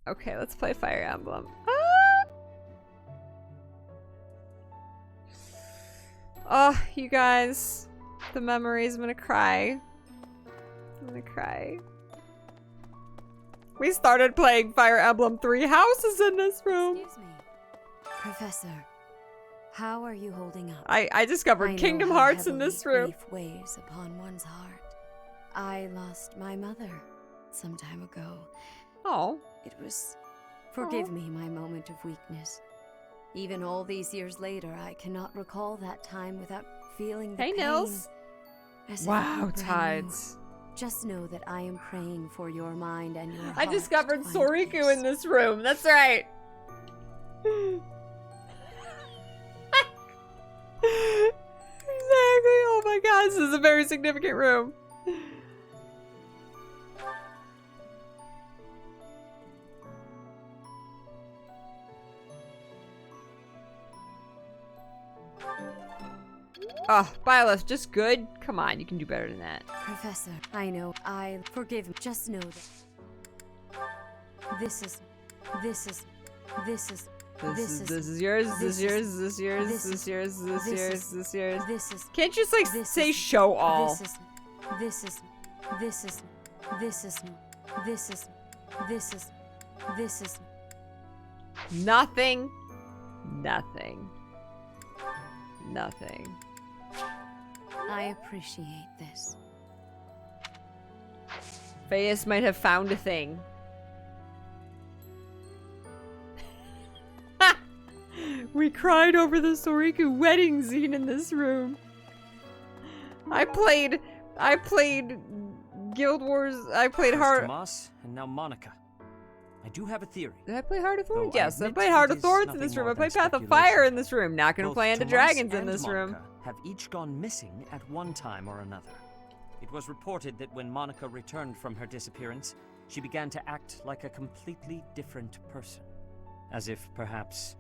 Okay, let's play Fire Emblem. Oh, you guys. The memories. I'm gonna cry. I'm gonna cry. We started playing Fire Emblem 3 houses in this room. Excuse me. Professor, how are you holding up? I discovered Kingdom Hearts in this room. Grief weighs upon one's heart. I lost my mother some time ago. Oh. It was... Forgive me my moment of weakness. Even all these years later, I cannot recall that time without feeling the pain. Hey, Nils. Wow, Tides. Just know that I am praying for your mind and your heart. I discovered to find Soriku peace. in this room. That's right. Exactly. Oh my god, this is a very significant room. Oh, Byleth, just good? Come on, you can do better than that. Professor, I know. Forgive me. Just know that this is yours, this is yours, Can't you just like say show all? This is Nothing. I appreciate this. Feus might have found a thing. We cried over the Soriku wedding scene in this room. I played Guild Wars. I played Heart. Tomas and now Monica. I do have a theory. Did I play Heart of Thorns? Though Yes, I admit played Heart it of is Thorns in nothing this room. more I played than Path of Fire speculation. in this room. Not gonna Both play Into Tomas Dragons in and this room. Monica have each gone missing at one time or another. It was reported that when Monica returned from her disappearance, she began to act like a completely different person. As if, perhaps,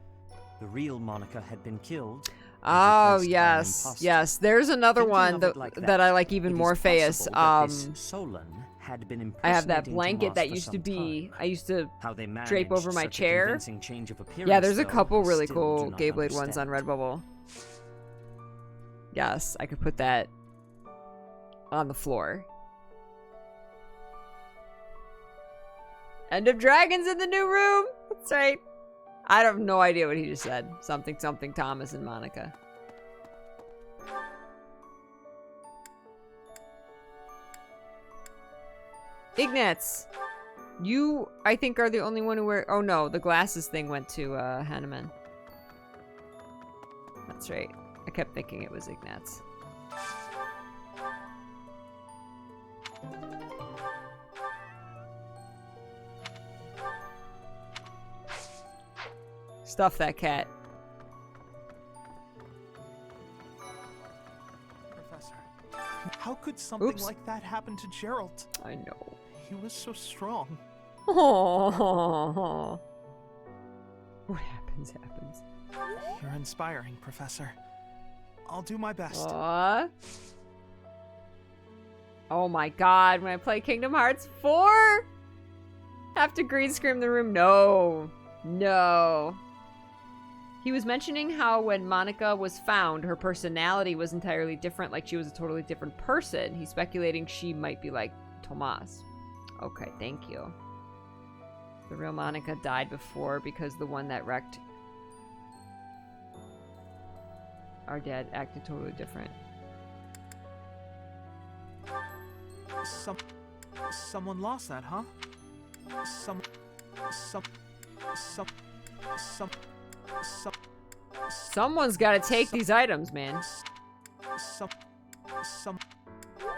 the real Monica had been killed. Oh, replaced by an yes. imposter. Yes, there's another Thinking one of that, it like that I like even it more is Feus. possible that this Solon had been I have that impersonating blanket Tomas that for used to some be, time. I used to How they drape over managed my such a chair. convincing change of appearance, Yeah, there's a though, couple I really still cool do not Gayblade ones on understand. Redbubble. Yes, I could put that on the floor. End of Dragons in the new room! That's right. I have no idea what he just said. Something, Thomas and Monica. Ignatz! You, I think, are the only one who wear- oh no, the glasses thing went to, Hanuman. That's right. I kept thinking it was Ignatz. Stuff that cat. Professor, how could something Oops. like that happen to Gerald? I know. He was so strong. Oh. What happens, happens. You're inspiring, Professor. I'll do my best. Aw. Oh my god, when I play Kingdom Hearts 4? Have to green screen the room? No. No. He was mentioning how when Monica was found, her personality was entirely different, like she was a totally different person. He's speculating she might be like Tomas. Okay, thank you. The real Monica died before because the one that wrecked our dad acted totally different. Someone lost that, huh? Someone's got to take these items, man.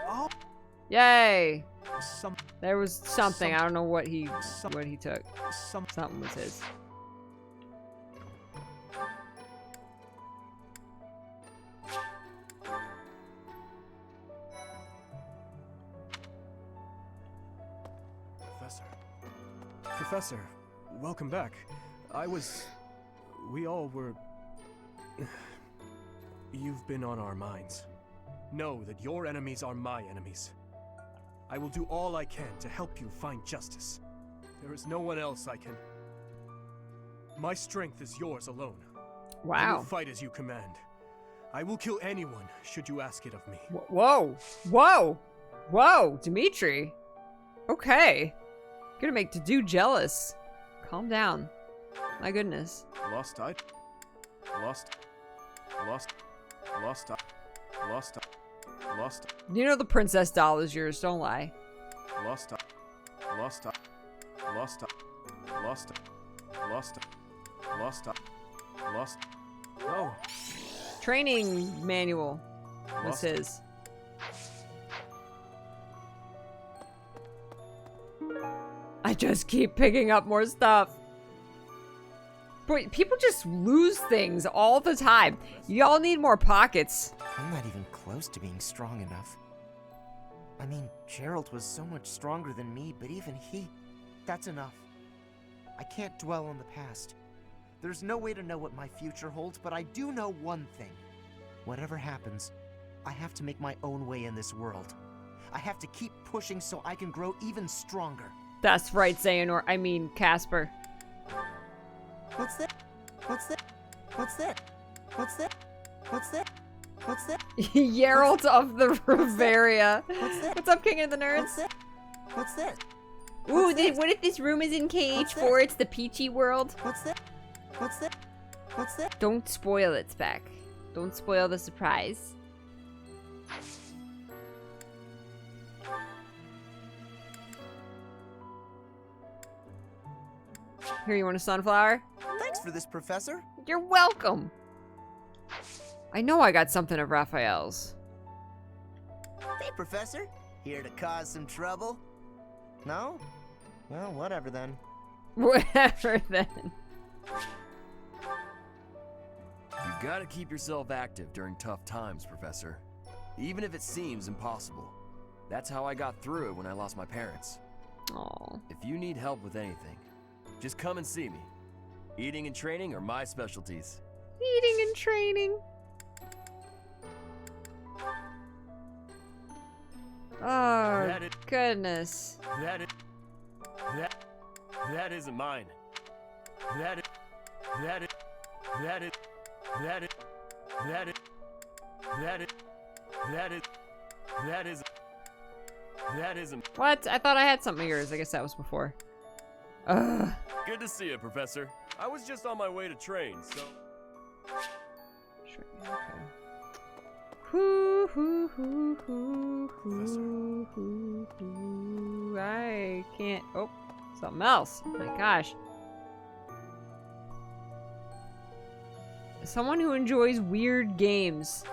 Oh, Yay! some, There was something. I don't know what he took. some. Something was his. Professor, welcome back. We all were... You've been on our minds. Know that your enemies are my enemies. I will do all I can to help you find justice. There is no one else I can... My strength is yours alone. I Wow. will fight as you command. I will kill anyone, should you ask it of me. Whoa. Whoa. Whoa, Dimitri. Okay. Gonna make Dedu jealous. Calm down. My goodness. Lost. You know the princess doll is yours, don't lie. No. Training manual was his. I just keep picking up more stuff. Boy, people just lose things all the time. Y'all need more pockets. I'm not even close to being strong enough. I mean, Gerald was so much stronger than me, but even he... That's enough. I can't dwell on the past. There's no way to know what my future holds, but I do know one thing. Whatever happens, I have to make my own way in this world. I have to keep pushing so I can grow even stronger. That's right, Xehanort. I mean, Casper. What's that? What's that? What's that? What's that? What's that? What's that? Geralt of the Riveria. What's that? What's up, King of the Nerds? What's that? What's that? Ooh, What's that? what if this room is in What's KH4? that? It's the Peachy world. What's that? What's that? What's that? Don't spoil it, Spec. Don't spoil the surprise. Here, you want a sunflower? Thanks for this, Professor. You're welcome. I know I got something of Raphael's. Hey, Professor. Here to cause some trouble? No? Well, whatever then. Whatever then. You gotta keep yourself active during tough times, Professor. Even if it seems impossible. That's how I got through it when I lost my parents. Aw. If you need help with anything, just come and see me. Eating and training are my specialties. Eating and training. Oh, That is- goodness. That isn't mine. That is What? I thought I had something of yours. I guess that was before. Ugh. Good to see you, Professor. I was just on my way to train, so... Sure, okay. Hoo, hoo, hoo, hoo, hoo, hoo, hoo. I can't. Oh, something else. Oh my gosh. Someone who enjoys weird games.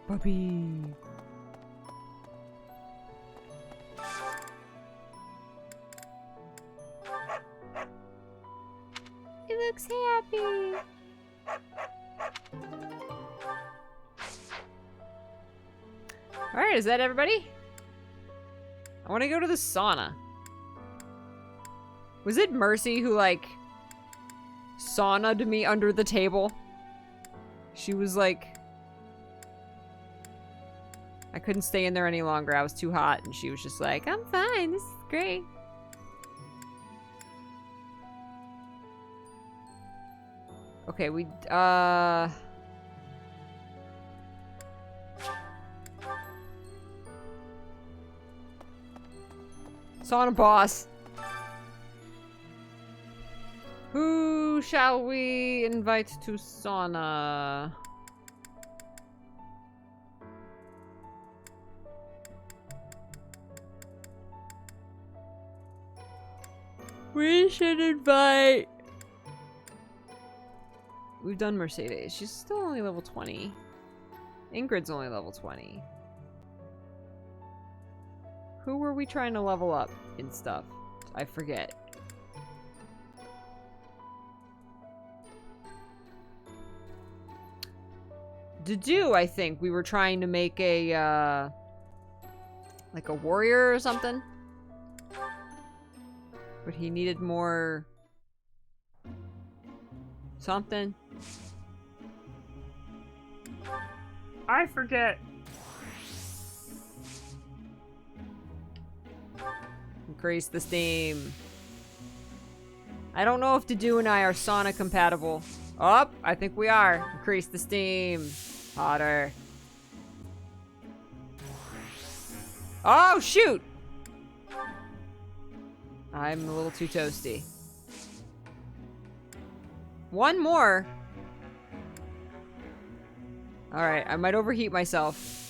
Puppy. He looks happy. Alright, is that everybody? I want to go to the sauna. Was it Mercy who, like, sauna'd me under the table? She was like... I couldn't stay in there any longer. I was too hot, and she was just like, I'm fine. This is great. Okay, we, sauna boss. Who shall we invite to sauna? We should invite... We've done Mercedes. She's still only level 20. Ingrid's only level 20. Who were we trying to level up in stuff? I forget. Dedu, I think we were trying to make a, like a warrior or something. But he needed more... something. I forget. Increase the steam. I don't know if Dedue and I are sauna compatible. Oh, I think we are. Increase the steam. Hotter. Oh, shoot! I'm a little too toasty. One more. Alright, I might overheat myself.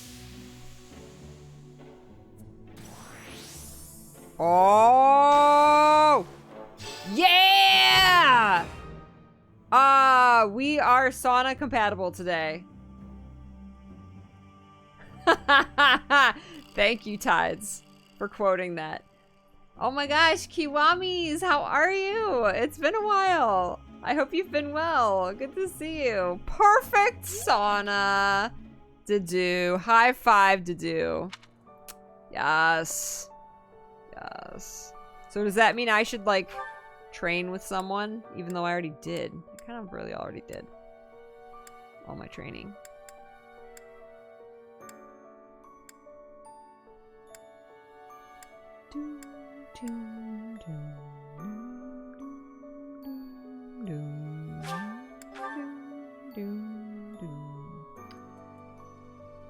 Oh! Yeah! We are sauna compatible today. Thank you, Tides, for quoting that. Oh my gosh, Kiwamis, how are you? It's been a while. I hope you've been well. Good to see you. Perfect sauna. Dedue. High five, Dedue. Yes. Yes. So does that mean I should, like, train with someone? Even though I already did. I kind of really already did. All my training.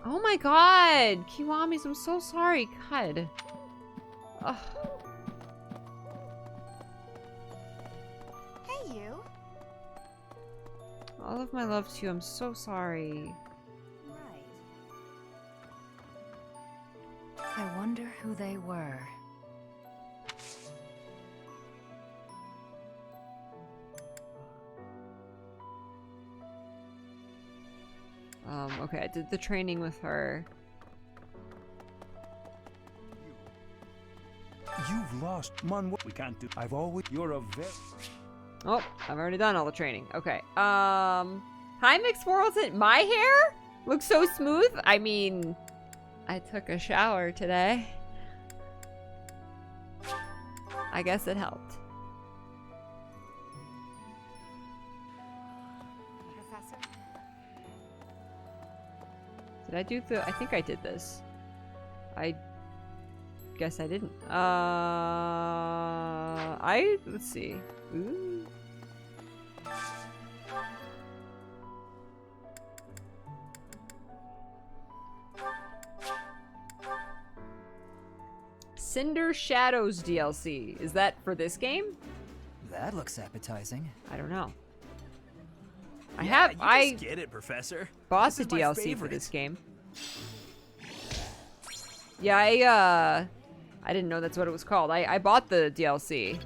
Oh my god! Kiwamis, I'm so sorry. God. Ugh. Hey, you. All of my love to you. I'm so sorry. Right. I wonder who they were. Okay, I did the training with her. You've lost one. We can't do. I've always. You're a very. Oh, I've already done all the training. Okay. Hi, Mixed Worlds. My hair looks so smooth. I mean, I took a shower today. I guess it helped. Professor? Did I do the... I think I did this. I guess I didn't. Let's see. Ooh. Cinder Shadows DLC. Is that for this game? That looks appetizing. I don't know. You just get it, Professor. Bought This the is my DLC for favorite. this game. Yeah, I didn't know that's what it was called. I bought the DLC.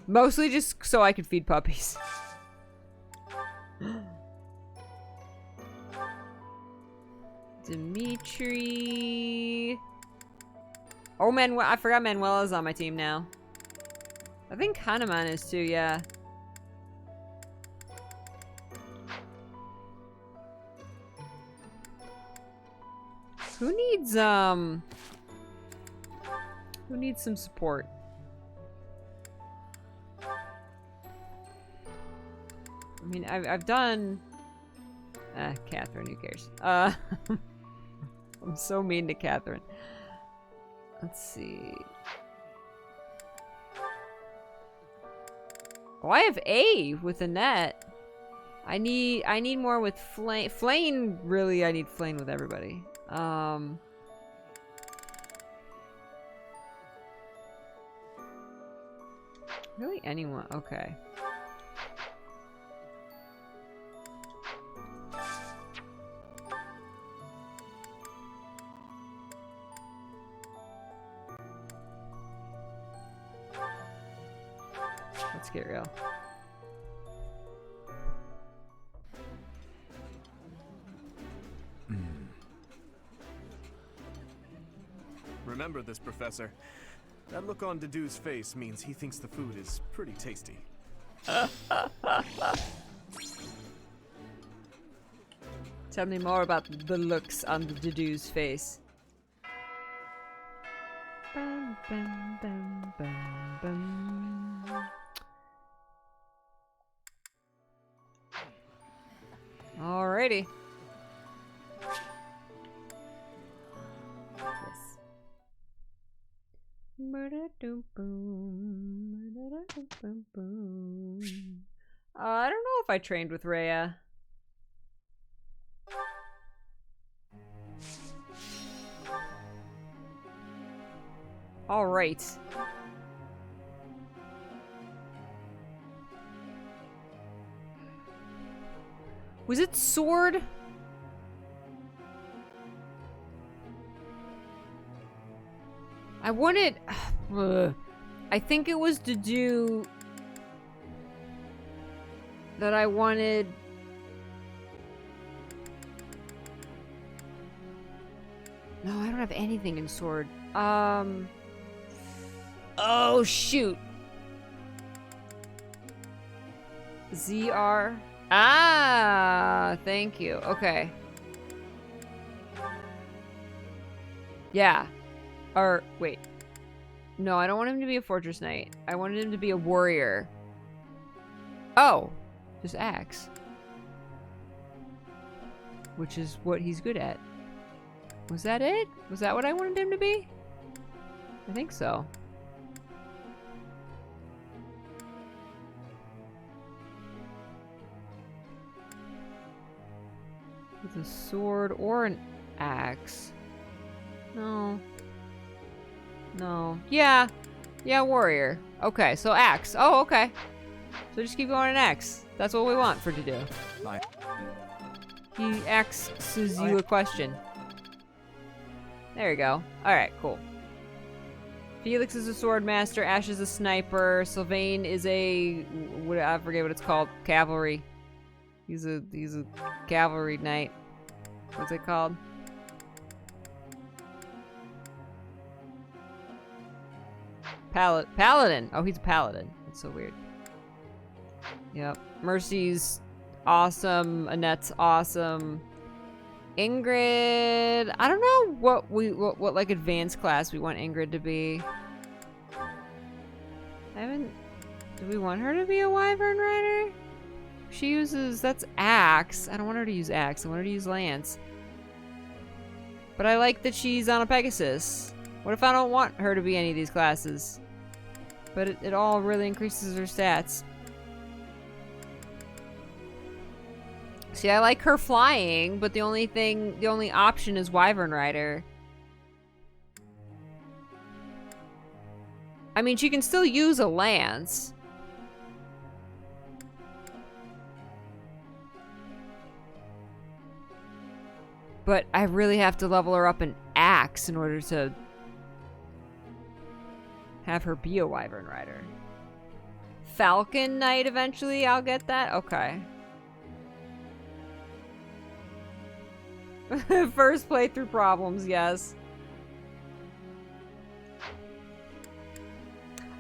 Mostly just so I could feed puppies. Dimitri. Oh, Manuel. I forgot Manuela's on my team now. I think Hanuman is too, yeah. Who needs some support? I mean, I've done Catherine, who cares? I'm so mean to Catherine. Let's see. Oh, I have A with a net. I need more with Flame. Flame, really, I need Flame with everybody. Really anyone? Okay. Let's get real. Remember this, Professor. That look on Dedue's face means he thinks the food is pretty tasty. Tell me more about the looks on the Dedue's face. Bum, bum, bum, bum, bum. Alrighty. Yes. I don't know if I trained with Rhea. All right. Was it sword? I wanted... I think it was to do... that I wanted... No, I don't have anything in sword. Oh, shoot. ZR. Ah, thank you. Okay. Yeah. Or, wait. No, I don't want him to be a fortress knight. I wanted him to be a warrior. Oh. Just axe. Which is what he's good at. Was that it? Was that what I wanted him to be? I think so. With a sword or an axe. No. No. Yeah. Yeah, warrior. Okay, so axe. Oh, okay. So just keep going an axe. That's what we want for to do. Bye. He asks you a question. There you go. Alright, cool. Felix is a sword master. Ash is a sniper. Sylvain is a... I forget what it's called. Cavalry. He's a cavalry knight. What's it called? Paladin. Oh, he's a paladin. That's so weird. Yep. Mercy's awesome. Annette's awesome. Ingrid, I don't know what like advanced class we want Ingrid to be. Do we want her to be a wyvern rider? She uses, that's axe. I don't want her to use axe. I want her to use lance. But I like that she's on a Pegasus. What if I don't want her to be any of these classes? But it all really increases her stats. See, I like her flying, but the only option is wyvern rider. I mean, she can still use a lance. But I really have to level her up an axe in order to have her be a wyvern rider. Falcon Knight eventually, I'll get that? Okay. First playthrough problems, yes.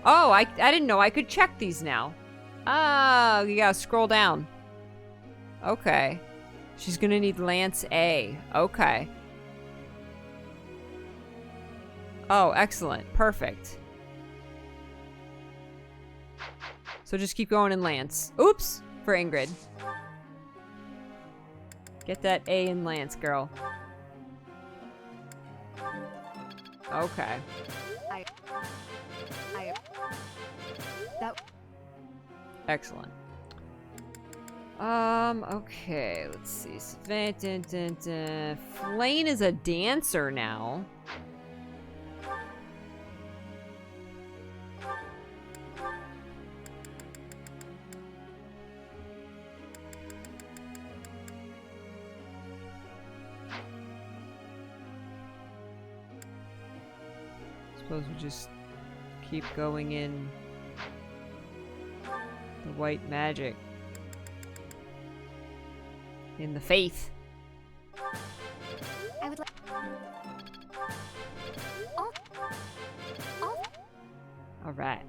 Oh, I didn't know I could check these now. Oh, you gotta scroll down. Okay. She's gonna need Lance A. Okay. Oh, excellent. Perfect. So just keep going in Lance. Oops! For Ingrid. Get that A in Lance, girl. Okay. Excellent. Okay, let's see. Flane is a dancer now. Suppose we just keep going in the white magic. In the faith. I would like... All right.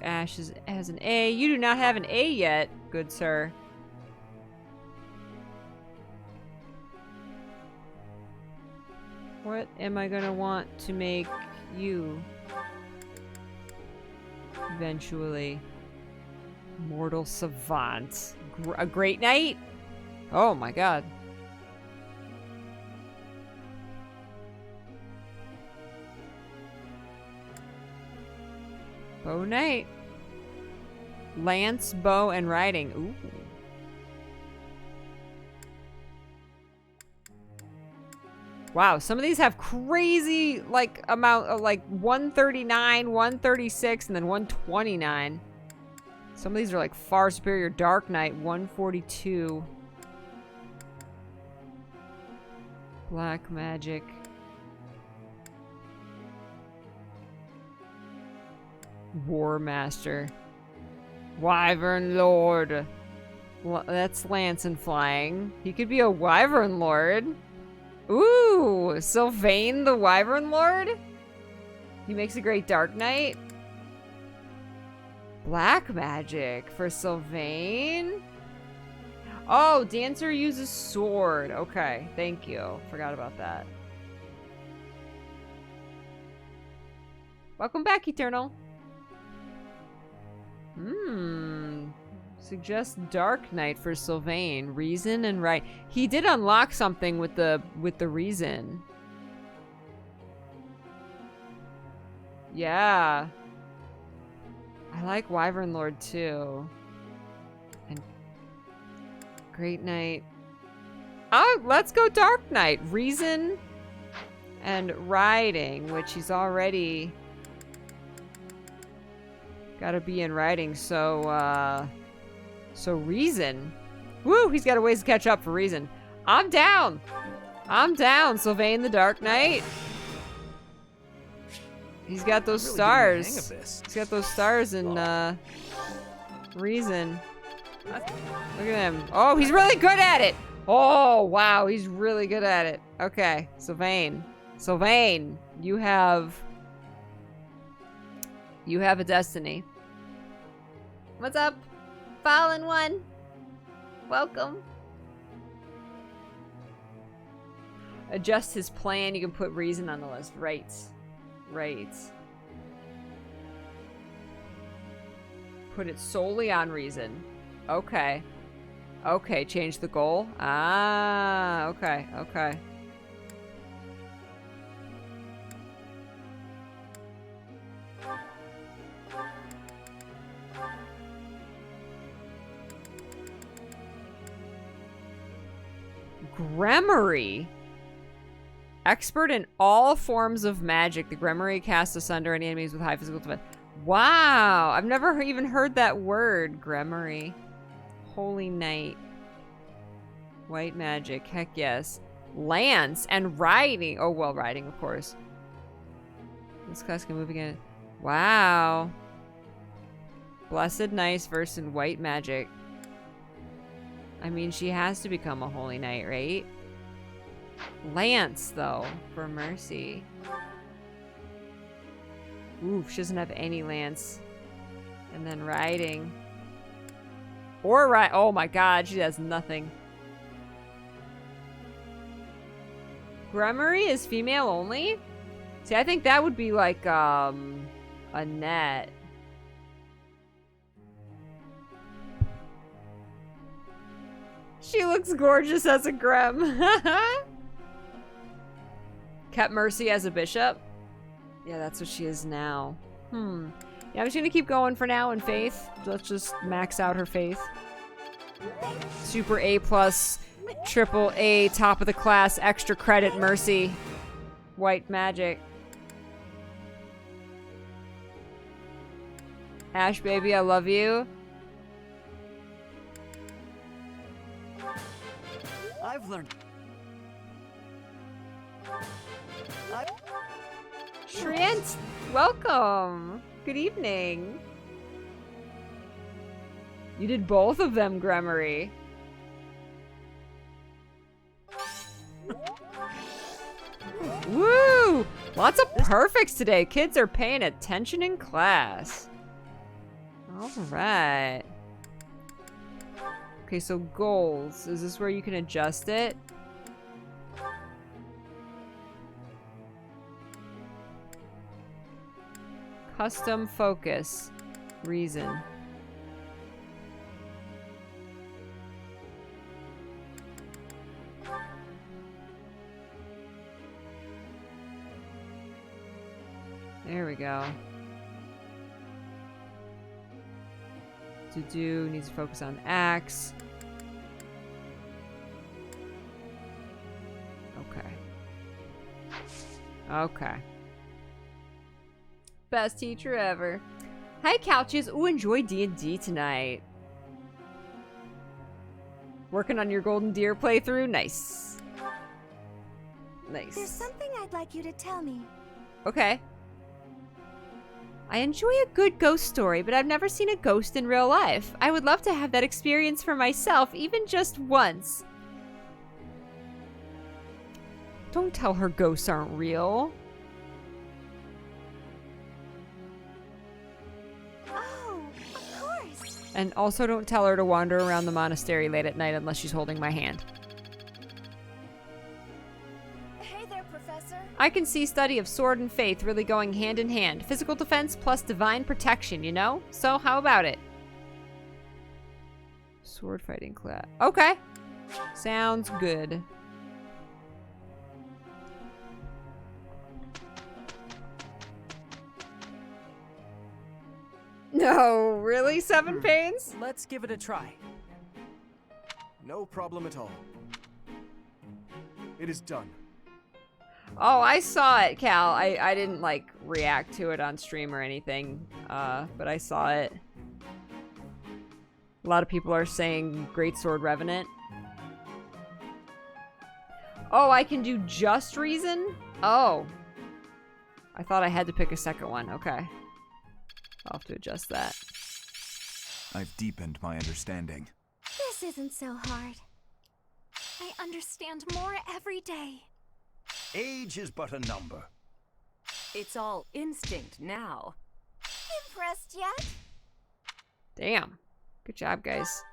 Ash has an A. You do not have an A yet, good sir. What am I gonna want to make you? Eventually. Mortal savant. A great knight? Oh my god. Bow Knight. Lance, bow, and riding. Ooh. Wow, some of these have crazy, like, amount of, like, 139, 136, and then 129. Some of these are, like, far superior. Dark Knight, 142. Black Magic. War Master. Wyvern Lord. That's Lance and flying. He could be a Wyvern Lord. Ooh, Sylvain the Wyvern Lord? He makes a great Dark Knight. Black Magic for Sylvain. Oh, Dancer uses sword. Okay, thank you. Forgot about that. Welcome back, Eternal. Suggest Dark Knight for Sylvain. Reason and right. He did unlock something with the reason. Yeah. I like Wyvern Lord too. And Great Knight. Oh, let's go Dark Knight. Reason and riding, which he's already gotta be in riding, so reason. Woo, he's got a ways to catch up for reason. I'm down. I'm down, Sylvain the Dark Knight. He's got those Really stars. getting the hang of this. He's got those stars in reason. Look at him. Oh, he's really good at it. Oh, wow, he's really good at it. Okay, Sylvain. Sylvain, you have a destiny. What's up? Fallen one. Welcome. Adjust his plan. You can put reason on the list. Right. Right. Put it solely on reason. Okay. Okay, change the goal. Ah, okay, okay. Gremory. Expert in all forms of magic. The Gremory casts asunder any enemies with high physical defense. Wow. I've never even heard that word. Gremory. Holy Knight. White magic. Heck yes. Lance and riding. Oh, well, riding, of course. This class can move again. Wow. Blessed Nice versus white magic. I mean, she has to become a Holy Knight, right? Lance, though, for mercy. Ooh, she doesn't have any Lance. And then riding. Or ride. Oh my god, she has nothing. Gremory is female only? See, I think that would be like, a net. She looks gorgeous as a Grem. Kept Mercy as a bishop? Yeah, that's what she is now. Yeah, I'm just gonna keep going for now in Faith. Let's just max out her Faith. Super A+, triple A, top of the class, extra credit Mercy. White magic. Ash, baby, I love you. I've learned. Shrient, welcome. Good evening. You did both of them, Gremory. Woo! Lots of perfects today. Kids are paying attention in class. All right. Okay, so goals. Is this where you can adjust it? Custom focus. Reason. There we go. Needs to focus on axe. Okay. Okay. Best teacher ever. Hi, couches. Ooh, enjoy D&D tonight. Working on your Golden Deer playthrough? Nice. Nice. There's something I'd like you to tell me. Okay. I enjoy a good ghost story, but I've never seen a ghost in real life. I would love to have that experience for myself, even just once. Don't tell her ghosts aren't real. Oh, of course. And also don't tell her to wander around the monastery late at night unless she's holding my hand. Hey there, Professor. I can see study of sword and faith really going hand in hand. Physical defense plus divine protection, you know? So how about it? Sword fighting class. Okay. Sounds good. No, really? 7 pains? Let's give it a try. No problem at all. It is done. Oh, I saw it, Cal. I didn't, like, react to it on stream or anything, but I saw it. A lot of people are saying Greatsword Revenant. Oh, I can do Just Reason? Oh. I thought I had to pick a second one. Okay. I'll have to adjust that. I've deepened my understanding. This isn't so hard. I understand more every day. Age is but a number. It's all instinct now. Impressed yet? Damn. Good job, guys.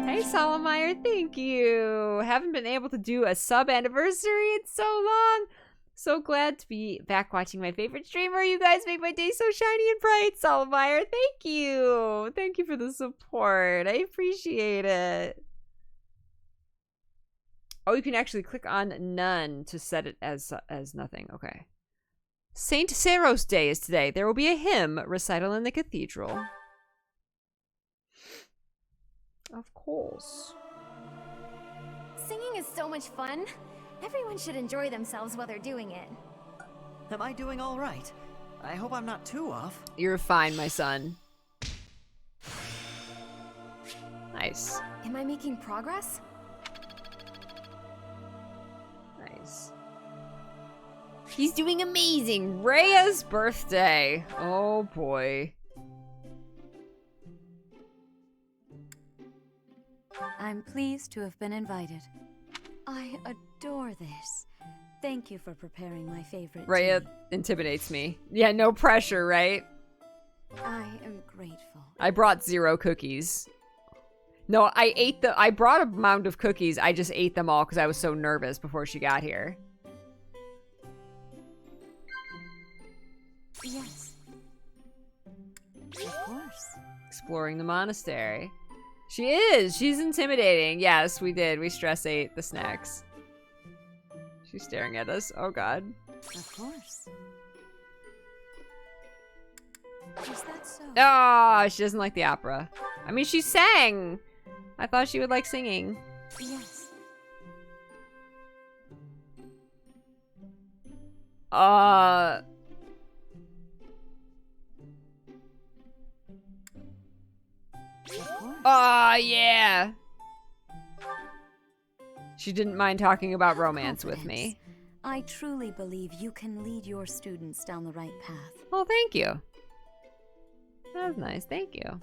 Hey, Solomire, thank you. Haven't been able to do a sub anniversary in so long. So glad to be back watching my favorite streamer. You guys make my day so shiny and bright. Solomire, thank you. Thank you for the support. I appreciate it. Oh, you can actually click on none to set it as nothing. Okay. Saint Saros Day is today. There will be a hymn recital in the cathedral. Of course. Singing is so much fun. Everyone should enjoy themselves while they're doing it. Am I doing all right? I hope I'm not too off. You're fine, my son. Nice. Am I making progress? Nice. He's doing amazing. Rhea's birthday. Oh boy. I'm pleased to have been invited. I adore this. Thank you for preparing my favorite Rhea tea. intimidates me. Yeah, no pressure, right? I am grateful. I brought 0 cookies. No, I brought a mound of cookies. I just ate them all because I was so nervous before she got here. Yes. Of course. Exploring the monastery. She is. She's intimidating. Yes, we did. We stress ate the snacks. She's staring at us. Oh, God. Of course. Is that so? Oh, she doesn't like the opera. I mean, she sang. I thought she would like singing. Yes. Oh, yeah. She didn't mind talking about romance with me. I truly believe you can lead your students down the right path. Oh, thank you. That was nice. Thank you.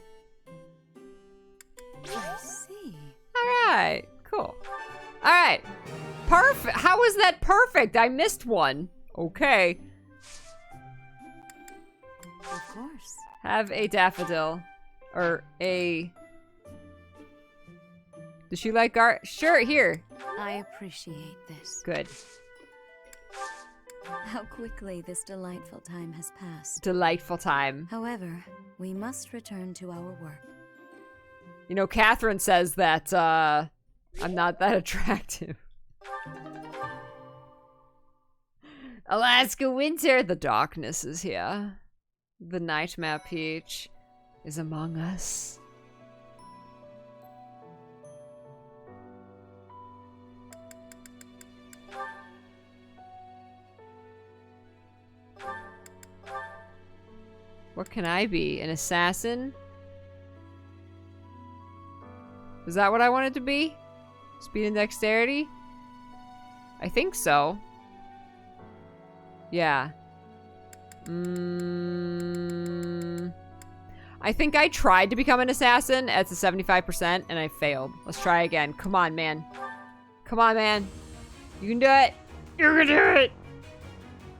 I see. All right. Cool. All right. Perfect. How was that perfect? I missed one. Okay. Of course. Have a daffodil. Or a... Does she like art? Sure, here. I appreciate this. Good. How quickly this delightful time has passed. Delightful time. However, we must return to our work. You know, Catherine says that, I'm not that attractive. Alaska winter. The darkness is here. The night map, Peach. is among us. What can I be? An assassin? Is that what I wanted to be? Speed and dexterity? I think so. Yeah. I think I tried to become an assassin at the 75% and I failed. Let's try again. Come on, man. Come on, man. You can do it. You're gonna do it.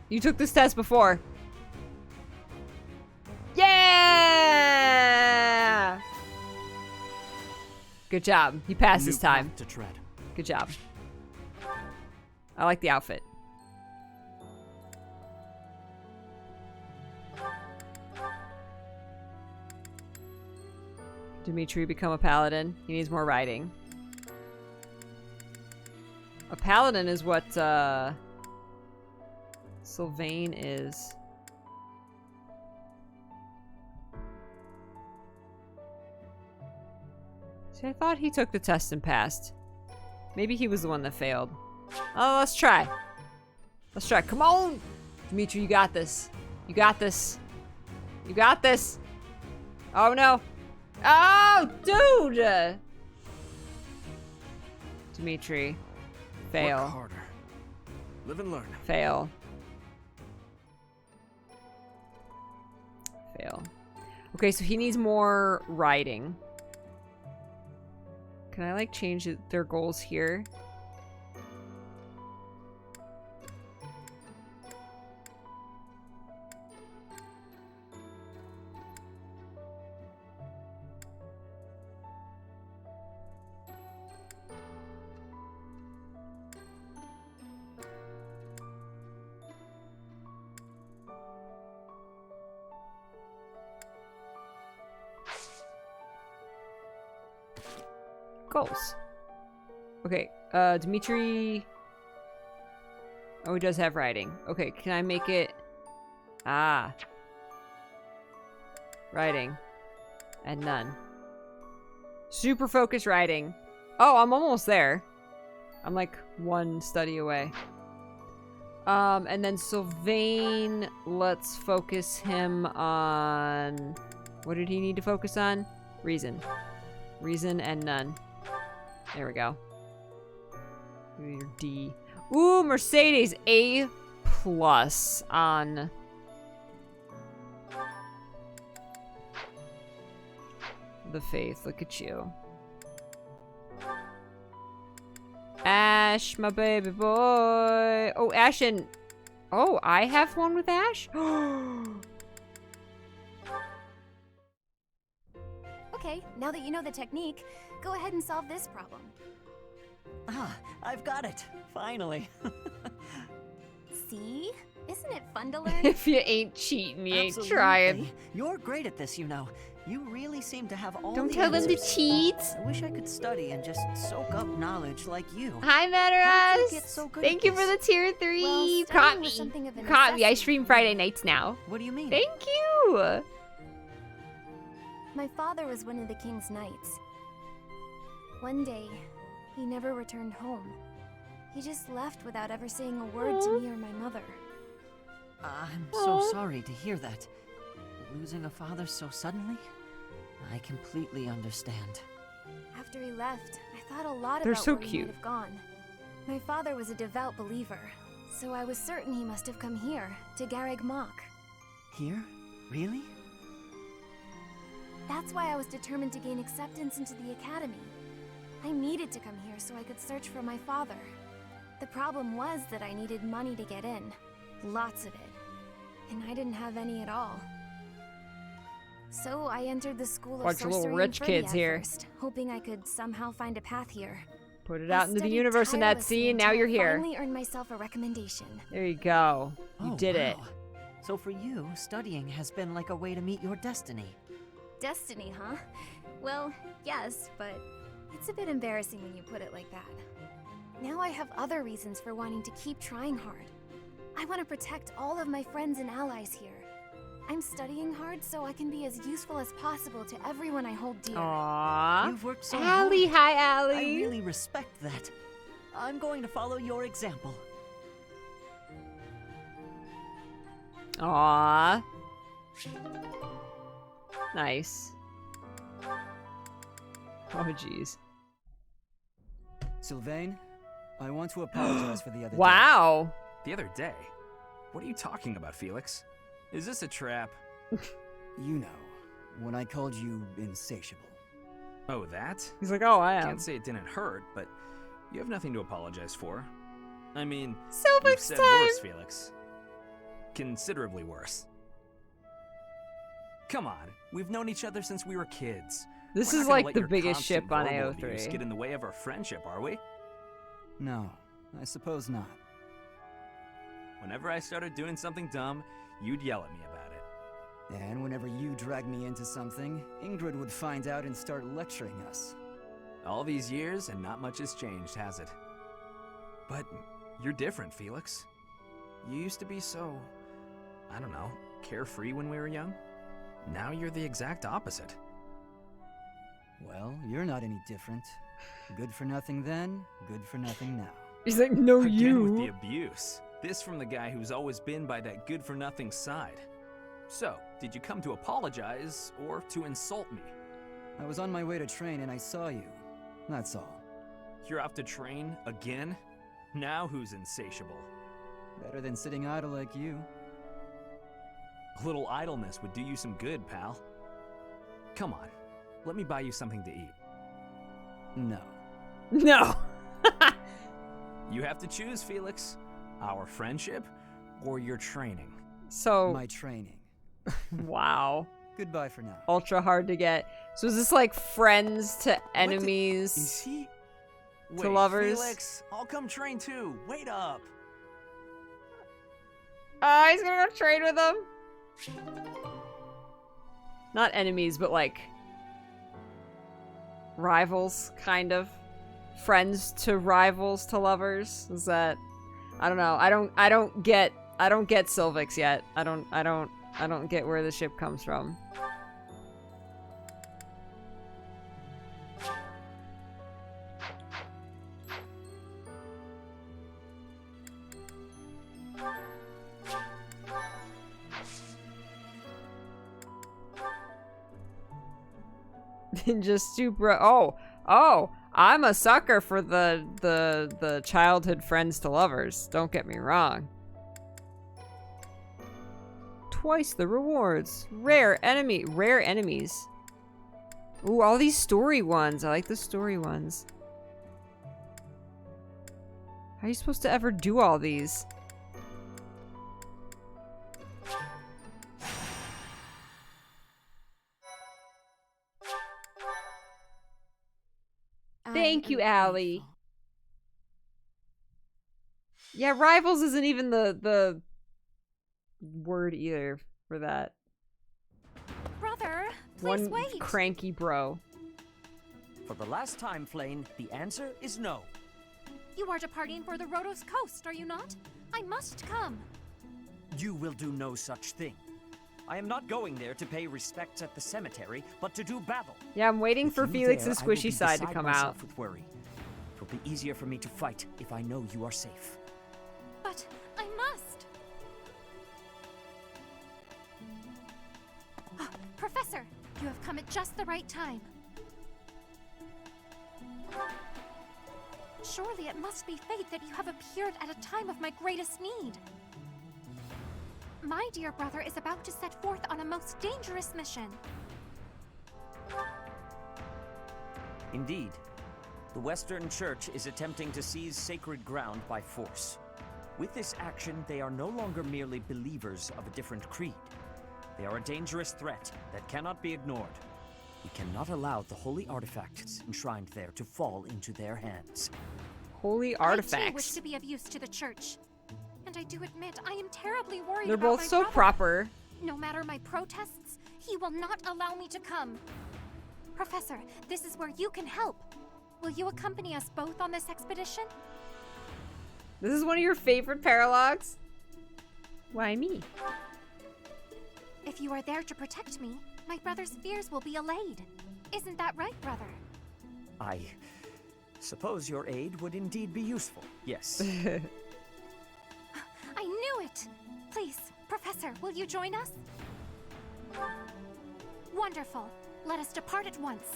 You took this test before. Yeah! Good job. You passed this time. To tread. Good job. I like the outfit. Dimitri become a paladin. He needs more riding. A paladin is what Sylvain is. See, I thought he took the test and passed. Maybe he was the one that failed. Oh, let's try. Let's try. Come on! Dimitri, you got this. You got this. You got this. Oh, no. Oh, dude! Dimitri. Fail. Work harder. Live and learn. Fail. Fail. Okay, so he needs more riding. Can I, like, change their goals here? Goals. Okay, Dimitri... Oh, he does have riding. Okay, can I make it... Ah. Riding. And none. Super focused riding. Oh, I'm almost there. I'm like one study away. And then Sylvain, let's focus him on... What did he need to focus on? Reason. Reason and none. There we go. Your D. Ooh, Mercedes A+ on the faith. Look at you. Ash, my baby boy. Oh, Ash and... Oh, I have one with Ash? Okay, now that you know the technique, go ahead and solve this problem. Ah, I've got it. Finally. See? Isn't it fun to learn? If you ain't cheating, you ain't Absolutely. trying. You're great at this, you know. You really seem to have all Don't the tell them to answers. cheat. I wish I could study and just soak up knowledge like you. Hi, How did you get Metaras. so good Thank at you for this? the tier 3. Well, You studying caught was me. something of a You caught me. I necessity stream for Friday me. nights now. What do you mean? Thank you. My father was one of the king's knights. One day, he never returned home. He just left without ever saying a word to me or my mother. I'm so sorry to hear that. Losing a father so suddenly? I completely understand. After he left, I thought a lot They're about so where he cute. might have gone. My father was a devout believer, so I was certain he must have come here, to Garreg Mach. Here? Really? That's why I was determined to gain acceptance into the academy. I needed to come here so I could search for my father. The problem was that I needed money to get in. Lots of it. And I didn't have any at all. So I entered the school of Bunch of sorcery little and rich kids Ferdia here. first, hoping I could somehow find a path here. Put it I out into the studied universe in that tirelessly sea, and now until you're I here. Finally earned myself a recommendation. There you go. You Oh, did it. wow. So for you, studying has been like a way to meet your destiny. Destiny, huh? Well, yes, but it's a bit embarrassing when you put it like that. Now I have other reasons for wanting to keep trying hard. I want to protect all of my friends and allies here. I'm studying hard so I can be as useful as possible to everyone I hold dear. Aww. You've worked so Allie, hard. hi Allie. I really respect that. I'm going to follow your example. Aww. Nice. Oh jeez. Sylvain, I want to apologize for the other day. Wow. The other day? What are you talking about, Felix? Is this a trap? You know, when I called you insatiable. Oh, that? He's like, oh, I am. Can't say it didn't hurt, but you have nothing to apologize for. I mean, you've Sylvix said time. worse, Felix. Considerably worse. Come on, we've known each other since we were kids. This We're is not gonna like let the your biggest constant ship on verbal abuse AO3. get in the way of our friendship, are we? No, I suppose not. Whenever I started doing something dumb, you'd yell at me about it. And whenever you drag me into something, Ingrid would find out and start lecturing us. All these years, and not much has changed, has it? But you're different, Felix. You used to be so, I don't know, carefree when we were young. Now you're the exact opposite. Well, you're not any different. Good for nothing then, good for nothing now. He's like, no, Again you. with the abuse. This from the guy who's always been by that good-for-nothing side. So, did you come to apologize, or to insult me? I was on my way to train and I saw you. That's all. You're off to train again? Now who's insatiable? Better than sitting idle like you. A little idleness would do you some good, pal. Come on, let me buy you something to eat. No. No. You have to choose, Felix. Our friendship, or your training. So. My training. Wow. Goodbye for now. Ultra hard to get. So is this like friends to enemies? Is he? To lovers? Felix, I'll come train too. Wait up. He's gonna go train with them. Not enemies, but like rivals, kind of. Friends to rivals to lovers. Is that? I don't know. I don't get Sylvix yet. I don't get where the ship comes from. Just super. Oh, I'm a sucker for the childhood friends to lovers. Don't get me wrong. Twice the rewards. Rare enemies. Ooh, all these story ones. I like the story ones. How are you supposed to ever do all these? Thank you, Allie. Yeah, rivals isn't even the word either for that. Brother, please One wait. cranky bro. For the last time, Flane, the answer is no. You are departing for the Rhodos coast, are you not? I must come. You will do no such thing. I am not going there to pay respects at the cemetery, but to do battle. Yeah, I'm waiting for With you Felix's there, I will squishy be side to beside come myself out. with worry. It will be easier for me to fight if I know you are safe. But I must. Ah, Professor, you have come at just the right time. Surely it must be fate that you have appeared at a time of my greatest need. My dear brother is about to set forth on a most dangerous mission. Indeed. The Western Church is attempting to seize sacred ground by force. With this action, they are no longer merely believers of a different creed. They are a dangerous threat that cannot be ignored. We cannot allow the holy artifacts enshrined there to fall into their hands. Holy I too artifacts. wish to be of use to the church. And I do admit, I am terribly worried They're about both my so brother. proper. No matter my protests, he will not allow me to come. Professor, this is where you can help. Will you accompany us both on this expedition? This is one of your favorite paralogs? Why me? If you are there to protect me, my brother's fears will be allayed. Isn't that right, brother? I suppose your aid would indeed be useful, yes. I knew it! Please, Professor, will you join us? Wonderful. Let us depart at once.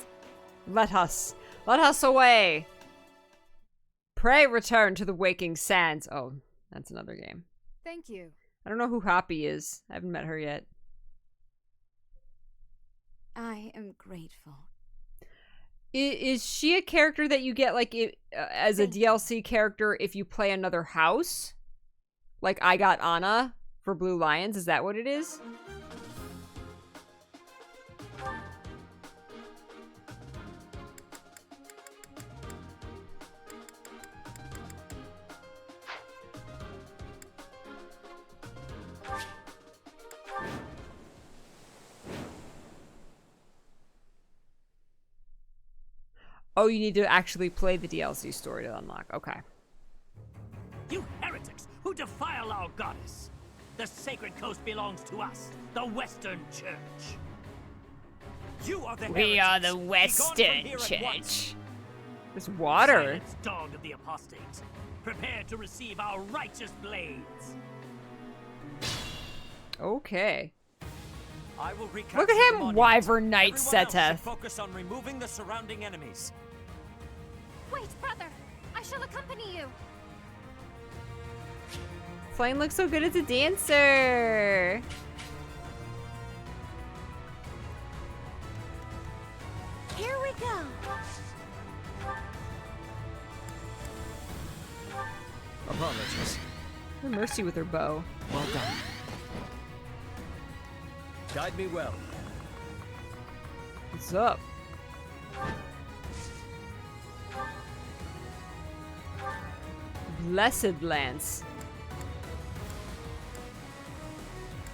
Let us away. Pray return to the waking sands. Oh, that's another game. Thank you. I don't know who Hoppy is. I haven't met her yet. I am grateful. Is she a character that you get like as a DLC character if you play another house? Like I got Anna for Blue Lions. Is that what it is? Oh, you need to actually play the DLC story to unlock. Okay. You heretics who defile our goddess! The sacred coast belongs to us, the Western Church. You are the We are the Western Church. There's water. Silence, dog of the apostates. Prepare to receive our righteous blades. Okay. I will recapture Look at the him, monument. Wyvern Knight Everyone else should Seteth. focus on removing the surrounding enemies. Wait, brother! I shall accompany you! Flame looks so good as a dancer. Here we go! Apologies. Mercy with her bow. Well done. Guide me well. What's up? Blessed Lance.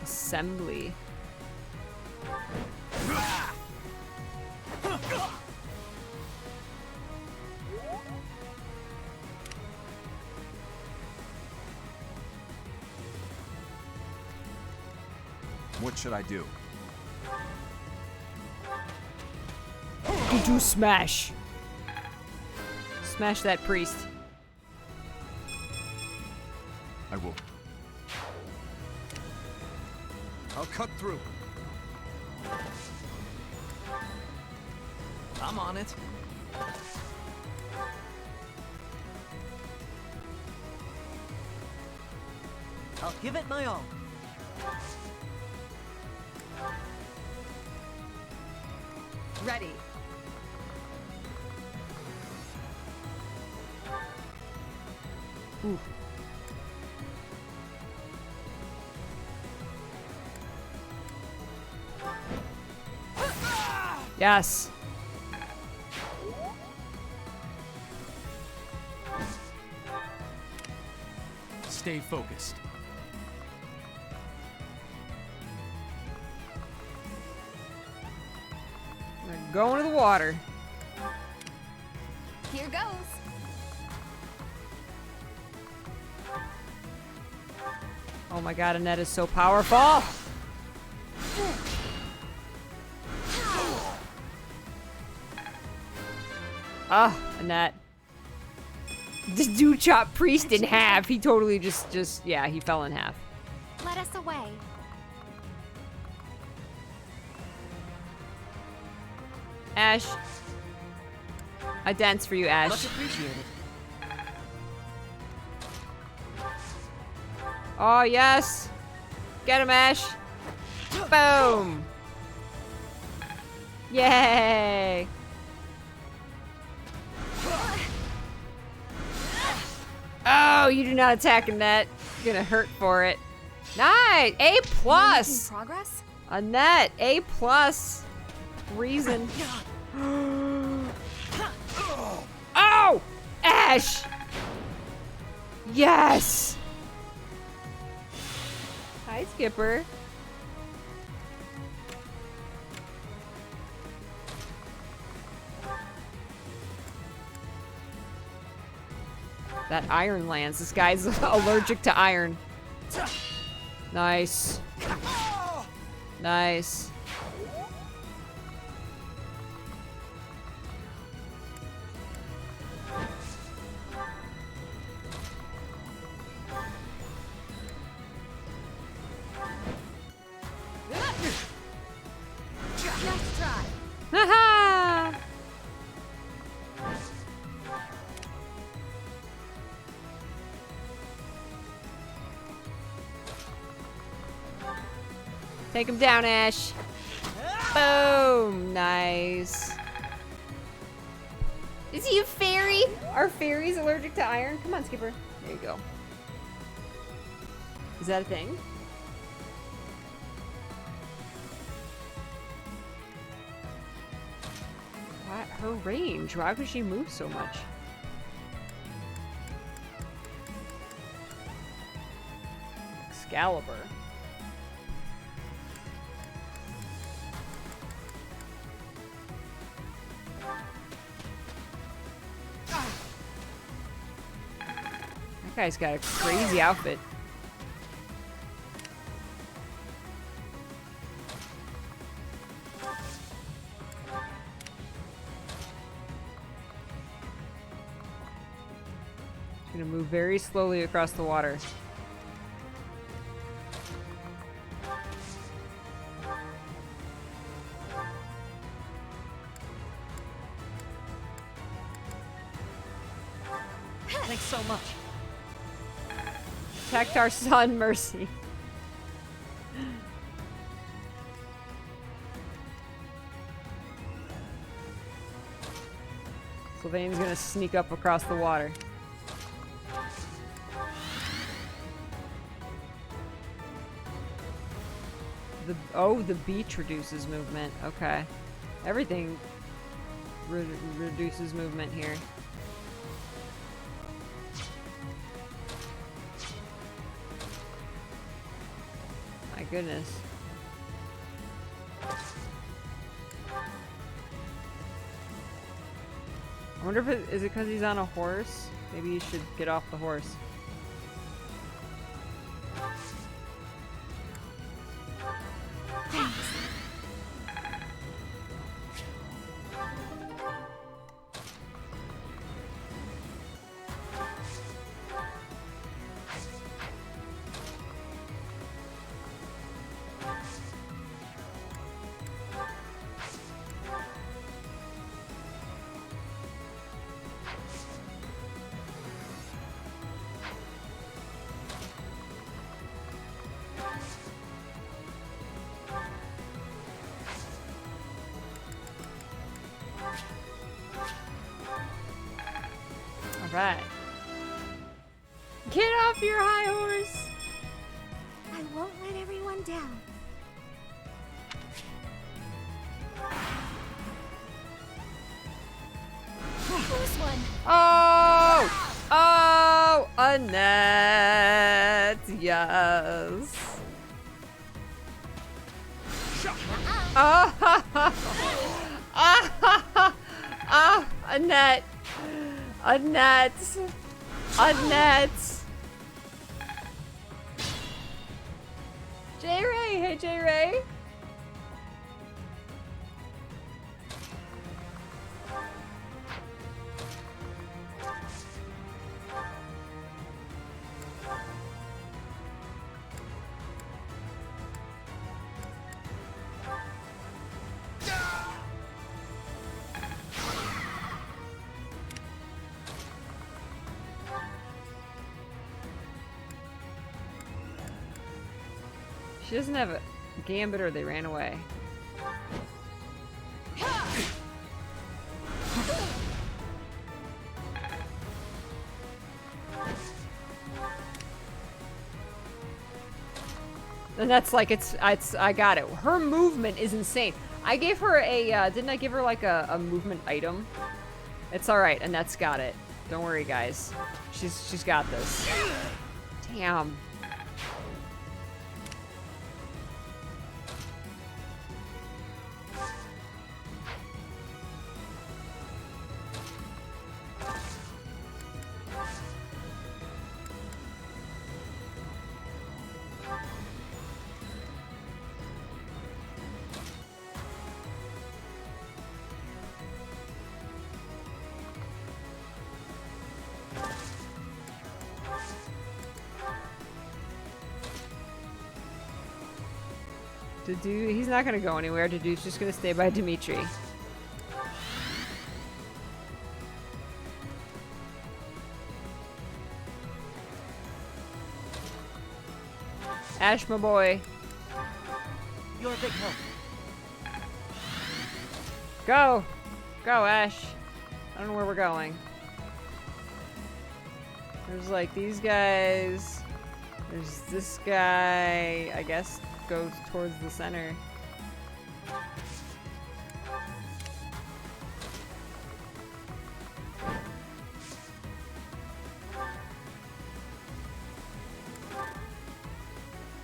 Assembly. What should I do? Do smash. Smash that priest. I will. I'll cut through. I'm on it. I'll give it my all. Ready. Ooh. Yes. Stay focused. We're going to the water. Here goes! Oh my god, Annette is so powerful. Ah, Annette. This dude chopped Priest in half. He totally yeah, he fell in half. Let us away. Ash. I dance for you, Ash. Much appreciated. Oh, yes. Get him, Ash. Boom. Yay. Oh, you do not attack Annette. You're gonna hurt for it. Nice. A plus. Progress? Annette, A plus. Reason. Oh! Ash! Yes! Hi, Skipper. That iron lands. This guy's allergic to iron. Nice. Nice. Nice try. Haha! Take him down, Ash. Boom! Nice. Is he a fairy? Are fairies allergic to iron? Come on, Skipper. There you go. Is that a thing? What? Her range? Why would she move so much? Excalibur. That guy's got a crazy outfit. He's gonna move very slowly across the water. Thanks so much. Protect our son, Mercy. Sylvain's gonna sneak up across the water. The beach reduces movement. Okay. Everything reduces movement here. My goodness. I wonder if is it because he's on a horse? Maybe you should get off the horse. Right. Get off your high horse! I won't let everyone down. Who's one? Oh! Oh! Annette! Yes! Oh! Oh! Annette! Annette! Annette! J-Ray! Hey, J-Ray! She doesn't have a gambit or they ran away. And that's like, it's I got it. Her movement is insane. I gave her a, didn't I give her like a movement item? It's alright, Annette's got it. Don't worry, guys. She's got this. Damn. He's not gonna go anywhere. Dedu's just gonna stay by Dimitri. Ash, my boy. You're a big help. Go! Go, Ash. I don't know where we're going. There's like these guys. There's this guy. I guess goes towards the center.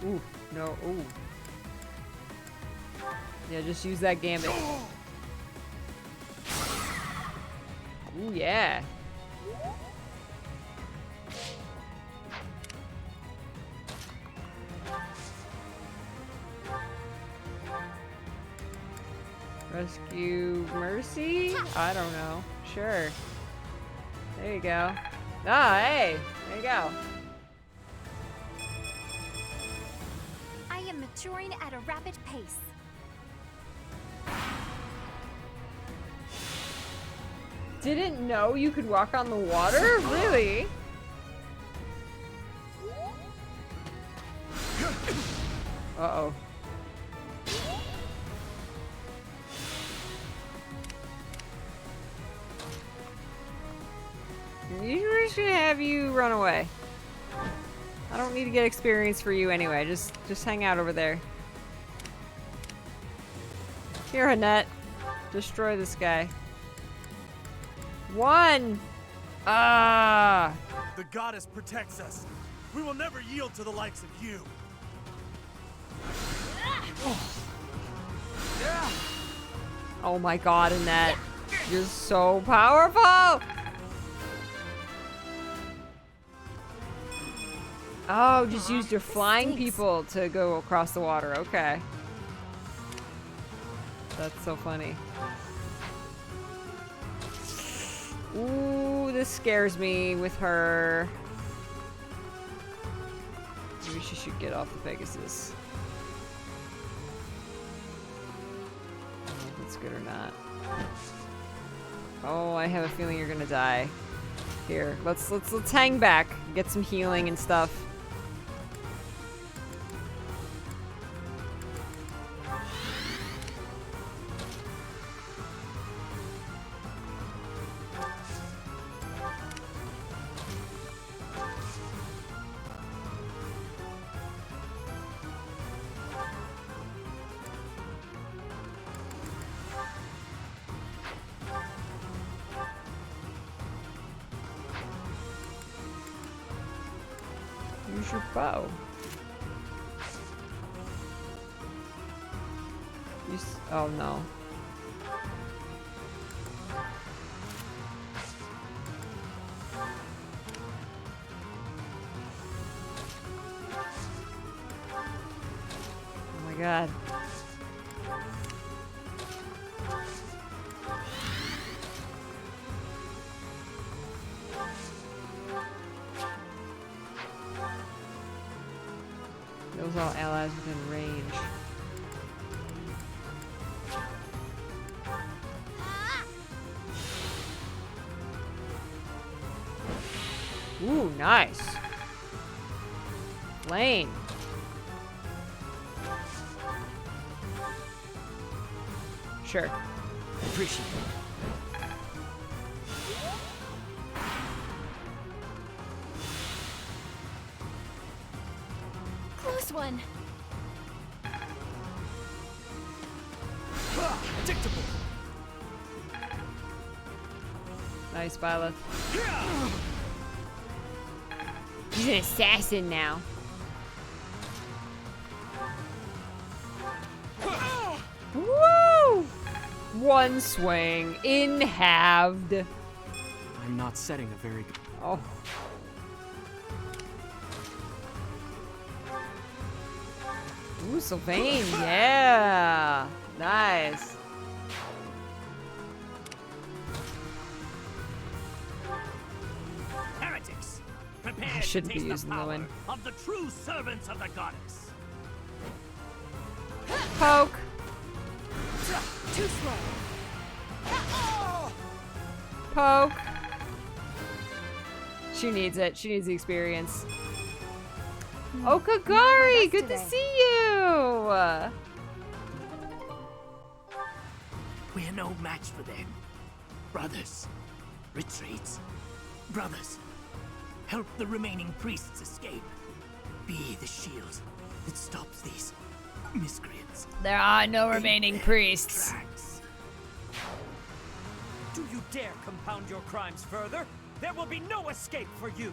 Ooh, no, ooh. Yeah, just use that gambit. Ooh, yeah. Rescue Mercy? I don't know. Sure. There you go. Ah, hey! There you go. I am maturing at a rapid pace. Didn't know you could walk on the water? Really? Uh-oh. We're just gonna have you run away. I don't need to get experience for you anyway. Just hang out over there. Here, Annette. Destroy this guy. One! Ah! The goddess protects us. We will never yield to the likes of you. Oh my god, Annette. You're so powerful! Oh, just used your flying people to go across the water. Okay. That's so funny. Ooh, this scares me with her. Maybe she should get off the Pegasus. I don't know if it's good or not. Oh, I have a feeling you're gonna die. Here, let's hang back, get some healing and stuff. Use your bow. Oh no. Oh my god. Those all allies within range. Ooh, nice. Lane. Sure. Appreciate it. Close one. Predictable. Nice, Violet. He's an assassin now. Woo! One swing in halved. I'm not setting a very good. Oh. Ooh, Sylvain, yeah. Nice. Heretics, prepare I shouldn't to taste be using the the power wind. of the true servants of the goddess. Poke. Too slow. Poke. She needs it. She needs the experience. Okagari, good to see you. We're no match for them. Brothers, retreat. Brothers, help the remaining priests escape. Be the shield that stops these miscreants. There are no remaining priests. Do you dare compound your crimes further? There will be no escape for you!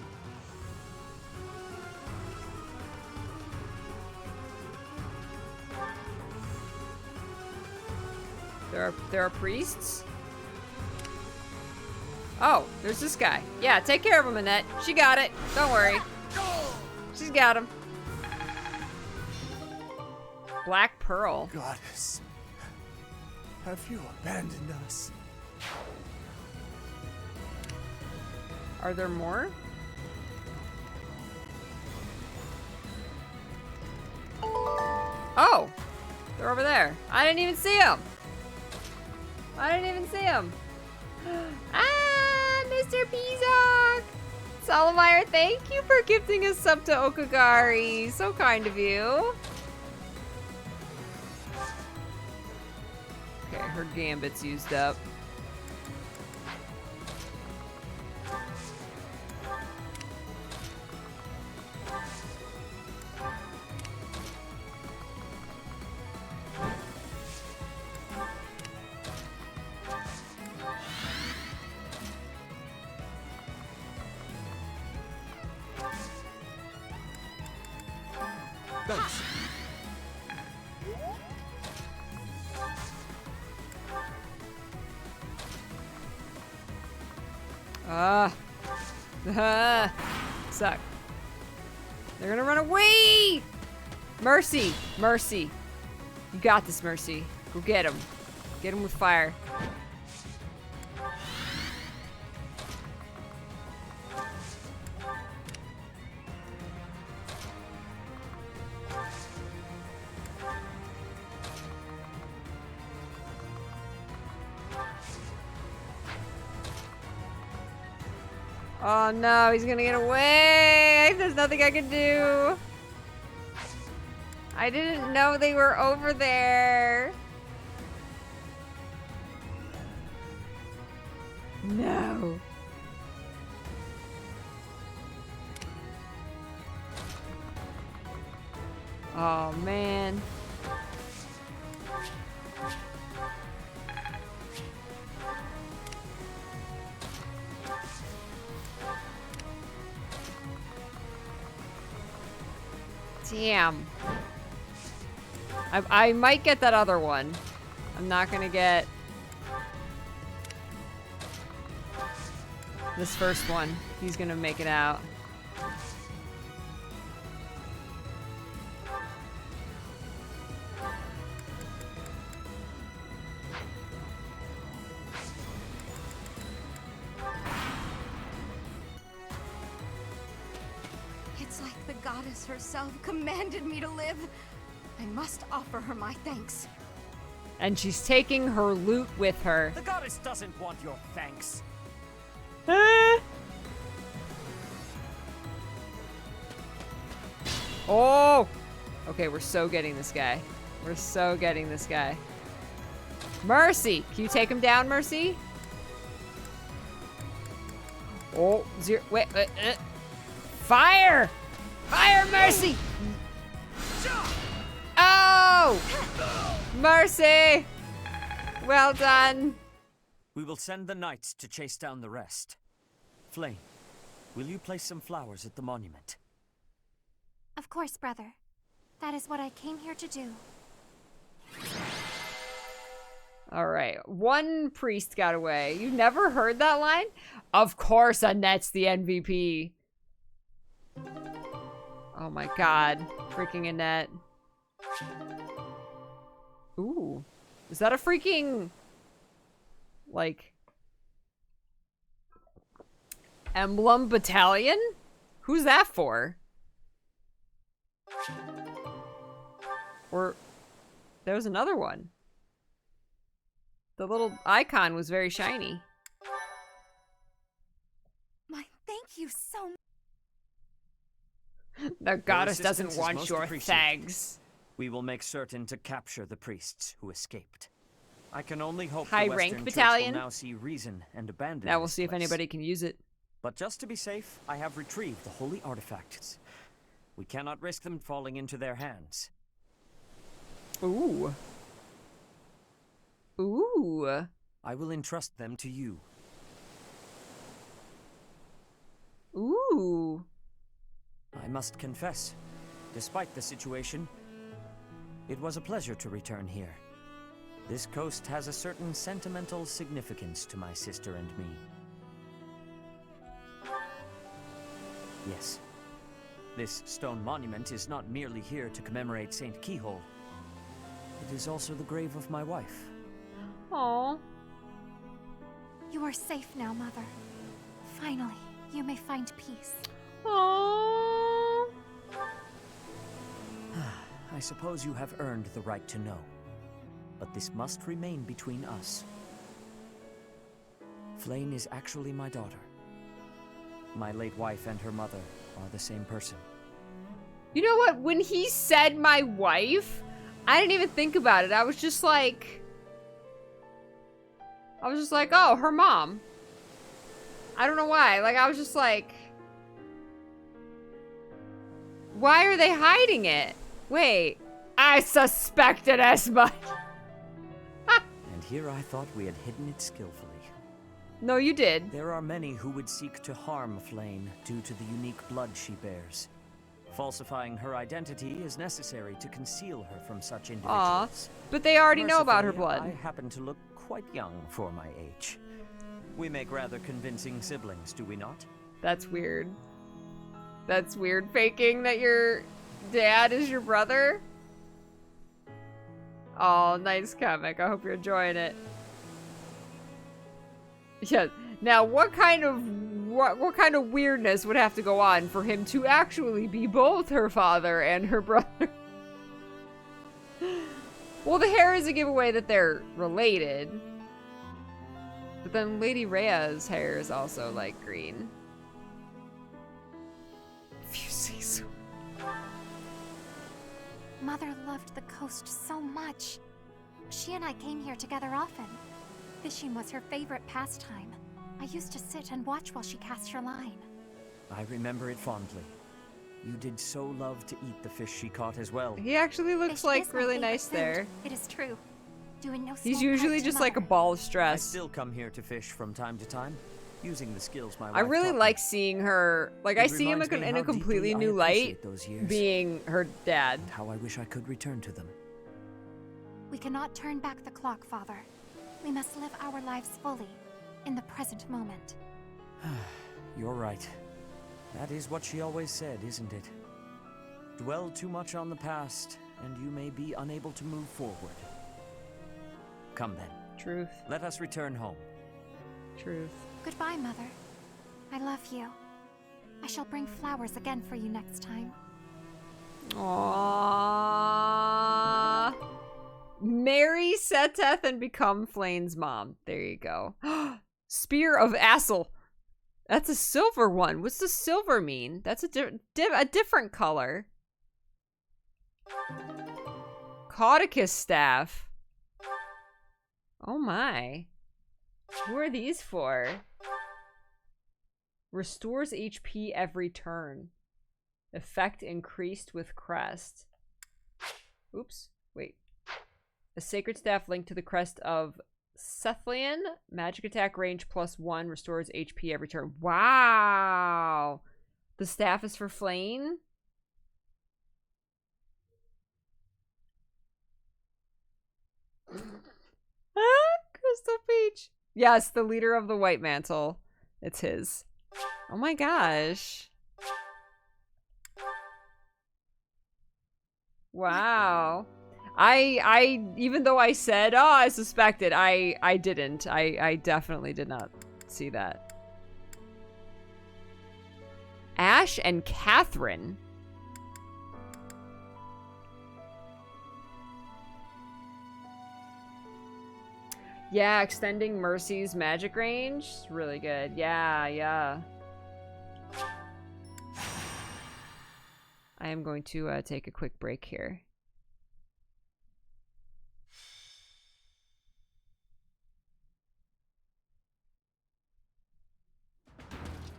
There are priests? Oh, there's this guy. Yeah, take care of him, Annette. She got it. Don't worry. She's got him. Black Pearl. Goddess, have you abandoned us? Are there more? Oh, they're over there. I didn't even see them. I didn't even see him. Ah, Mr. Bezok! Salamire, thank you for gifting a sub to Okagari. So kind of you. Okay, her gambit's used up. Thanks. Suck. They're gonna run away! Mercy! Mercy. You got this, Mercy. Go get him. Get him with fire. Oh no, he's gonna get away! There's nothing I can do! I didn't know they were over there! No! Oh man. Damn. I might get that other one. I'm not gonna get this first one. He's gonna make it out. It's like the goddess herself commanded me to live. I must offer her my thanks. And she's taking her loot with her. The goddess doesn't want your thanks. Oh! Okay, we're so getting this guy. We're so getting this guy. Mercy! Can you take him down, Mercy? Oh, zero. Wait. Fire! Fire, Mercy! Oh! Mercy! Well done. We will send the knights to chase down the rest. Flame, will you place some flowers at the monument? Of course, brother. That is what I came here to do. All right. One priest got away. You never heard that line? Of course Annette's the MVP. Oh my god. Freaking Annette. Ooh. Is that a freaking... like... Emblem battalion? Who's that for? Or there was another one. The little icon was very shiny. My thank you so much. The goddess doesn't assistance is want most your appreciated. thanks. We will make certain to capture the priests who escaped. I can only hope High the rank Western Church battalion. will now see reason and abandon Now we'll this see if place. anybody can use it. But just to be safe, I have retrieved the holy artifacts. We cannot risk them falling into their hands. Ooh. Ooh. I will entrust them to you. Ooh. I must confess, despite the situation, it was a pleasure to return here. This coast has a certain sentimental significance to my sister and me. Yes. This stone monument is not merely here to commemorate Saint Keyhole. It is also the grave of my wife. Aww. You are safe now, Mother. Finally, you may find peace. Aww. I suppose you have earned the right to know. But this must remain between us. Flane is actually my daughter. My late wife and her mother are the same person. You know what? When he said my wife, I didn't even think about it. I was just like, oh, her mom. I don't know why. Like, I was just like, why are they hiding it? Wait, I suspected as much. And here I thought we had hidden it skillfully. No, you did. There are many who would seek to harm Flane due to the unique blood she bears. Falsifying her identity is necessary to conceal her from such individuals. Aw, but they already know about her blood. I happen to look quite young for my age. We make rather convincing siblings, do we not? That's weird. That's weird, faking that your dad is your brother. Oh, nice comic. I hope you're enjoying it. Yeah. Now, what kind of weirdness would have to go on for him to actually be both her father and her brother? Well, the hair is a giveaway that they're related. But then Lady Rhea's hair is also, like, green. If you say so. Mother loved the coast so much. She and I came here together often. Fishing was her favorite pastime. I used to sit and watch while she cast her line. I remember it fondly. You did so love to eat the fish she caught as well. He actually looks Fish like is my really favorite nice food. there. It is true. Doing no He's small usually part to just like a Mother. ball of I stress. still come here to fish from time to time, using the skills my wife I really taught me. like seeing her, like, It I see him reminds me in how a completely deeply I new light, appreciate those years. being her dad. And how I wish I could return to them. We cannot turn back the clock, Father. We must live our lives fully, in the present moment. You're right. That is what she always said, isn't it? Dwell too much on the past, and you may be unable to move forward. Come then. Truth. Let us return home. Truth. Goodbye, Mother. I love you. I shall bring flowers again for you next time. Aww. Marry Seteth and become Flane's mom. There you go. Spear of Assel. That's a silver one. What's the silver mean? That's a different color. Caudicus staff. Oh my. Who are these for? Restores HP every turn. Effect increased with crest. Oops. Wait. A sacred staff linked to the crest of Sethlian. Magic attack range +1. Restores HP every turn. Wow. The staff is for Flane? Crystal Peach. Yes, the leader of the White Mantle. It's his. Oh my gosh. Wow. I even though I said, oh, I suspected, I didn't. I definitely did not see that. Ash and Catherine. Yeah, extending Mercy's magic range is really good. Yeah, yeah. I am going to take a quick break here.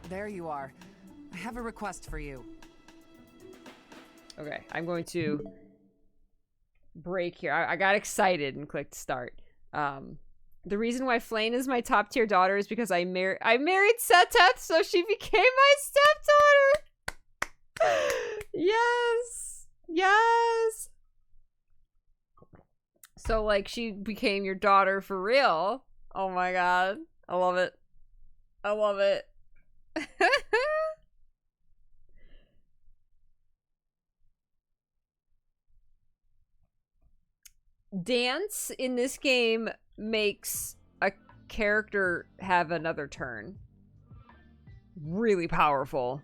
There you are. I have a request for you. Okay, I'm going to break here. I got excited and clicked start. The reason why Flane is my top tier daughter is because I married Seteth, so she became my stepdaughter. Yes, yes. So like she became your daughter for real. Oh my god, I love it. I love it. Dance in this game makes a character have another turn. Really powerful.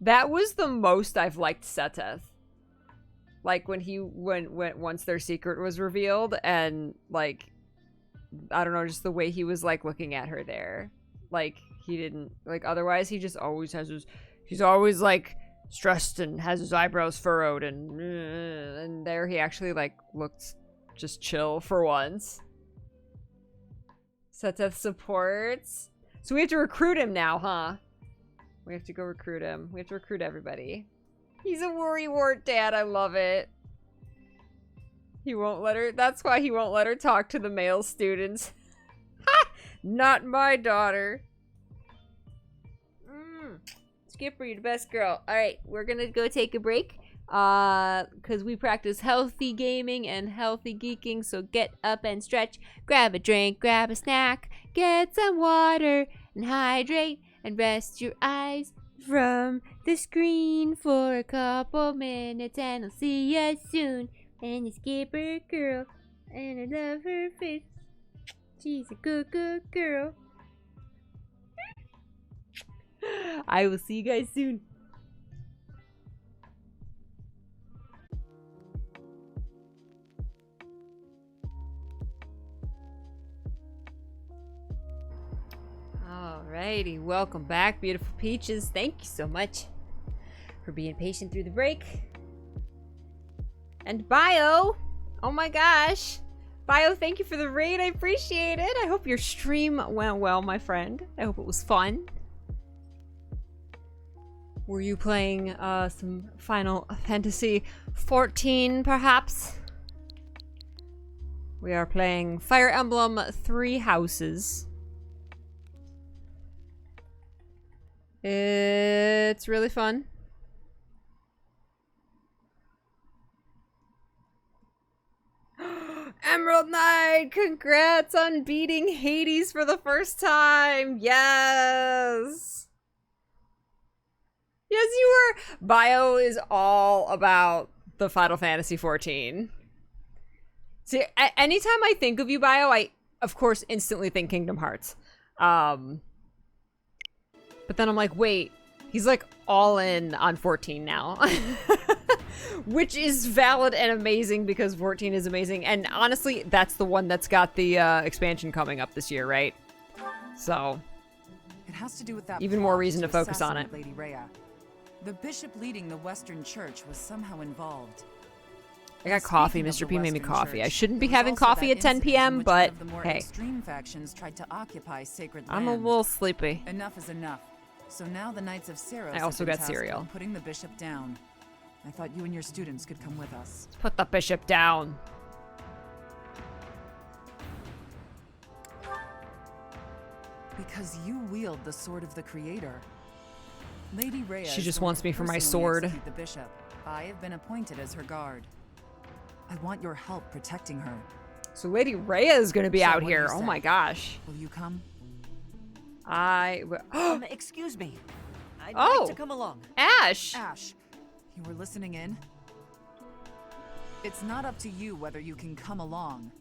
That was the most I've liked Seteth. Like when once their secret was revealed and like I don't know, just the way he was like looking at her there. Like he didn't like otherwise he just always has his he's always like stressed and has his eyebrows furrowed and there he actually like looked just chill for once. Seteth supports. So we have to recruit him now, huh? We have to go recruit him. We have to recruit everybody. He's a worrywart dad. I love it. He won't let her. That's why he won't let her talk to the male students. Ha! Not my daughter. Skipper, you're the best girl. Alright, we're gonna go take a break. Because we practice healthy gaming and healthy geeking. So get up and stretch. Grab a drink, grab a snack. Get some water and hydrate. And rest your eyes from the screen for a couple minutes. And I'll see ya soon. And the Skipper girl. And I love her face. She's a good, good girl. I will see you guys soon. Alrighty, welcome back, beautiful peaches. Thank you so much for being patient through the break. And Bio, oh my gosh. Bio, thank you for the raid. I appreciate it. I hope your stream went well, my friend. I hope it was fun. Were you playing some Final Fantasy 14, perhaps? We are playing Fire Emblem 3 Houses. It's really fun. Emerald Knight! Congrats on beating Hades for the first time! Yes! Yes, you were! Bio is all about the Final Fantasy 14. See, anytime I think of you, Bio, I, of course, instantly think Kingdom Hearts. But then I'm like, wait, he's like all in on 14 now. Which is valid and amazing because 14 is amazing. And honestly, that's the one that's got the expansion coming up this year, right? So, it has to do with that even more reason to focus on it. Lady Rhea. The bishop leading the Western Church was somehow involved. I got coffee. Mr. P made me coffee. I shouldn't be having coffee at 10 p.m., but hey. Extreme factions tried to occupy sacred land. I'm a little sleepy. Enough is enough. So now the Knights of Ceros I also got tasked cereal. with putting the bishop down. I thought you and your students could come with us. Let's put the bishop down. Because you wield the sword of the Creator. Lady Rhea She just wants me for my sword. The bishop. I have been appointed as her guard. I want your help protecting her. So Lady Rhea is going to be out here. Oh my gosh. Will you come? Excuse me. I'd Oh. like to come along. Ash! Ash, you were listening in? It's not up to you whether you can come along.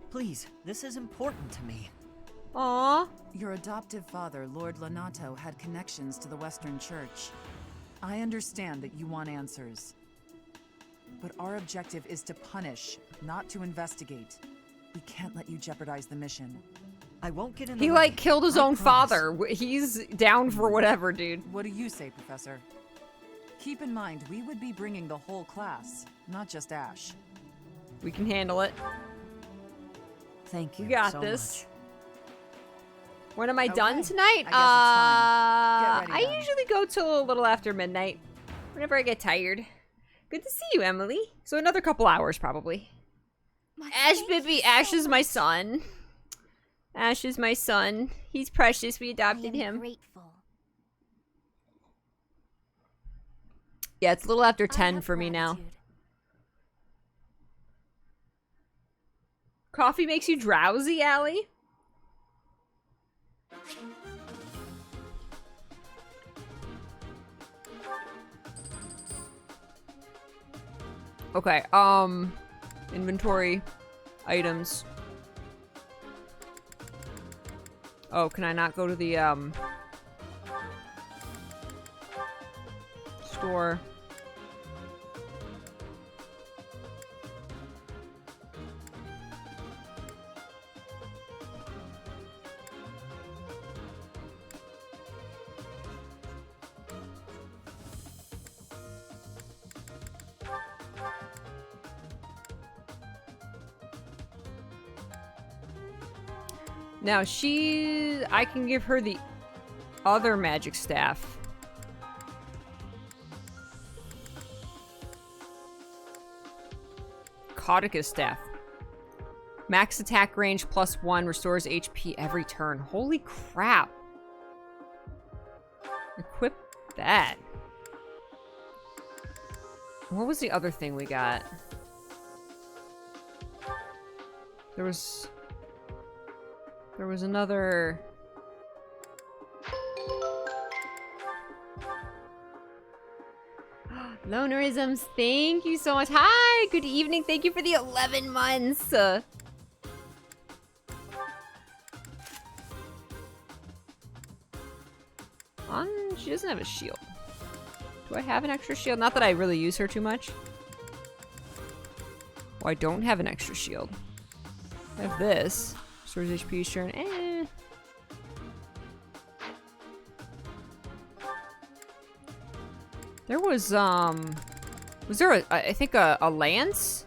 Please, this is important to me. Aww. Your adoptive father, Lord Lonato, had connections to the Western Church. I understand that you want answers. But our objective is to punish, not to investigate. We can't let you jeopardize the mission. I won't get in the He, way. like, killed his I own promise. father. He's down for whatever, dude. What do you say, Professor? Keep in mind, we would be bringing the whole class, not just Ash. We can handle it. Thank you. We got so this. much. When am I done tonight? I guess it's time. Get ready, I then. usually go till a little after midnight. Whenever I get tired. Good to see you, Emily. So another couple hours, probably. Ash, baby. Ash is my son. Ash is my son. He's precious. We adopted him. Grateful. Yeah, it's a little after 10 for me now. Coffee makes you drowsy, Allie? Okay, inventory, items. Oh, can I not go to the, store? Now I can give her the other magic staff. Caudicus staff. Max attack range +1 restores HP every turn. Holy crap. Equip that. What was the other thing we got? There was another... Lonerisms, thank you so much. Hi, good evening. Thank you for the 11 months. She doesn't have a shield. Do I have an extra shield? Not that I really use her too much. Oh, I don't have an extra shield. I have this. Restores HP each turn. There was there I think a lance?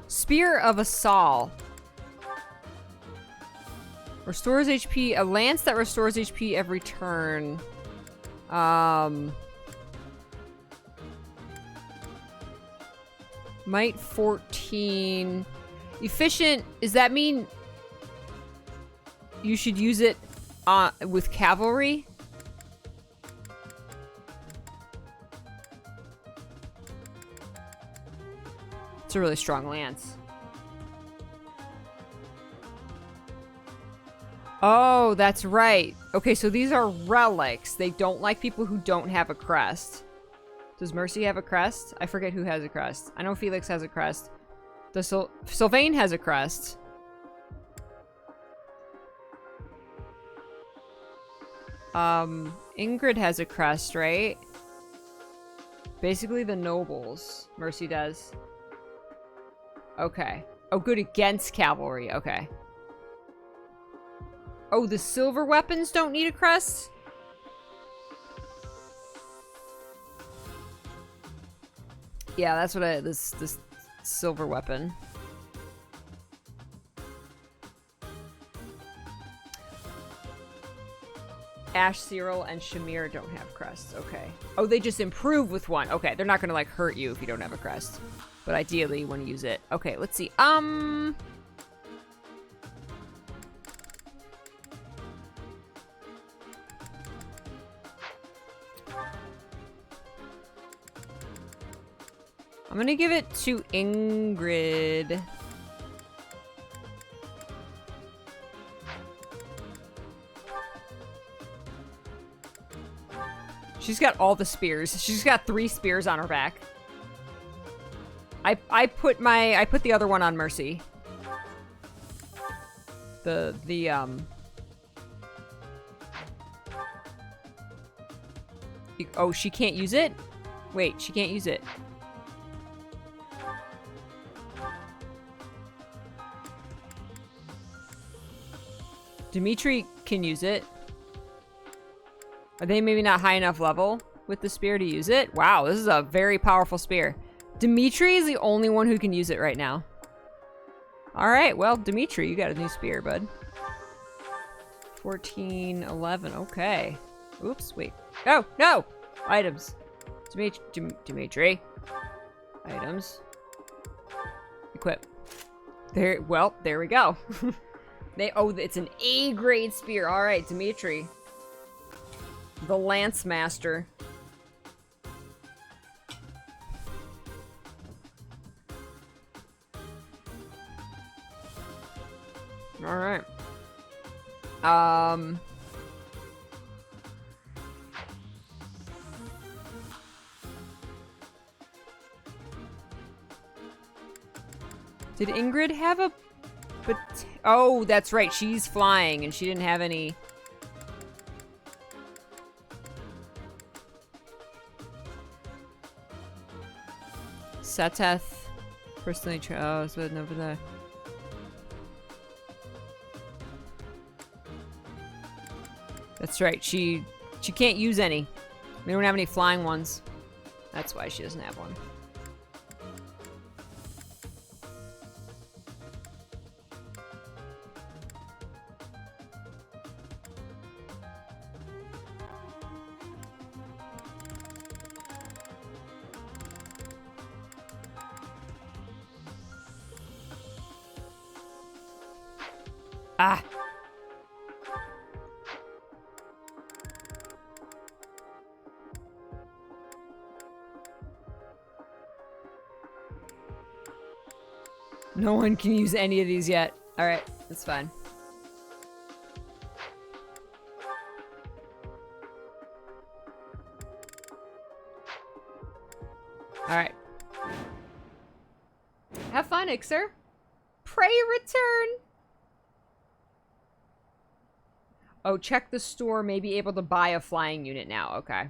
Spear of Assault. Restores HP, a lance that restores HP every turn. Might 14. Efficient, does that mean you should use it with cavalry? It's a really strong lance. Oh, that's right. Okay, so these are relics. They don't like people who don't have a crest. Does Mercy have a crest? I forget who has a crest. I know Felix has a crest. Sylvain has a crest. Ingrid has a crest, right? Basically the nobles. Mercy does. Okay. Oh, good against cavalry. Okay. Oh, the silver weapons don't need a crest? Yeah, that's what this silver weapon. Ash, Cyril, and Shamir don't have crests. Okay. Oh, they just improve with one. Okay, they're not gonna, like, hurt you if you don't have a crest. But ideally, you want to use it. Okay, let's see. I'm gonna give it to Ingrid. She's got all the spears. She's got 3 spears on her back. I put the other one on Mercy. Oh, she can't use it? Wait, she can't use it. Dimitri can use it. Are they maybe not high enough level with the spear to use it? Wow, this is a very powerful spear. Dimitri is the only one who can use it right now. Alright, well, Dimitri, you got a new spear, bud. 14, 11, okay. Oops, wait. Oh, no! Items. Dimitri. Items. Equip. There, well, there we go. Oh, it's an A grade spear. Alright, Dimitri. The Lance Master. Alright. Did Ingrid have a... Oh, that's right. She's flying, and she didn't have any... Seteth. Personally... Oh, it's over there. That's right. She can't use any. We don't have any flying ones. That's why she doesn't have one. Ah! No one can use any of these yet. Alright, that's fine. Alright. Have fun, Ixer. Pray return! Oh, check the store. May be able to buy a flying unit now. Okay.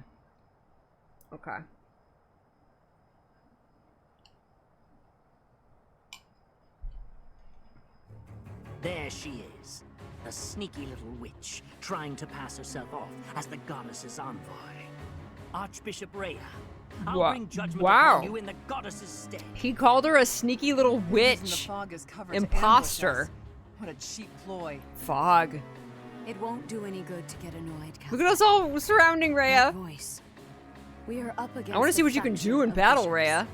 Okay. There she is, a sneaky little witch, trying to pass herself off as the goddess's envoy. Archbishop Rhea, I'll bring judgment upon you in the goddess's stead. He called her a sneaky little witch. Imposter. What a cheap ploy. Fog. It won't do any good to get annoyed, Cal. Look at us all surrounding Rhea. We are up against I want to see what you can do in battle, Rhea.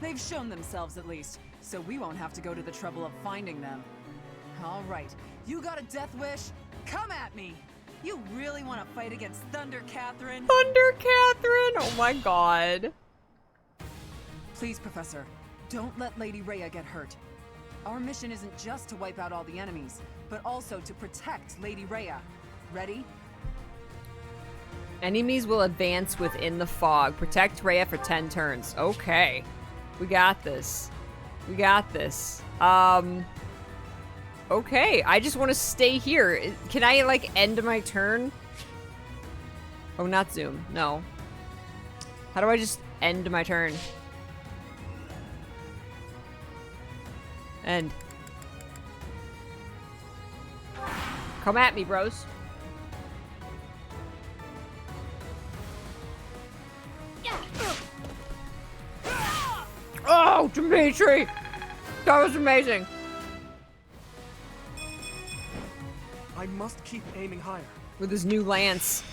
They've shown themselves at least, so we won't have to go to the trouble of finding them. All right, you got a death wish? Come at me! You really want to fight against Thunder Catherine? Thunder Catherine! Oh my god. Please, Professor, don't let Lady Rhea get hurt. Our mission isn't just to wipe out all the enemies, but also to protect Lady Rhea. Ready? Enemies will advance within the fog. Protect Rhea for 10 turns. Okay. We got this. We got this. Okay. I just want to stay here. Can I, like, end my turn? Oh, not zoom. No. How do I just end my turn? End. Come at me, bros. Oh, Dimitri! That was amazing. I must keep aiming higher. With his new lance.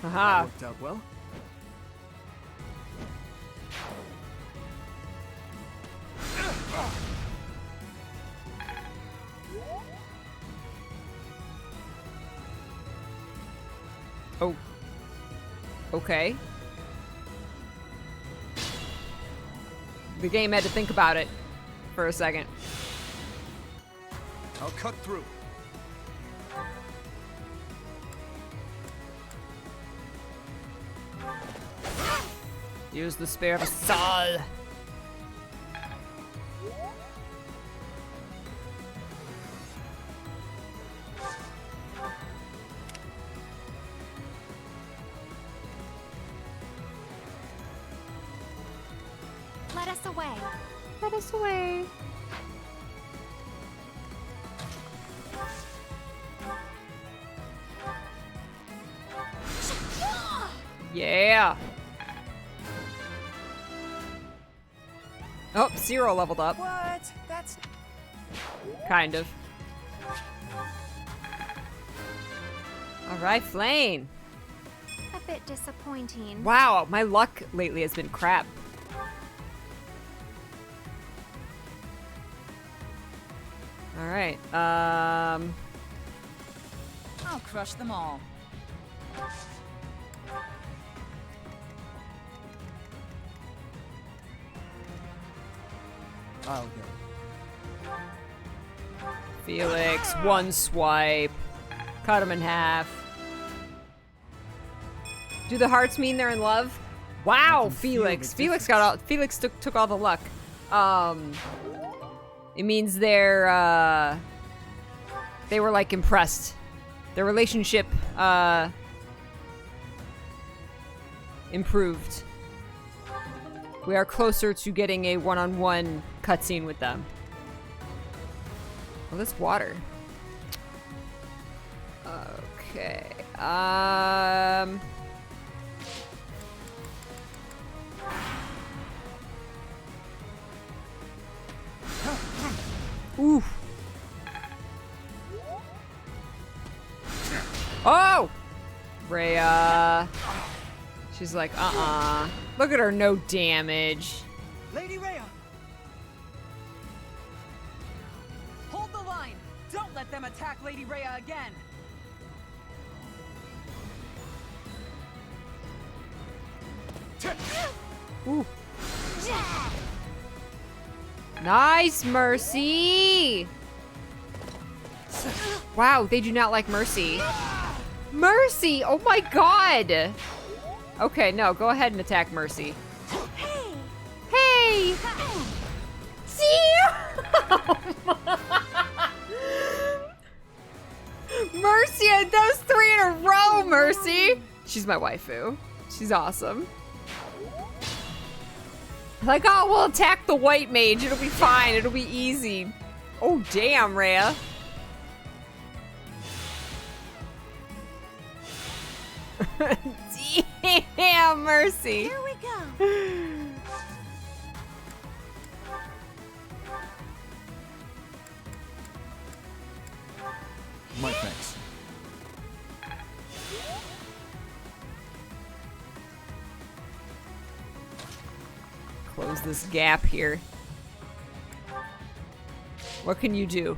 That Haha. worked out well. Oh. Okay. The game had to think about it for a second. I'll cut through. Use the spear of Asal. Let us away. Let us away. Yeah. Oh, Zero leveled up. What? That's... Kind of. Alright, Flame. A bit disappointing. Wow, my luck lately has been crap. Alright, I'll crush them all. I'll go. Felix, one swipe. Cut him in half. Do the hearts mean they're in love? Wow, Felix. Felix took all the luck. It means they were like impressed. Their relationship improved. We are closer to getting a one-on-one cutscene with them. Well, that's water. Okay. Ooh. Oh! Rhea. She's like, Look at her, no damage. Lady Rhea! Hold the line! Don't let them attack Lady Rhea again! Ooh. Nice, Mercy! Wow, they do not like Mercy. Mercy! Oh my god! Okay, no, go ahead and attack Mercy. Hey! See? Mercy, that was 3 in a row, Mercy! She's my waifu. She's awesome. Like, oh, we'll attack the white mage. It'll be fine. It'll be easy. Oh, damn, Rhea. Damn, Mercy. Here we go. My thanks. Close this gap here. What can you do?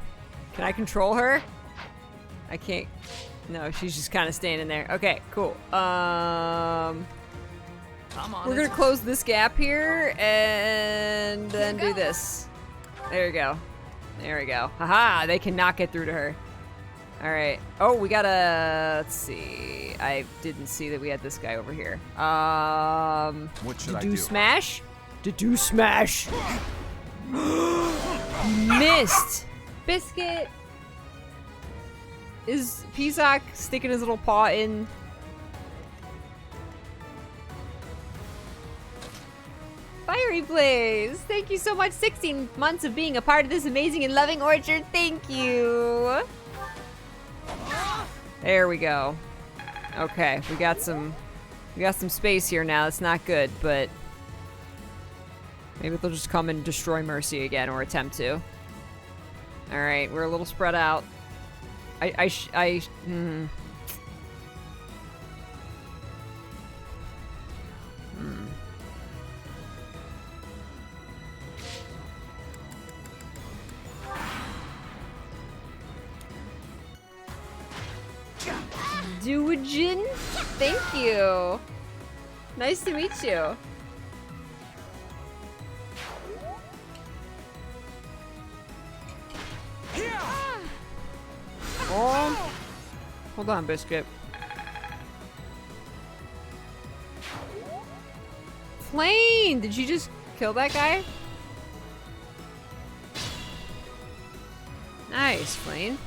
Can I control her? I can't. No, she's just kind of standing there. Okay, cool. We're gonna close this gap here and then do this. There we go. There we go. Haha, they cannot get through to her. All right. Oh, we gotta, let's see. I didn't see that we had this guy over here. What should I do? Smash? Do smash. Missed. Biscuit. Is Pizak sticking his little paw in? Fiery Blaze, thank you so much. 16 months of being a part of this amazing and loving orchard. Thank you. There we go. Okay, we got some space here now. That's not good, but maybe they'll just come and destroy Mercy again, or attempt to. All right, we're a little spread out. Duojin, thank you. Nice to meet you. Oh, hold on, Biscuit. Flame, did you just kill that guy? Nice, Flame.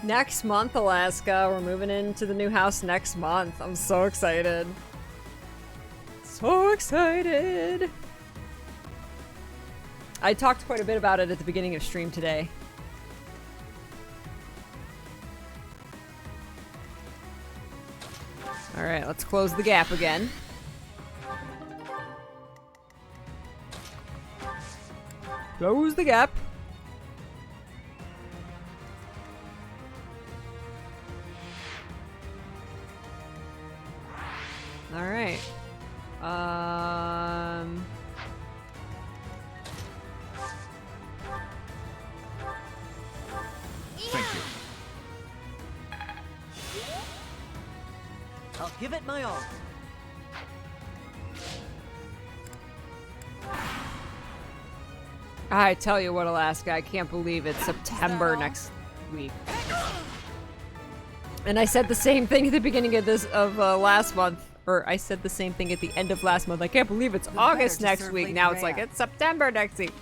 Next month, Alaska. We're moving into the new house next month. I'm so excited. So excited. I talked quite a bit about it at the beginning of stream today. Alright, let's close the gap again. Close the gap. Alright. Thank you. I'll give it my all. I tell you what, Alaska, I can't believe it's September next week. And I said the same thing at the beginning of last month. Or I said the same thing at the end of last month. I can't believe it's August next week. Now it's like, it's September next week.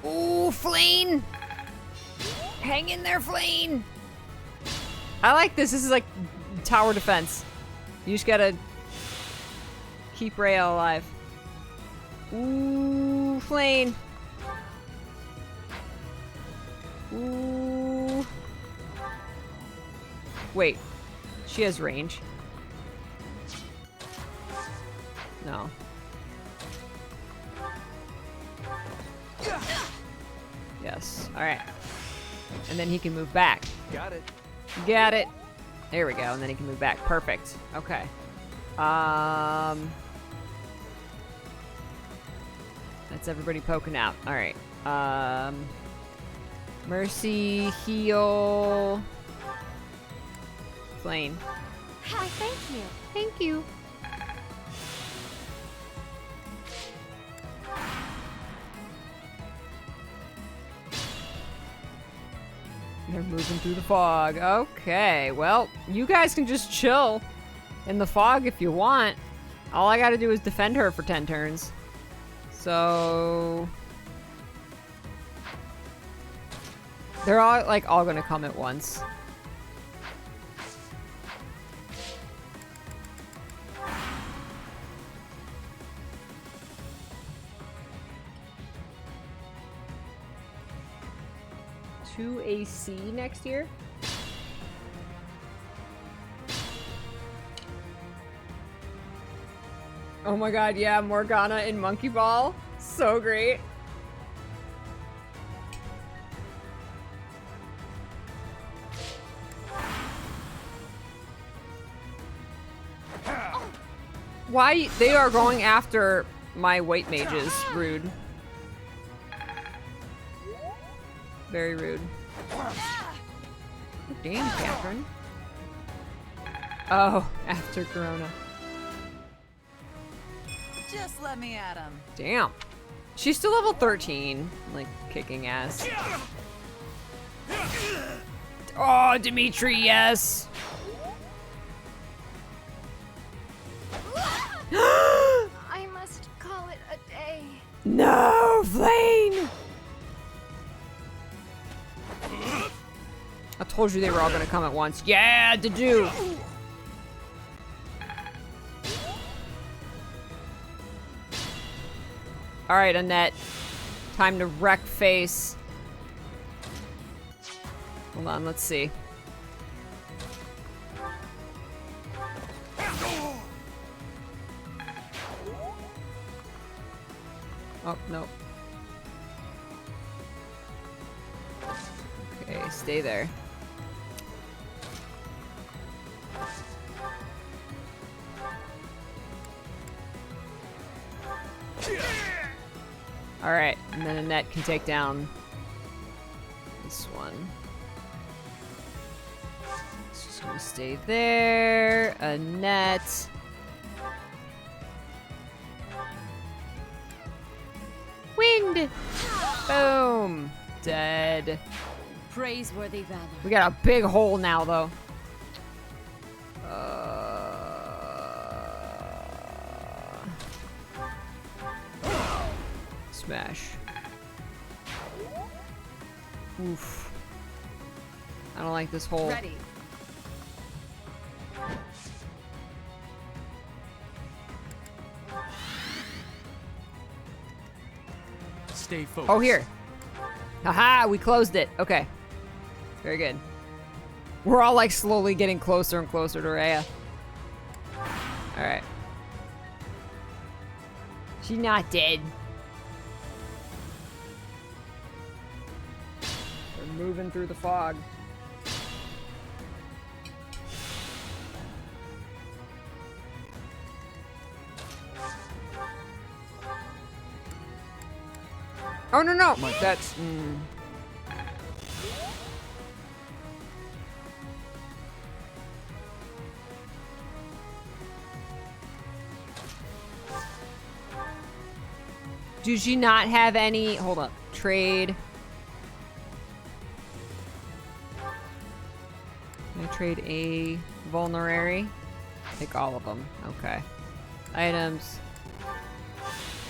Ooh, Flayne! Hang in there, Flayne! I like this. This is like tower defense. You just gotta keep Rhea alive. Ooh, Flayne. Ooh. Wait. She has range. No. Yes. Alright. And then he can move back. Got it. Got it. There we go. And then he can move back. Perfect. Okay. That's everybody poking out. Alright. Mercy, heal. Flayne. Hi, thank you. Thank you. They're moving through the fog. Okay, well, you guys can just chill in the fog if you want. All I gotta do is defend her for 10 turns. So... they're all gonna come at once. To AC next year? Oh my god, yeah, Morgana in Monkey Ball. So great. Why? They are going after my white mages. Rude. Very rude. Oh, damn, Catherine. Oh, after Corona. Just let me at him. Damn. She's still level 13. Like, kicking ass. Oh, Dimitri, yes! I must call it a day. No, Flayne! I told you they were all gonna come at once. Yeah, Dedu! Alright, Annette. Time to wreck face. Hold on, let's see. Oh, no. Okay, stay there. Alright, and then Annette can take down this one. It's just gonna stay there. Annette. Wind! Boom! Dead. Praiseworthy valor. We got a big hole now, though. This Smash. Oof. I don't like this whole... Ready. Stay focused. Oh, here. Haha, we closed it. Okay. Very good. We're all like slowly getting closer and closer to Rhea. Alright. She's not dead. We're moving through the fog. Oh, no, no! That's... Do she not have any... Hold up. Trade. Can I trade a vulnerary? Take all of them. Okay. Items.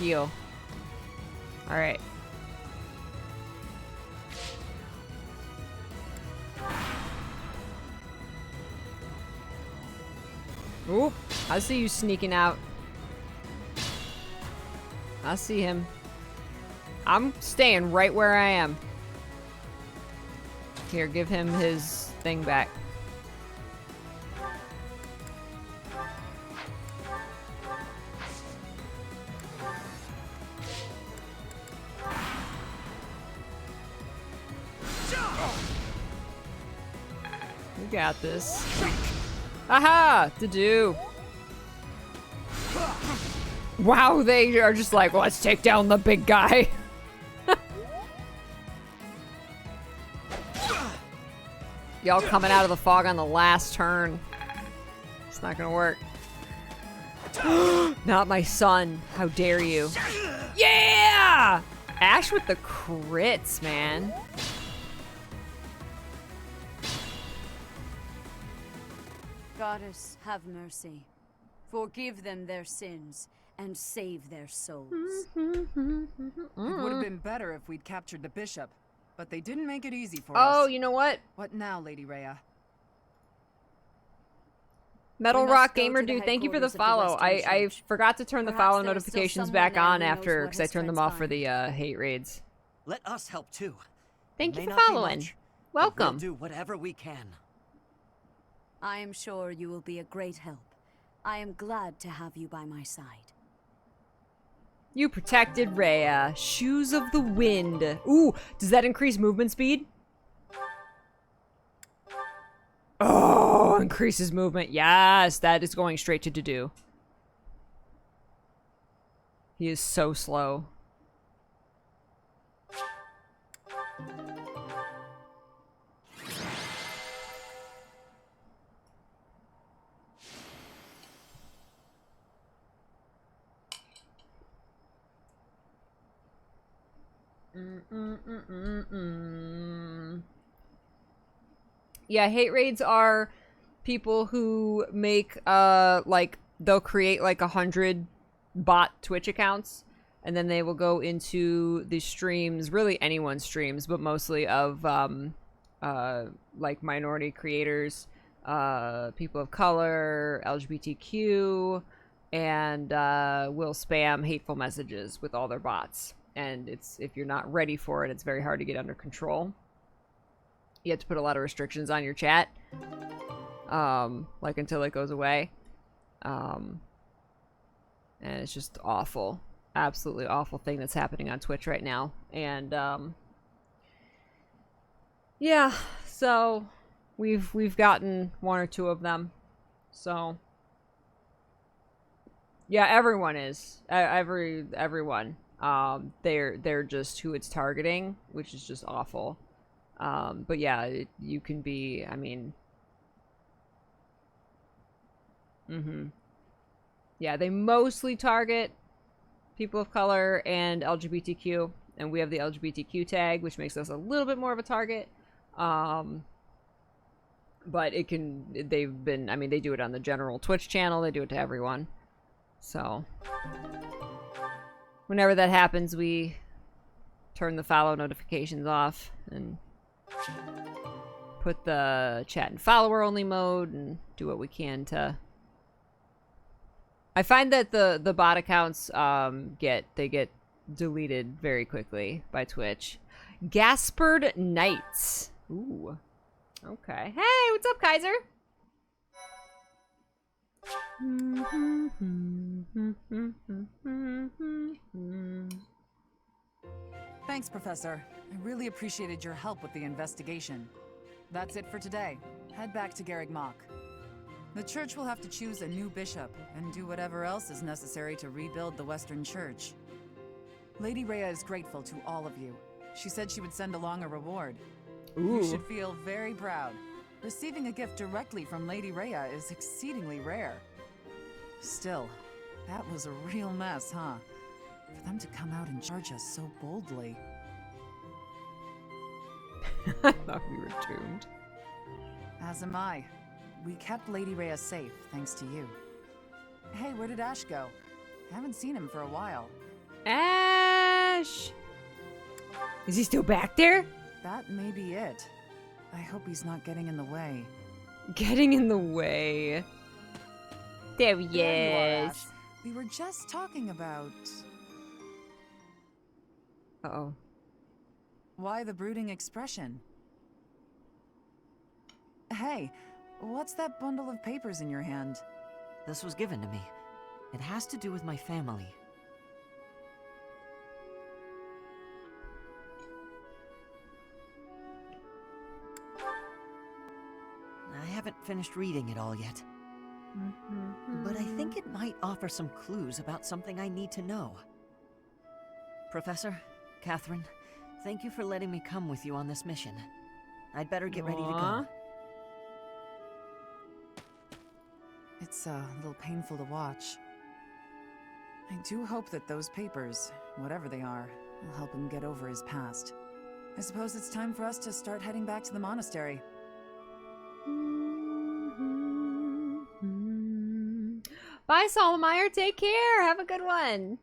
Heal. Alright. Oop. I see you sneaking out. I see him. I'm staying right where I am. Here, give him his thing back. We got this. Aha! To do. Wow, they are just like, let's take down the big guy. Y'all coming out of the fog on the last turn. It's not gonna work. Not my son. How dare you. Yeah! Ash with the crits, man. Goddess, have mercy. Forgive them their sins and save their souls. It would have been better if we'd captured the bishop, but they didn't make it easy for us. Oh, you know what? What now, Lady Rhea? Metal Rock Gamer Dude, thank you for the follow. I forgot to turn the follow notifications back on after, because I turned them off for the hate raids. Let us help too. Thank you May for not be following. much, but Welcome. We'll do whatever we can. I am sure you will be a great help. I am glad to have you by my side. You protected Rhea. Shoes of the Wind. Ooh, does that increase movement speed? Oh, increases movement. Yes, that is going straight to Dudu. He is so slow. Yeah, hate raids are people who make like they'll create like 100 bot Twitch accounts, and then they will go into the streams, really anyone's streams, but mostly of like minority creators, people of color, LGBTQ, and will spam hateful messages with all their bots. And it's, if you're not ready for it, it's very hard to get under control. You have to put a lot of restrictions on your chat, like until it goes away. And it's just awful, absolutely awful thing that's happening on Twitch right now. And yeah, so we've gotten one or two of them. So yeah, everyone is everyone. They're just who it's targeting, which is just awful. But yeah, you can be, I mean, yeah, they mostly target people of color and LGBTQ, and we have the LGBTQ tag, which makes us a little bit more of a target. But it can, they've been, I mean, they do it on the general Twitch channel, they do it to everyone. So whenever that happens, we turn the follow notifications off and put the chat in follower only mode and do what we can to... I find that the bot accounts get deleted very quickly by Twitch. Gaspered Knights. Ooh. Okay. Hey, what's up, Kaiser? Thanks, Professor. I really appreciated your help with the investigation. That's it for today. Head back to Garreg Mach. The church will have to choose a new bishop and do whatever else is necessary to rebuild the Western Church. Lady Rhea is grateful to all of you. She said she would send along a reward. Ooh. You should feel very proud. Receiving a gift directly from Lady Rhea is exceedingly rare. Still, that was a real mess, huh? For them to come out and charge us so boldly. I thought we were doomed. As am I. We kept Lady Rhea safe, thanks to you. Hey, where did Ash go? Haven't seen him for a while. Ash! Is he still back there? That may be it. I hope he's not getting in the way. Getting in the way. There he There you are, is. Ash. We were just talking about... Uh-oh. Why the brooding expression? Hey, what's that bundle of papers in your hand? This was given to me. It has to do with my family. I haven't finished reading it all yet. But I think it might offer some clues about something I need to know. Professor, Catherine, thank you for letting me come with you on this mission. I'd better get ready to go. It's a little painful to watch. I do hope that those papers, whatever they are, will help him get over his past. I suppose it's time for us to start heading back to the monastery. Bye, Solomire. Take care. Have a good one.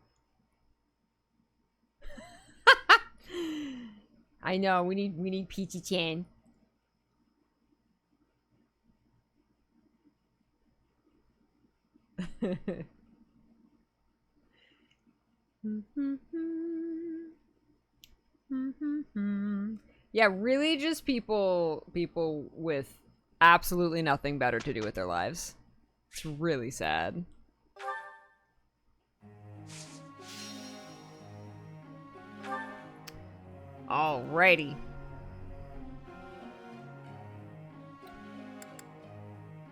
I know. We need Peachy Chan. Yeah, really just people with absolutely nothing better to do with their lives. It's really sad. Alrighty.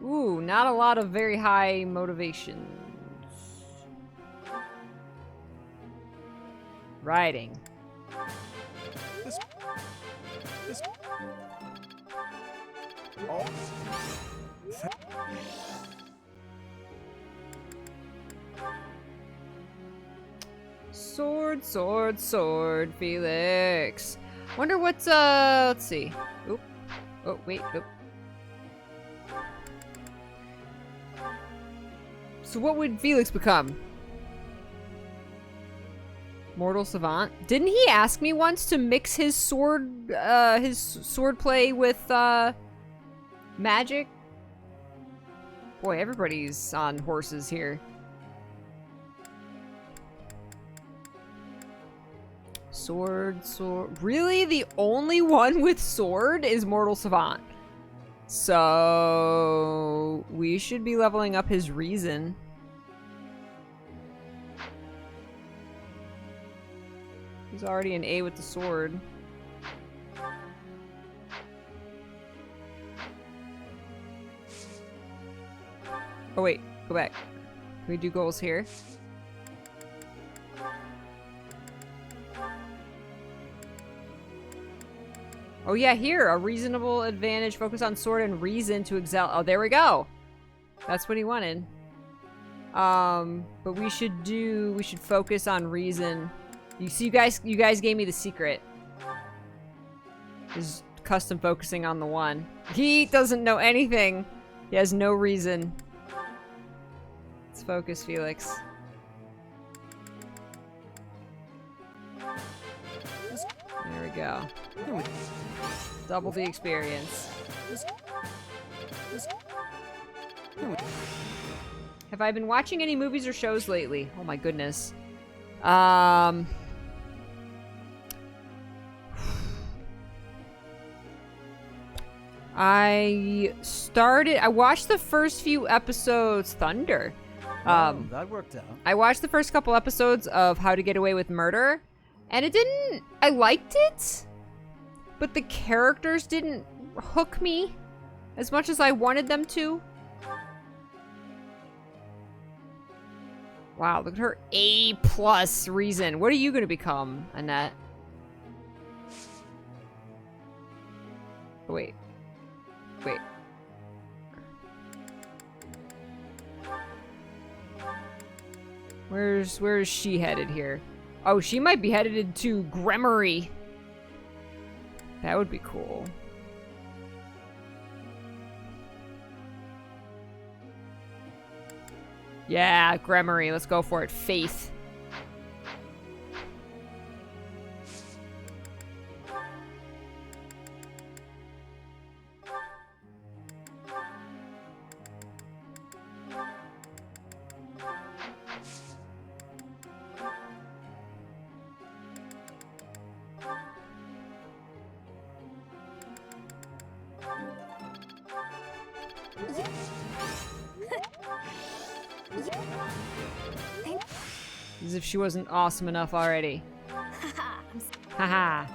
Ooh, not a lot of very high motivations. Riding. Sword, sword, sword, Felix. Wonder what's, let's see. Oop. Oh, wait, oop. So what would Felix become? Mortal Savant? Didn't he ask me once to mix his sword play with, magic? Boy, everybody's on horses here. Sword, sword. Really? The only one with sword is Mortal Savant. So we should be leveling up his reason. He's already an A with the sword. Oh wait, go back. Can we do goals here? Oh yeah, here, a reasonable advantage. Focus on sword and reason to excel. Oh, there we go. That's what he wanted. But we should focus on reason. You see, you guys gave me the secret. Is custom focusing on the one. He doesn't know anything. He has no reason. Let's focus, Felix. go. Double the experience. Have I been watching any movies or shows lately? Oh my goodness. I watched the first few episodes. Thunder. That worked out. I watched the first couple episodes of How to Get Away with Murder, and I liked it, but the characters didn't hook me as much as I wanted them to. Wow, look at her A+ reason. What are you gonna become, Annette? Wait. Wait. Where's she headed here? Oh, she might be headed into Gremory. That would be cool. Yeah, Gremory. Let's go for it. Faith. As if she wasn't awesome enough already. Haha.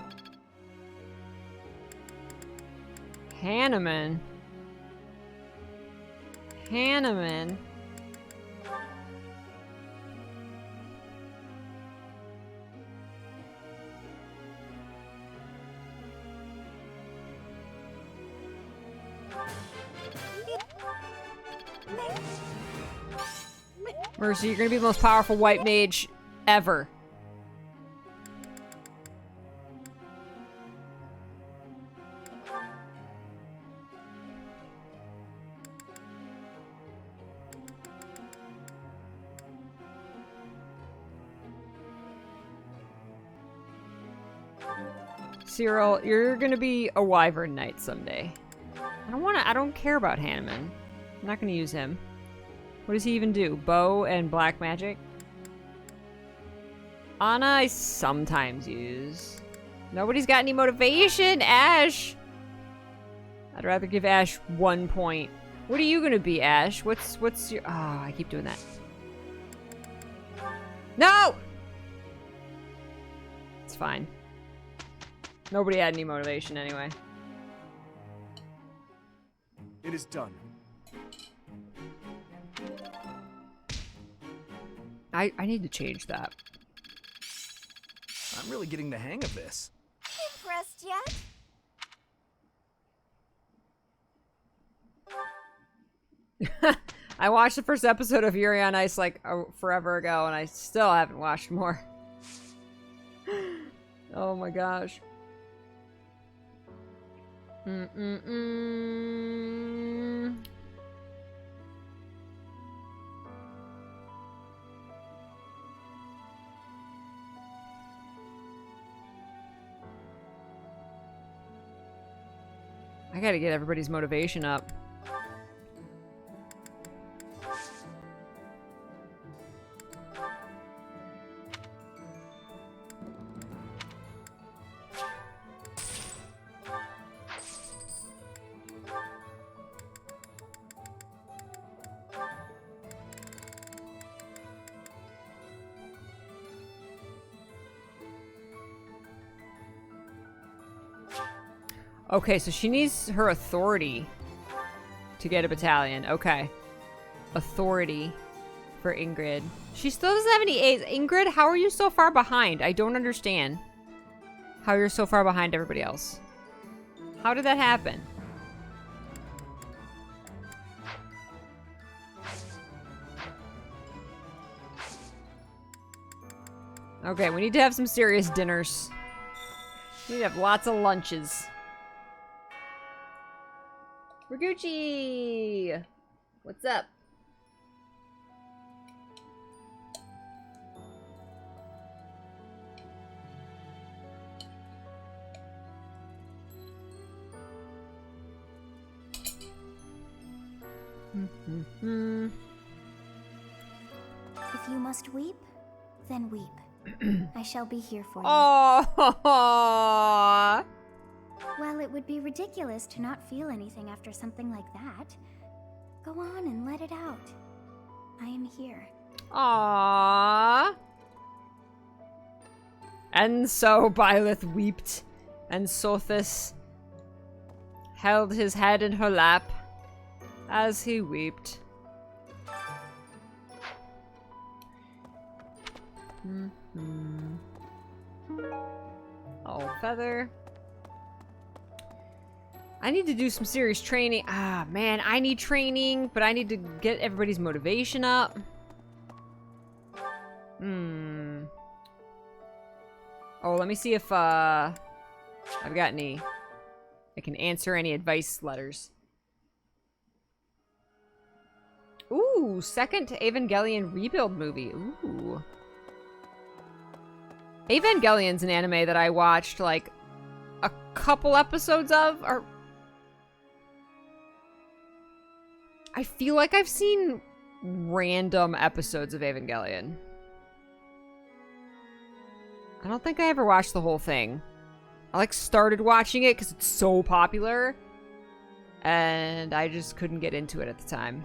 Hanneman. Hanneman. Mercy, you're gonna be the most powerful white mage ever. Cyril, you're gonna be a wyvern knight someday. I don't care about Hanneman. I'm not gonna use him. What does he even do? Bow and black magic? Anna I sometimes use. Nobody's got any motivation, Ash! I'd rather give Ash 1 point. What are you gonna be, Ash? What's your... Oh, I keep doing that. No! It's fine. Nobody had any motivation anyway. It is done. I need to change that. I'm really getting the hang of this. Impressed yet? I watched the first episode of Yuri on Ice like forever ago, and I still haven't watched more. Oh my gosh. I gotta get everybody's motivation up. Okay, so she needs her authority to get a battalion. Okay. Authority for Ingrid. She still doesn't have any A's. Ingrid, how are you so far behind? I don't understand how you're so far behind everybody else. How did that happen? Okay, we need to have some serious dinners. We need to have lots of lunches. Raguchi! What's up? If you must weep, then weep. I shall be here for you. Oh. Well, it would be ridiculous to not feel anything after something like that. Go on and let it out. I am here. Aww. And so Byleth wept, and Sothis held his head in her lap as he wept. Oh, feather. I need to do some serious training. Ah, man, I need training, but I need to get everybody's motivation up. Oh, let me see if, I've got any... I can answer any advice letters. Ooh, second Evangelion rebuild movie. Ooh. Evangelion's an anime that I watched, like, a couple episodes of, or... I feel like I've seen random episodes of Evangelion. I don't think I ever watched the whole thing. I, like, started watching it because it's so popular, and I just couldn't get into it at the time.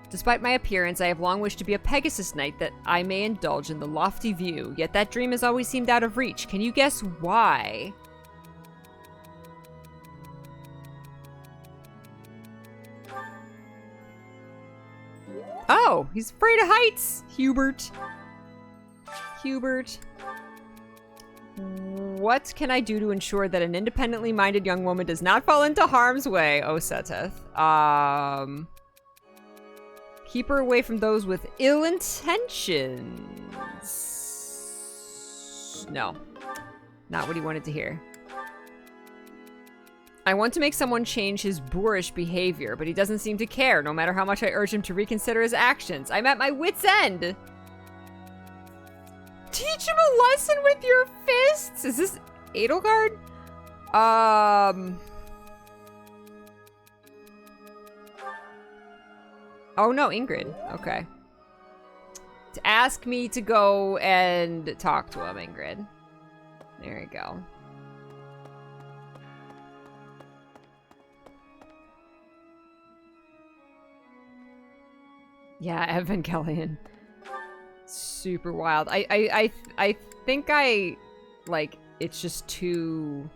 Despite my appearance, I have long wished to be a Pegasus Knight that I may indulge in the lofty view, yet that dream has always seemed out of reach. Can you guess why? Oh, he's afraid of heights! Hubert. Hubert. What can I do to ensure that an independently minded young woman does not fall into harm's way? Oh, Seteth. Keep her away from those with ill intentions. No. Not what he wanted to hear. I want to make someone change his boorish behavior, but he doesn't seem to care, no matter how much I urge him to reconsider his actions. I'm at my wit's end. Teach him a lesson with your fists? Is this Edelgard? Oh no, Ingrid. Okay. To ask me to go and talk to him, Ingrid. There you go. Yeah, Evangelion. Super wild. I think I, like, it's just too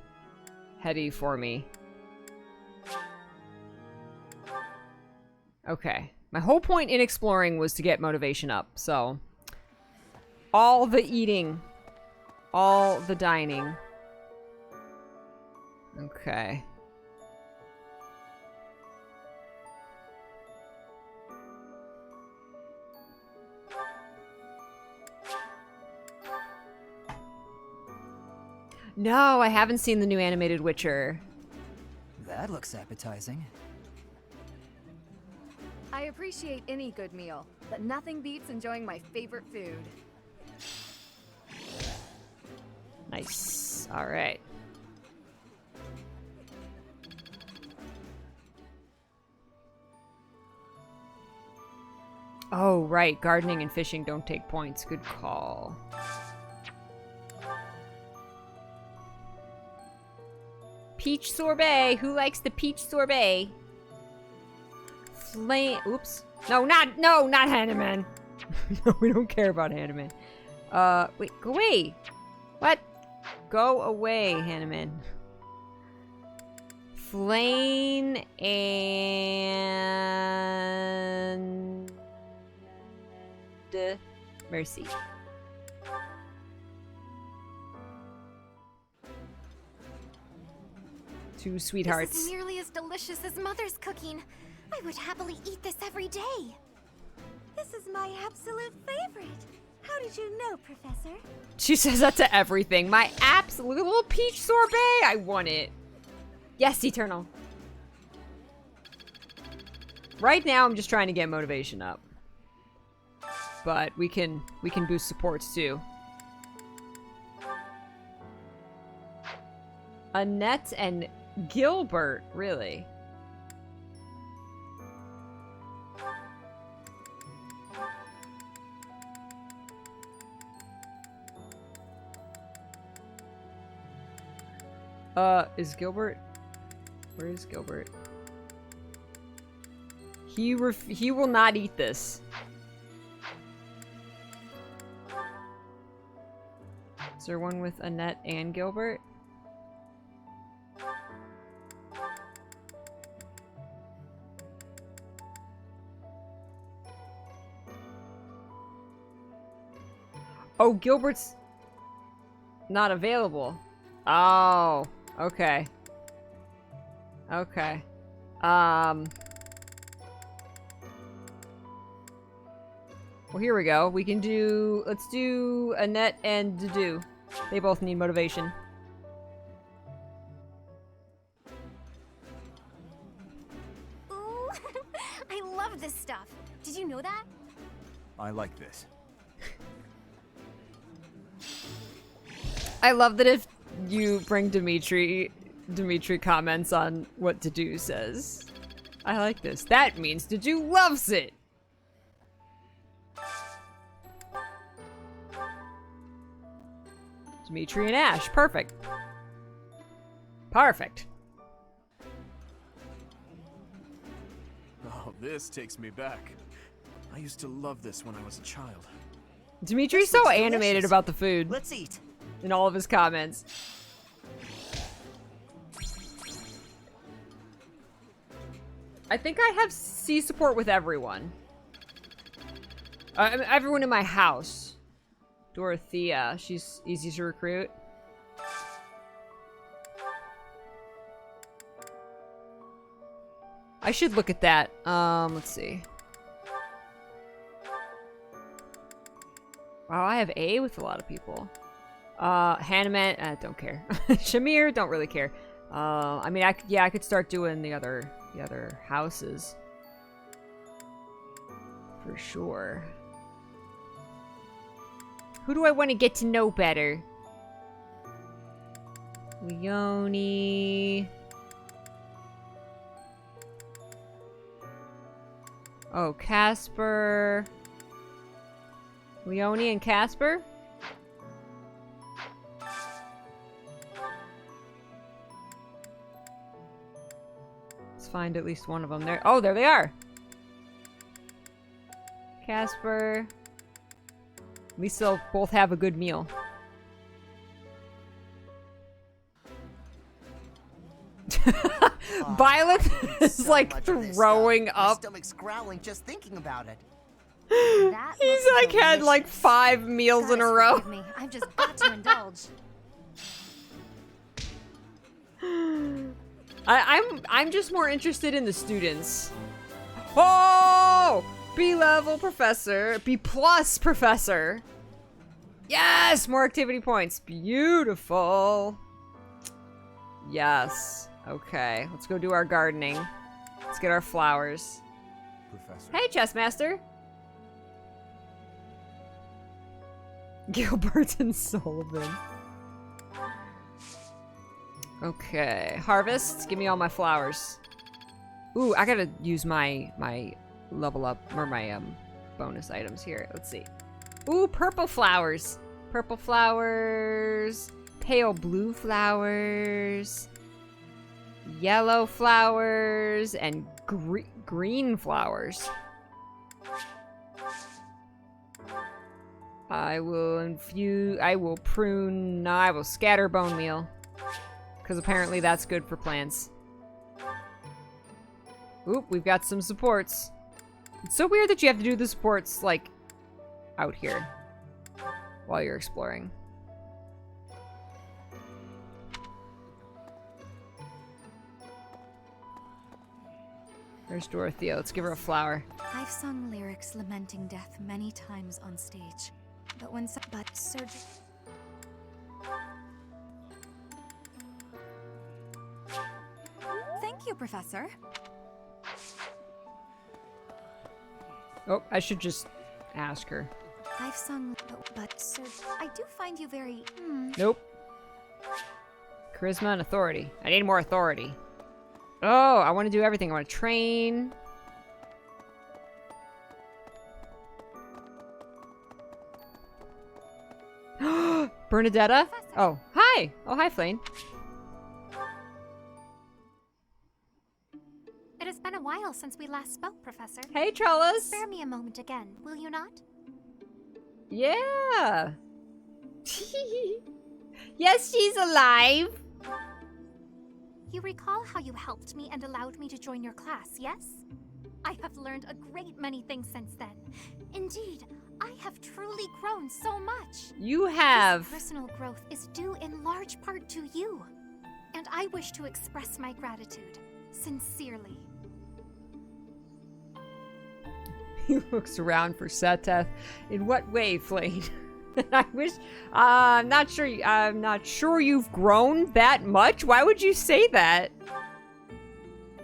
heady for me. Okay. My whole point in exploring was to get motivation up, so... all the eating. All the dining. Okay. No, I haven't seen the new animated Witcher. That looks appetizing. I appreciate any good meal, but nothing beats enjoying my favorite food. Nice. All right. Oh, right. Gardening and fishing don't take points. Good call. Peach sorbet. Who likes the peach sorbet? Oops. No, not Hanneman. No, we don't care about Hanneman. Wait, go away. What? Go away, Hanneman. Flame and... Mercy. Two sweethearts. This is nearly as delicious as Mother's cooking. I would happily eat this every day. This is my absolute favorite. How did you know, Professor? She says that to everything. My absolute little peach sorbet. I want it. Yes, Eternal. Right now, I'm just trying to get motivation up. But we can boost supports too. Annette and Gilbert, really? Is Gilbert? Where is Gilbert? He will not eat this. Is there one with Annette and Gilbert? Oh, Gilbert's not available. Oh, okay. Okay. Well, here we go. We can do... Let's do Annette and Dudu. They both need motivation. Ooh, I love this stuff. Did you know that? I like this. I love that if you bring Dimitri comments on what Dudu says. I like this. That means Dudu loves it! Dimitri and Ash. Perfect. Perfect. Oh, this takes me back. I used to love this when I was a child. Dimitri's so animated about the food. Let's eat. In all of his comments. I think I have C support with everyone. Everyone in my house. Dorothea, she's easy to recruit. I should look at that. Let's see. Wow, I have A with a lot of people. Hanaman, don't care. Shamir, don't really care. I mean, I could start doing the other houses. For sure. Who do I want to get to know better? Leone. Oh, Casper. Leone and Casper? Let's find at least one of them there. Oh, there they are! Casper. At least they'll both have a good meal. Violet is like throwing up. My stomach's growling just thinking about it. He's like had like 5 meals in a row. Me. I've just got to indulge. I'm just more interested in the students. Oh! B-level professor. B+ professor. Yes! More activity points. Beautiful. Yes. Okay. Let's go do our gardening. Let's get our flowers. Professor. Hey, Chessmaster. Gilbert and Sullivan. Okay. Harvest. Give me all my flowers. Ooh, I gotta use my level up, or my bonus items here. Let's see. Ooh, purple flowers. Purple flowers. Pale blue flowers. Yellow flowers. And green flowers. I will prune, no, I will scatter bone meal. Because apparently that's good for plants. Oop, we've got some supports. It's so weird that you have to do the supports, like, out here. While you're exploring. There's Dorothea. Let's give her a flower. I've sung lyrics lamenting death many times on stage. But when surgery... Thank you, Professor. Oh, I should just ask her. I've sung, but sir, I do find you very... Nope. Charisma and authority. I need more authority. Oh, I want to do everything. I want to train. Bernadetta? Oh, hi! Oh, hi, Flane. since we last spoke, Professor. Hey, Trellis. Spare me a moment again, will you not? Yeah. Yes, she's alive. You recall how you helped me and allowed me to join your class, yes? I have learned a great many things since then. Indeed, I have truly grown so much. You have. This personal growth is due in large part to you. And I wish to express my gratitude, sincerely. He looks around for Seteth. In what way, Flame? I wish. I'm not sure you've grown that much. Why would you say that?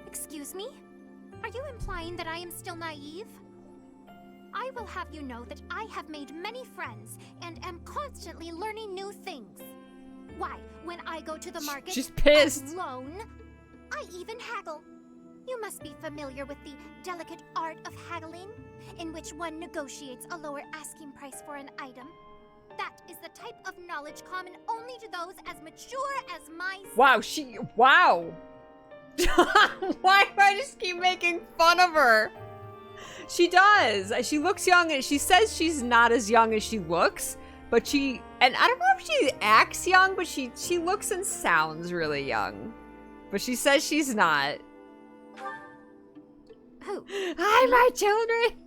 Excuse me? Are you implying that I am still naive? I will have you know that I have made many friends and am constantly learning new things. Why, when I go to the market She's pissed. alone, I even haggle. You must be familiar with the delicate art of haggling, in which one negotiates a lower asking price for an item. That is the type of knowledge common only to those as mature as myself. Wow. Why do I just keep making fun of her? She does. She looks young, and she says she's not as young as she looks, but and I don't know if she acts young, but she looks and sounds really young. But she says she's not. Who? Hi, my children.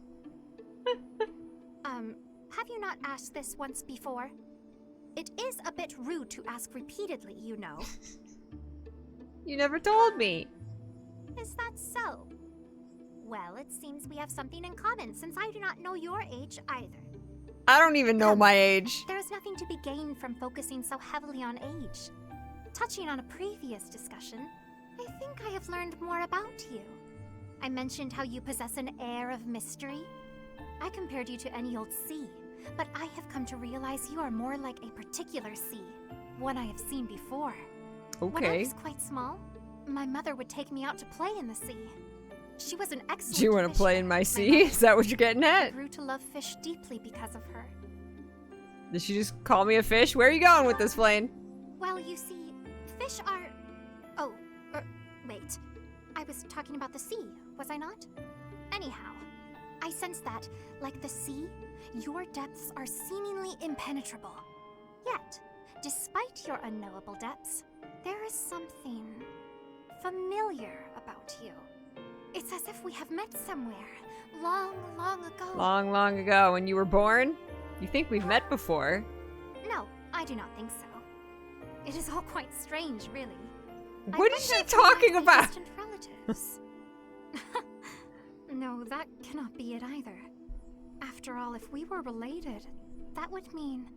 Have you not asked this once before? It is a bit rude to ask repeatedly, you know. You never told me. Is that so? Well, it seems we have something in common, since I do not know your age either. I don't even know my age. There is nothing to be gained from focusing so heavily on age. Touching on a previous discussion, I think I have learned more about you. I mentioned how you possess an air of mystery. I compared you to any old sea, but I have come to realize you are more like a particular sea, one I have seen before. Okay. When I was quite small, my mother would take me out to play in the sea. She was an excellent Do you want to play in my sea? Is that what you're getting I at? grew to love fish deeply because of her. Did she just call me a fish? Where are you going with this, Flame? Well, you see, fish are... Oh, wait. I was talking about the sea, was I not? Anyhow, I sense that, like the sea, your depths are seemingly impenetrable. Yet, despite your unknowable depths, there is something familiar about you. It's as if we have met somewhere, long, long ago. Long, long ago, when you were born? You think we've met before? No, I do not think so. It is all quite strange, really. What is she talking about? Distant relatives. No, that cannot be it either. After all, if we were related, that would mean...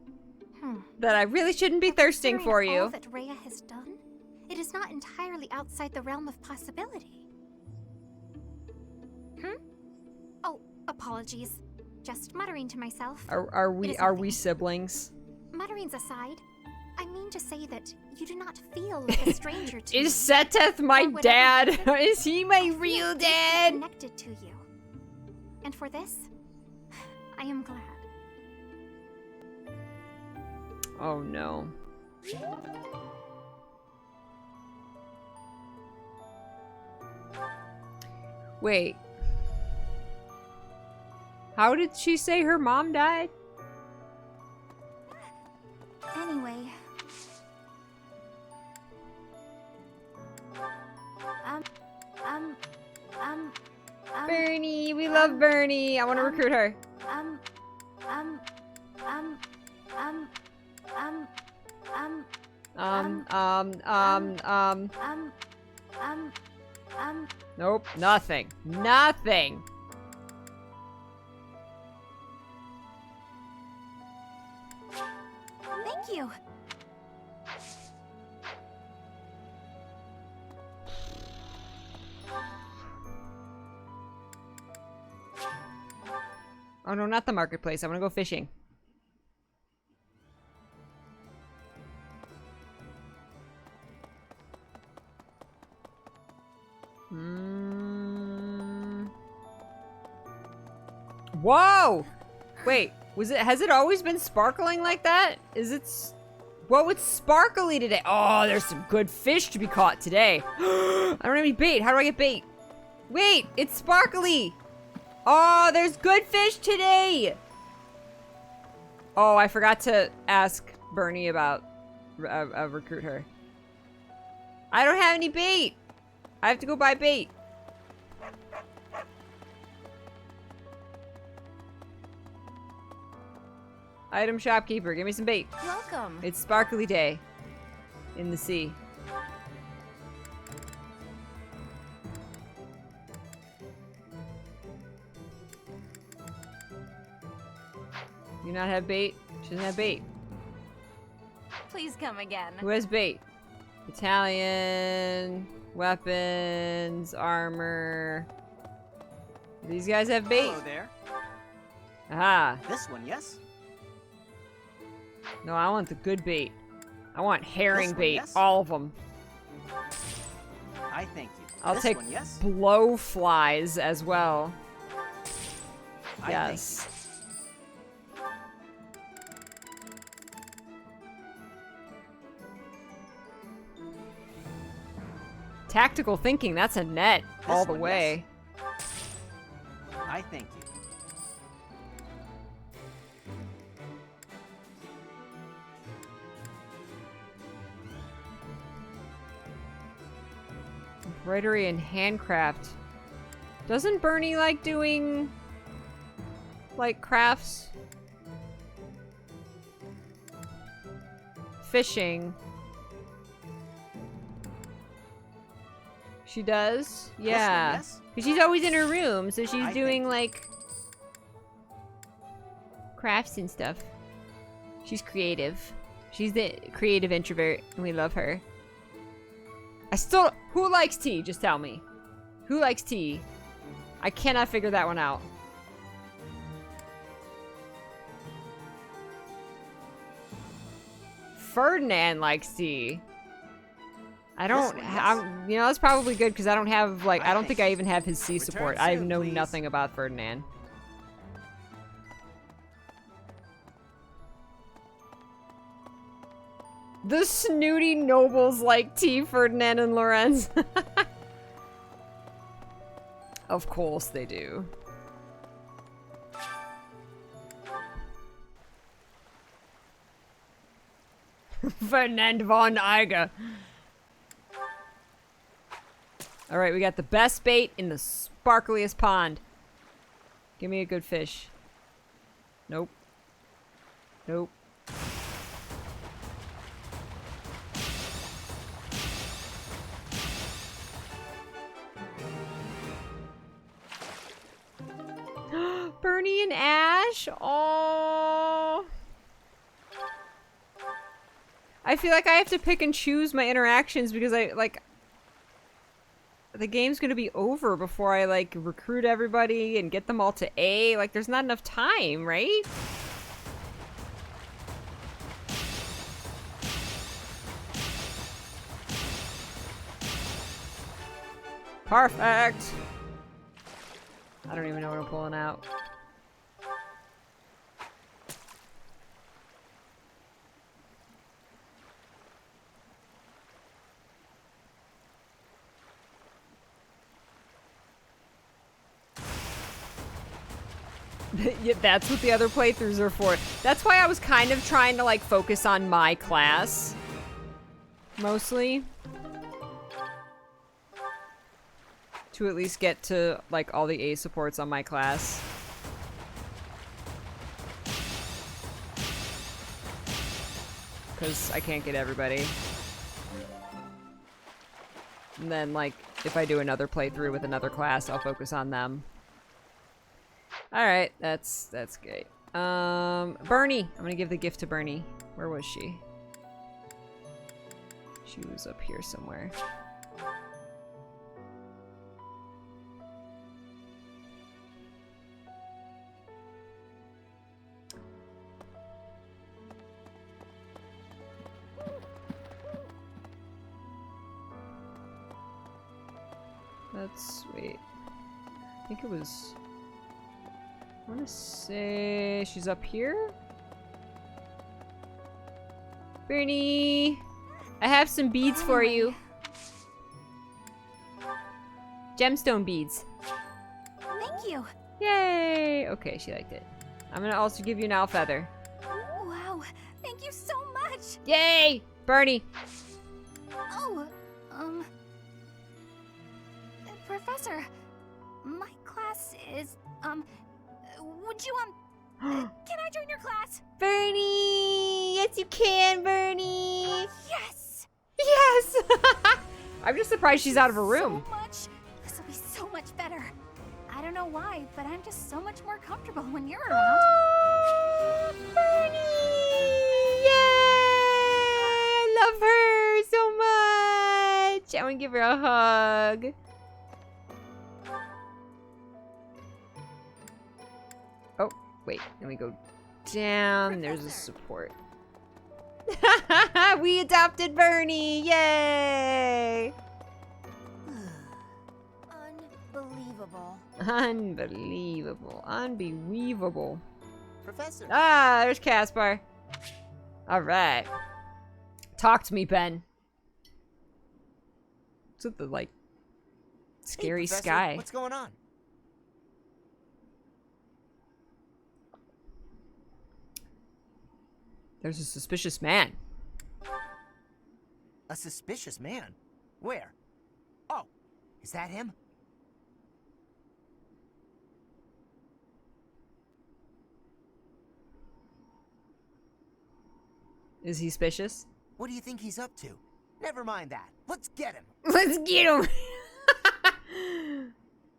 That I really shouldn't be thirsting for you. All that Rhea has done, it is not entirely outside the realm of possibility. Oh, apologies. Just muttering to myself. Are we siblings? Mutterings aside, I mean to say that you do not feel like a stranger to me. Is Seteth my dad? Is he my real dad? Connected to you. And for this, I am glad. Oh no. Wait. How did she say her mom died? Anyway. Bernie, we love Bernie. I want to recruit her. Nope, nothing. Nothing. Thank you. Oh no, not the marketplace. I want to go fishing. Whoa! Wait, has it always been sparkling like that? What was sparkly today? Oh, there's some good fish to be caught today. I don't have any bait. How do I get bait? Wait, it's sparkly. Oh, there's good fish today. Oh, I forgot to ask Bernie about recruit her. I don't have any bait. I have to go buy bait. Item shopkeeper, give me some bait. Welcome. It's sparkly day in the sea. Do you not have bait? She doesn't have bait. Please come again. Who has bait? Italian, weapons, armor. These guys have bait. Hello there. Aha. This one, yes? No, I want the good bait. I want herring This one, bait. yes? All of them. I thank you. I'll This take one, yes? blowflies as well. I Yes. thank Tactical thinking, that's a net This all the one, way. you. I thank you. Embroidery and handcraft. Doesn't Bernie like doing like crafts? Fishing. She does? Yeah. yes? Because she's always in her room, so she's I doing like crafts and stuff. She's creative. She's the creative introvert, and we love her. I still... Who likes tea? Just tell me. Who likes tea? I cannot figure that one out. Ferdinand likes tea. I don't... you know, that's probably good, because I don't have, like... I don't think I even have his C support. I know nothing about Ferdinand. The snooty nobles like tea, Ferdinand and Lorenz. Of course they do. Ferdinand von Eiger. Alright, we got the best bait in the sparkliest pond. Give me a good fish. Nope. Nope. Bernie and Ash? Oh. I feel like I have to pick and choose my interactions because the game's gonna be over before I, like, recruit everybody and get them all to A. Like, there's not enough time, right? Perfect! I don't even know what I'm pulling out. Yeah, that's what the other playthroughs are for. That's why I was kind of trying to, like, focus on my class. Mostly. To at least get to, like, all the A supports on my class. Because I can't get everybody. And then, like, if I do another playthrough with another class, I'll focus on them. Alright, that's great. Bernie! I'm gonna give the gift to Bernie. Where was she? She was up here somewhere. Wait. I think it was... I want to say she's up here? Bernie! I have some beads for you. Gemstone beads. Thank you. Yay! Okay, she liked it. I'm gonna also give you an owl feather. Wow, thank you so much. Yay! Bernie. Oh, Professor, my class is, would you, can I join your class? Bernie! Yes, you can, Bernie! Yes! Yes! I'm just surprised she's out of her room. So much. This will be so much better. I don't know why, but I'm just so much more comfortable when you're around. Bernie! Yay! I love her so much! I want to give her a hug. Oh, wait. Let me go down. There's a support. We adopted Bernie! Yay! Unbelievable. Unbelievable. Unbelievable. Professor. Ah, there's Caspar. Alright. Talk to me, Ben. What's with the, like, scary Professor, sky? What's going on? There's a suspicious man. A suspicious man? Where? Oh, is that him? Is he suspicious? What do you think he's up to? Never mind that. Let's get him. Let's get him!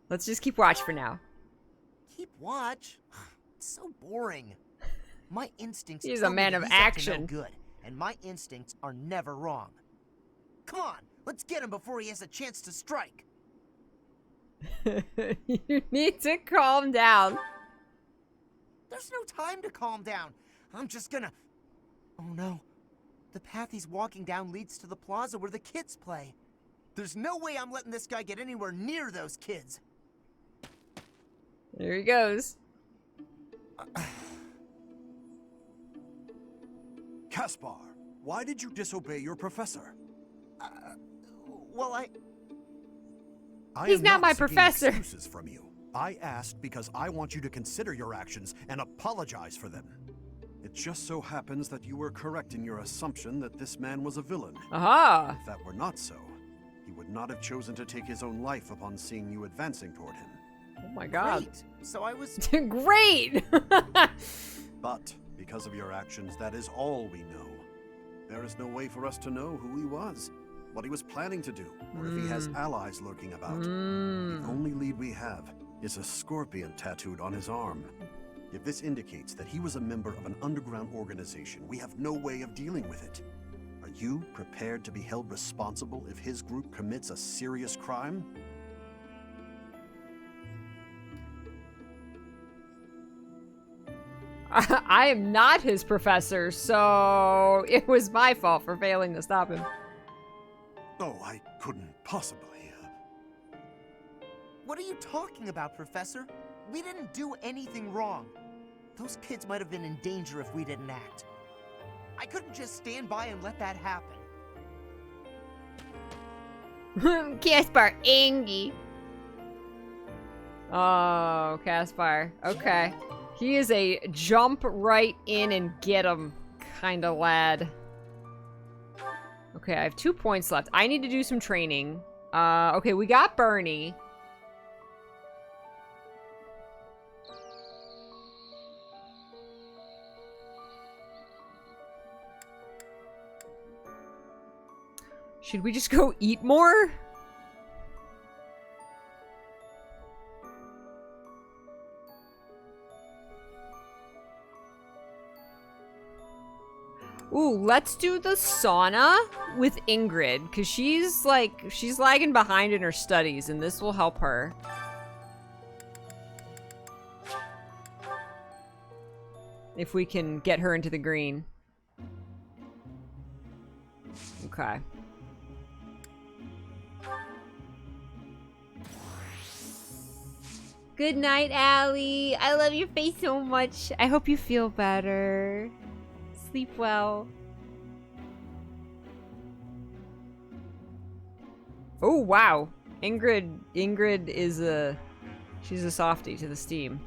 Let's just keep watch for now. Keep watch? It's so boring. My instincts He's tell a me man that of he's up to action. no good, and my instincts are never wrong. Come on, let's get him before he has a chance to strike. You need to calm down. There's no time to calm down. I'm just gonna... Oh no. The path he's walking down leads to the plaza where the kids play. There's no way I'm letting this guy get anywhere near those kids. There he goes. Caspar, why did you disobey your professor? Well, He's am not my seeking professor. Excuses from you. I asked because I want you to consider your actions and apologize for them. It just so happens that you were correct in your assumption that this man was a villain. Aha! If that were not so, he would not have chosen to take his own life upon seeing you advancing toward him. Oh my god. Great. So I was... Great! But because of your actions, that is all we know. There is no way for us to know who he was, what he was planning to do, or if he has allies lurking about. The only lead we have is a scorpion tattooed on his arm. If this indicates that he was a member of an underground organization, we have no way of dealing with it. Are you prepared to be held responsible if his group commits a serious crime? I am not his professor, so it was my fault for failing to stop him. Oh, I couldn't possibly. What are you talking about, Professor? We didn't do anything wrong. Those kids might have been in danger if we didn't act. I couldn't just stand by and let that happen. Caspar, Angie. Oh, Caspar. Okay. He is a jump right in and get him kind of lad. Okay, I have 2 points left. I need to do some training. Okay, we got Bernie. Should we just go eat more? Ooh, let's do the sauna with Ingrid, because she's lagging behind in her studies, and this will help her. If we can get her into the green. Okay. Good night, Allie. I love your face so much. I hope you feel better. Sleep well. Oh, wow. Ingrid is she's a softie to the steam.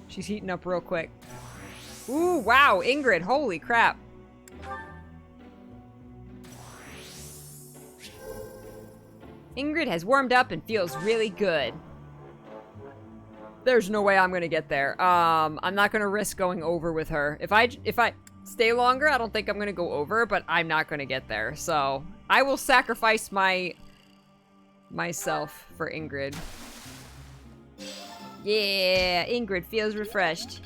She's heating up real quick. Ooh, wow, Ingrid, holy crap. Ingrid has warmed up and feels really good. There's no way I'm gonna get there. I'm not gonna risk going over with her. If I stay longer, I don't think I'm gonna go over, but I'm not gonna get there. So I will sacrifice myself for Ingrid. Yeah, Ingrid feels refreshed.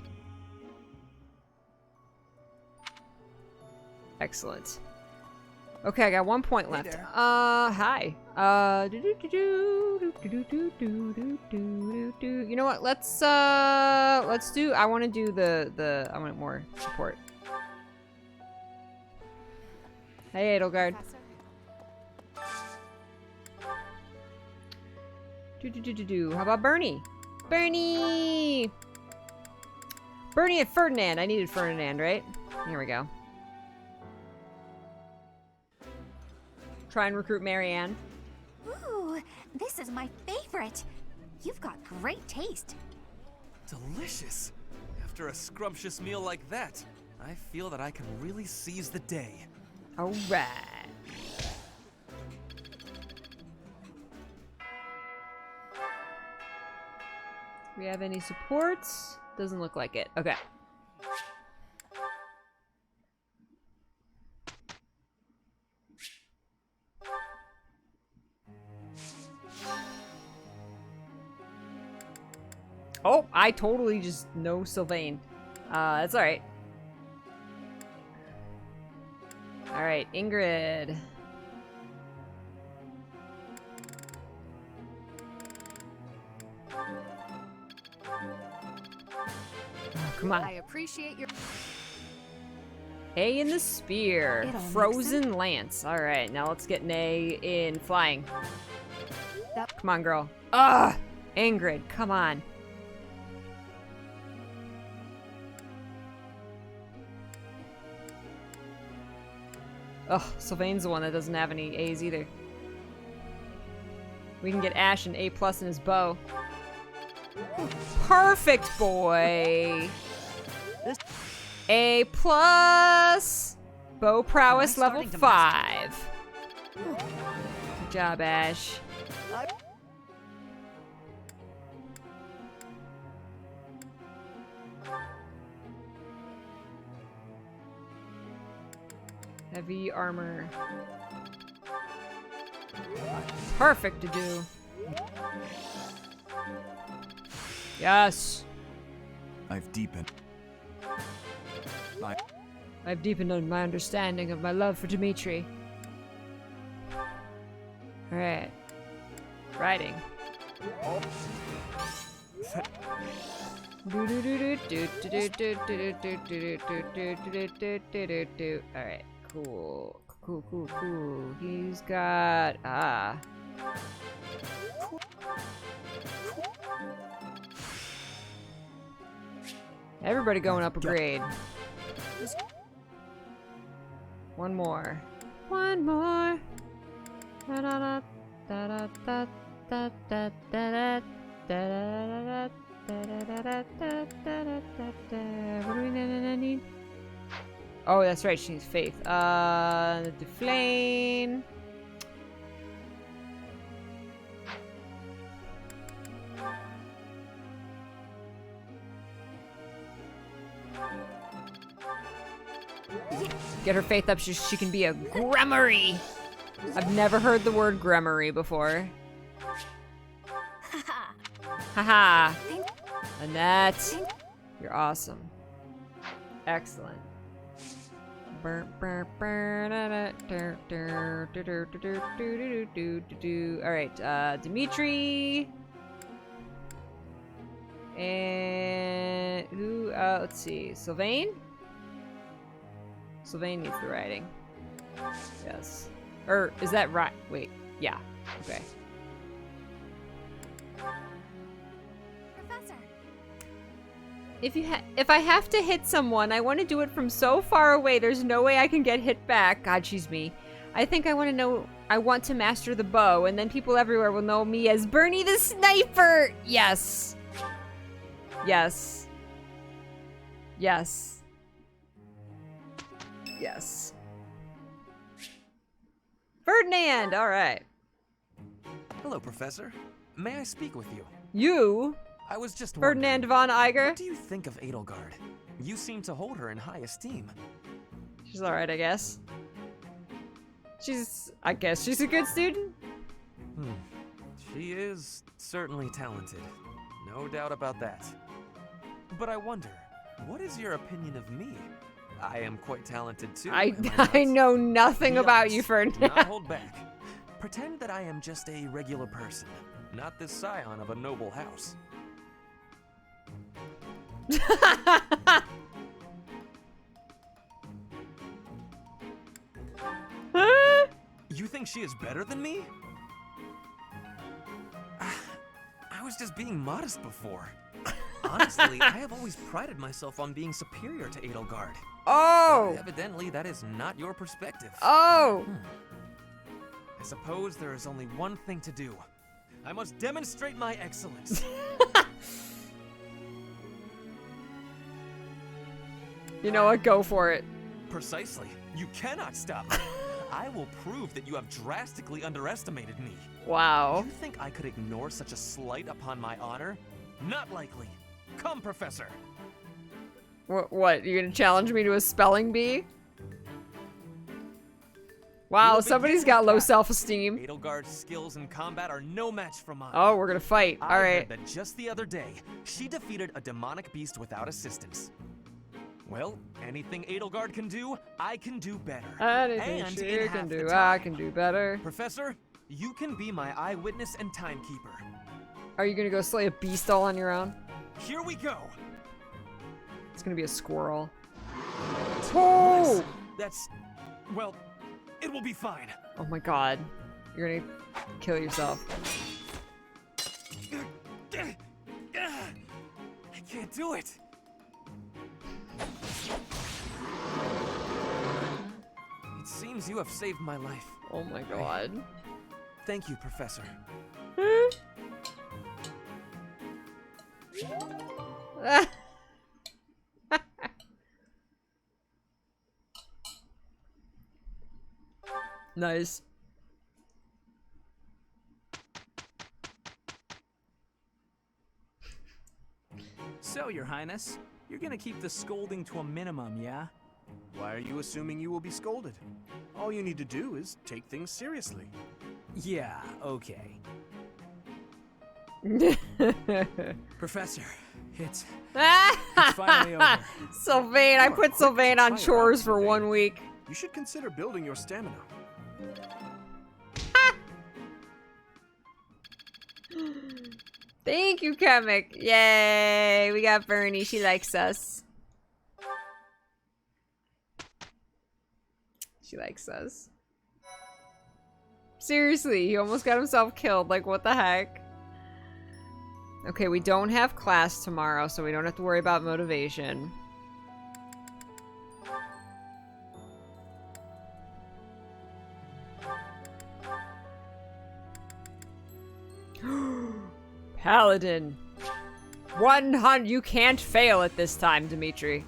Excellent. Okay, I got 1 point left. Hi. You know what? Let's do. I want to do the. I want more support. Hey, Edelgard. How about Bernie? Bernie and Ferdinand. I needed Ferdinand, right? Here we go. Try and recruit Marianne. Ooh, this is my favorite. You've got great taste. Delicious. After a scrumptious meal like that, I feel that I can really seize the day. All right. We have any supports? Doesn't look like it. Okay. Oh, I totally just know Sylvain. That's alright. Alright, Ingrid. Oh, come on. I appreciate your... A in the spear. Frozen lance. Alright, now let's get an A in flying. Come on, girl. Ugh! Ingrid, come on. Ugh, Sylvain's the one that doesn't have any A's either. We can get Ash an A+ in his bow. Perfect, boy! A+! Bow prowess level 5. Good job, Ash. Heavy armor. Perfect to do. Yes. I've deepened my understanding of my love for Dimitri. Alright. Riding. Alright. Cool. Cool. He's got... Everybody going up a grade. One more. What do we need? Oh, that's right, she needs faith. Deflame. Get her faith up so she can be a Gremory. I've never heard the word Gremory before. Haha. Annette. You're awesome. Excellent. Alright, Dimitri. And who, let's see, Sylvain? Sylvain needs the riding. Yes. Or, is that right? Wait, yeah, okay. If I have to hit someone, I want to do it from so far away. There's no way I can get hit back. God, she's me. I think I want to master the bow, and then people everywhere will know me as Bernie the Sniper. Yes. Yes. Yes. Yes. Ferdinand, all right. Hello, Professor. May I speak with you? You? I was just Ferdinand von Iger? What do you think of Edelgard? You seem to hold her in high esteem. She's all right, I guess. I guess she's a good student. She is certainly talented. No doubt about that. But I wonder, what is your opinion of me? I am quite talented too. I know nothing about you, Ferdinand. Not hold back. Pretend that I am just a regular person, not the scion of a noble house. You think she is better than me? I was just being modest before. Honestly, I have always prided myself on being superior to Edelgard. Oh! But evidently, that is not your perspective. Oh! I suppose there is only one thing to do. I must demonstrate my excellence. You know what? Go for it. Precisely. You cannot stop me. I will prove that you have drastically underestimated me. Wow. You think I could ignore such a slight upon my honor? Not likely. Come, Professor. What? You gonna challenge me to a spelling bee? Wow, somebody's got low self-esteem. Edelgard's skills in combat are no match for mine. Oh, we're gonna fight. All right. I heard that just the other day, she defeated a demonic beast without assistance. Well, anything Edelgard can do, I can do better. Anything she can do, I can do better. Professor, you can be my eyewitness and timekeeper. Are you gonna go slay a beast all on your own? Here we go. It's gonna be a squirrel. Oh! Well, it will be fine. Oh my god. You're gonna kill yourself. I can't do it. It seems you have saved my life. Oh my god. Thank you, Professor. Nice. So, Your Highness, you're gonna keep the scolding to a minimum, yeah? Why are you assuming you will be scolded? All you need to do is take things seriously. Yeah, okay. Professor, it's finally over. Sylvain, I put Sylvain on chores for 1 week. You should consider building your stamina. Thank you, Kamek. Yay, we got Bernie. She likes us. She likes us. Seriously, he almost got himself killed. Like, what the heck? Okay, we don't have class tomorrow, so we don't have to worry about motivation. Paladin. 100. You can't fail at this time, Dimitri.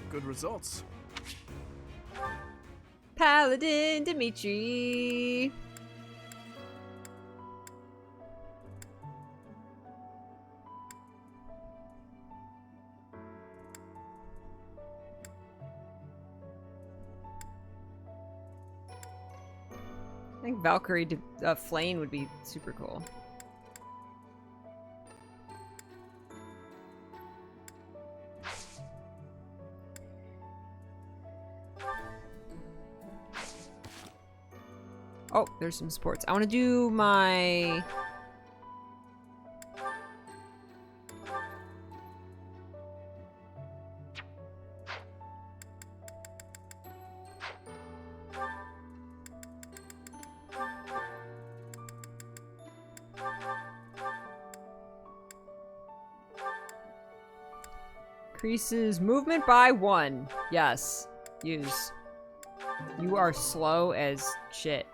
Good results. Paladin Dimitri. I think Valkyrie Flame would be super cool. Oh, there's some sports. I want to do my... Increases movement by 1. Yes. Use. You are slow as shit.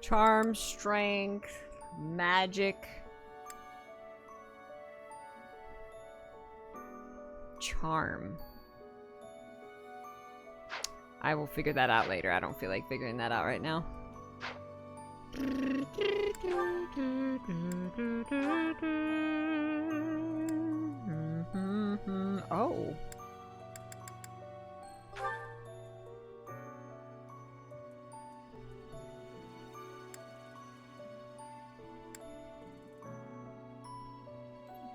Charm, strength, magic. Charm. I will figure that out later. I don't feel like figuring that out right now. Oh.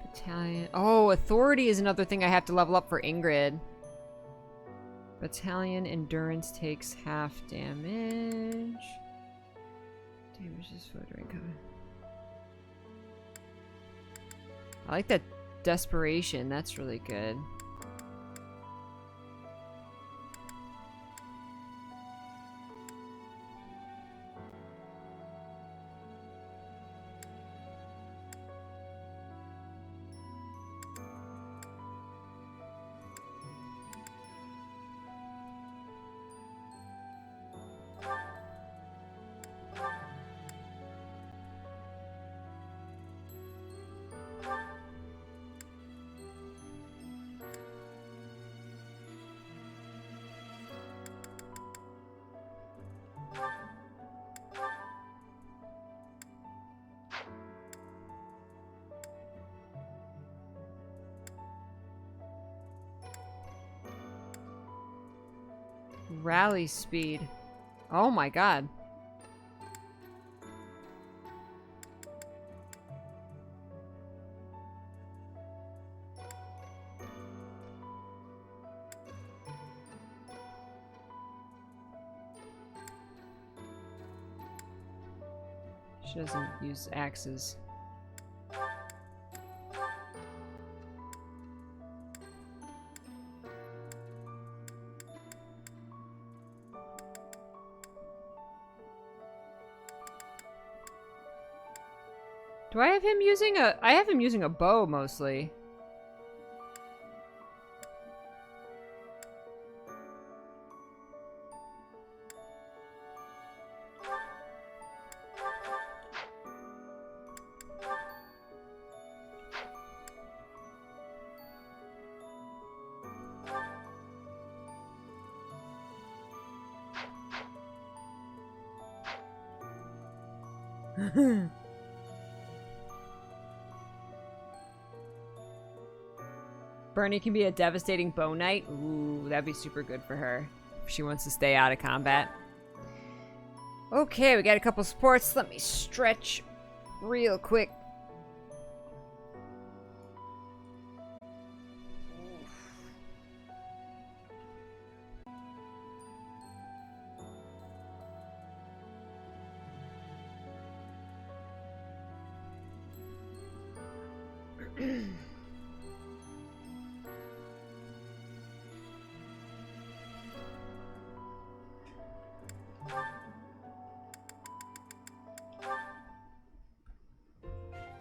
Battalion. Oh, authority is another thing I have to level up for Ingrid. Battalion endurance takes half damage. Damage is foot during combat. I like that desperation. That's really good. Rally speed. Oh my god. She doesn't use axes. Do I have him using a... I have him using a bow, mostly. Bernie can be a devastating bow knight. Ooh, that'd be super good for her if she wants to stay out of combat. Okay, we got a couple supports. Let me stretch real quick.